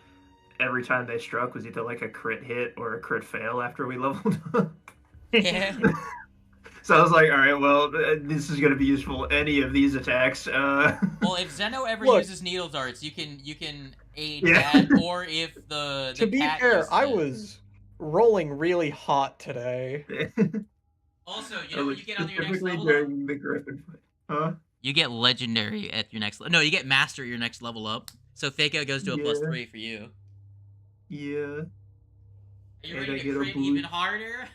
every time they struck was either like a crit hit or a crit fail after we leveled up. Yeah. So I was like, all right, well, this is going to be useful. Any of these attacks. Well, if Zeno ever Look. uses needle darts, you can aid Yeah. that, or if the To be cat fair, uses I it. was rolling really hot today. Also, you know what you get on your next specifically level? during the Griffin fight. Huh? You get legendary at your next. No, you get master at your next level up. So fake out goes to a Yeah. +3 for you. Yeah. Are you And I ready to get a crit even boost. harder?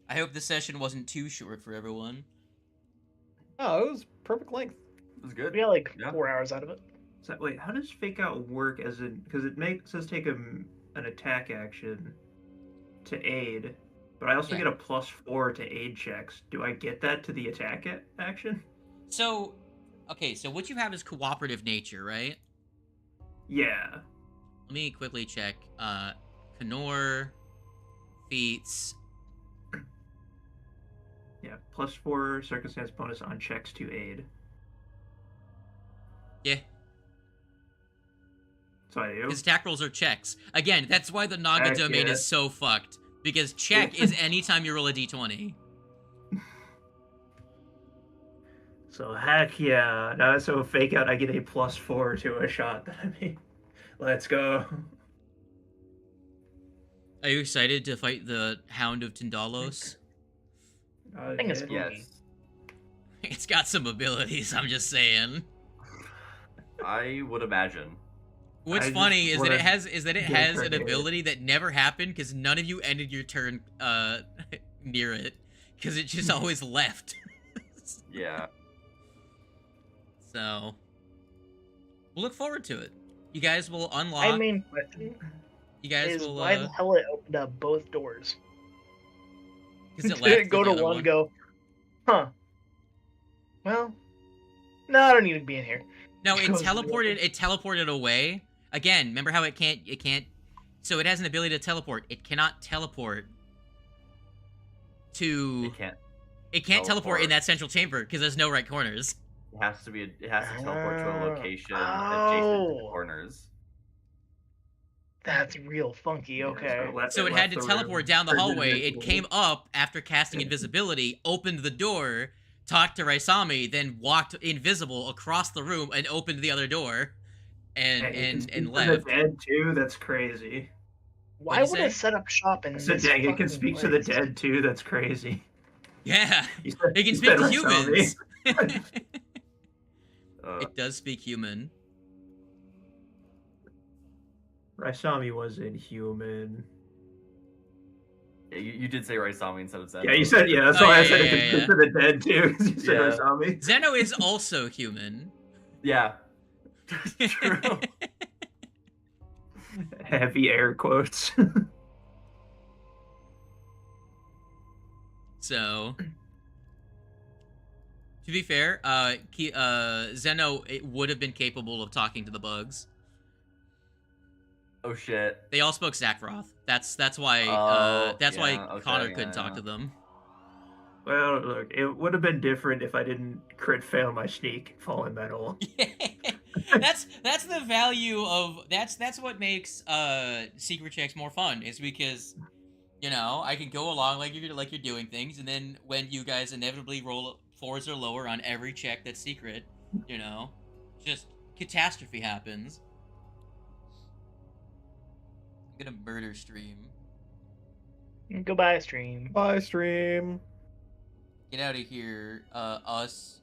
I hope this session wasn't too short for everyone. Oh, it was perfect length. It was good. We got like Yeah. 4 hours out of it. So, wait, how does fake out work? As in, because it says take an attack action to aid, but I also Yeah. get a +4 to aid checks. Do I get that to the attack action? So, okay, so what you have is cooperative nature, right? Yeah. Let me quickly check. Knorr, feats. Yeah, +4 circumstance bonus on checks to aid. Yeah, So I do. because attack rolls are checks. Again, that's why the Naga Heck domain yeah. is so fucked. Because check is anytime you roll a d20. So heck yeah. No, so fake out, I get a +4 to a shot that I made. Let's go. Are you excited to fight the Hound of Tindalos? I think it's yeah. spooky. Yes. It's got some abilities, I'm just saying. I would imagine. What's I just funny is that wanna it has get an prepared. ability that never happened because none of you ended your turn near it because it just always left. Yeah. So we'll look forward to it. You guys will unlock. My main question You guys is will why the hell it opened up both doors? because it Did left it go for the to other one, go, huh? Well, no, I don't need to be in here. No, it goes to the other. teleported away. Again, remember how it can't so it has an ability to teleport. It cannot teleport to It can't teleport in teleport. that central chamber because there's no right corners. It has to teleport to a location adjacent to Oh. the corners. That's real funky. Yeah, Okay. So it had to teleport down the hallway. It came up after casting invisibility, opened the door, talked to Raisami, then walked invisible across the room and opened the other door, and left. The dead too. That's crazy. Why What'd would you it say? set up shop in I said, this dang, it can fucking speak to the place? dead too. That's crazy. Yeah, You said- it can you speak said to Raisami. humans. Uh, It does speak human. Raisami was inhuman. yeah, you did say Raisami instead of Zeno. Yeah, you said yeah. That's Oh, why I yeah, said yeah, it can yeah, speak yeah. to the dead too. Because you said Yeah. Raisami. Zeno is also human. Yeah. True. Heavy air quotes. So, to be fair, Zeno it would have been capable of talking to the bugs. Oh shit. They all spoke Zakroth. That's why Oh, why yeah, okay, Connor yeah, couldn't talk yeah. to them. Well, look, it would have been different if I didn't crit fail my sneak fallen metal. that's the value of that's what makes secret checks more fun is because I can go along like you're doing things, and then when you guys inevitably roll 4s or lower on every check that's secret, just catastrophe happens. I'm gonna murder stream. Goodbye, stream. Bye, stream. Get out of here, us.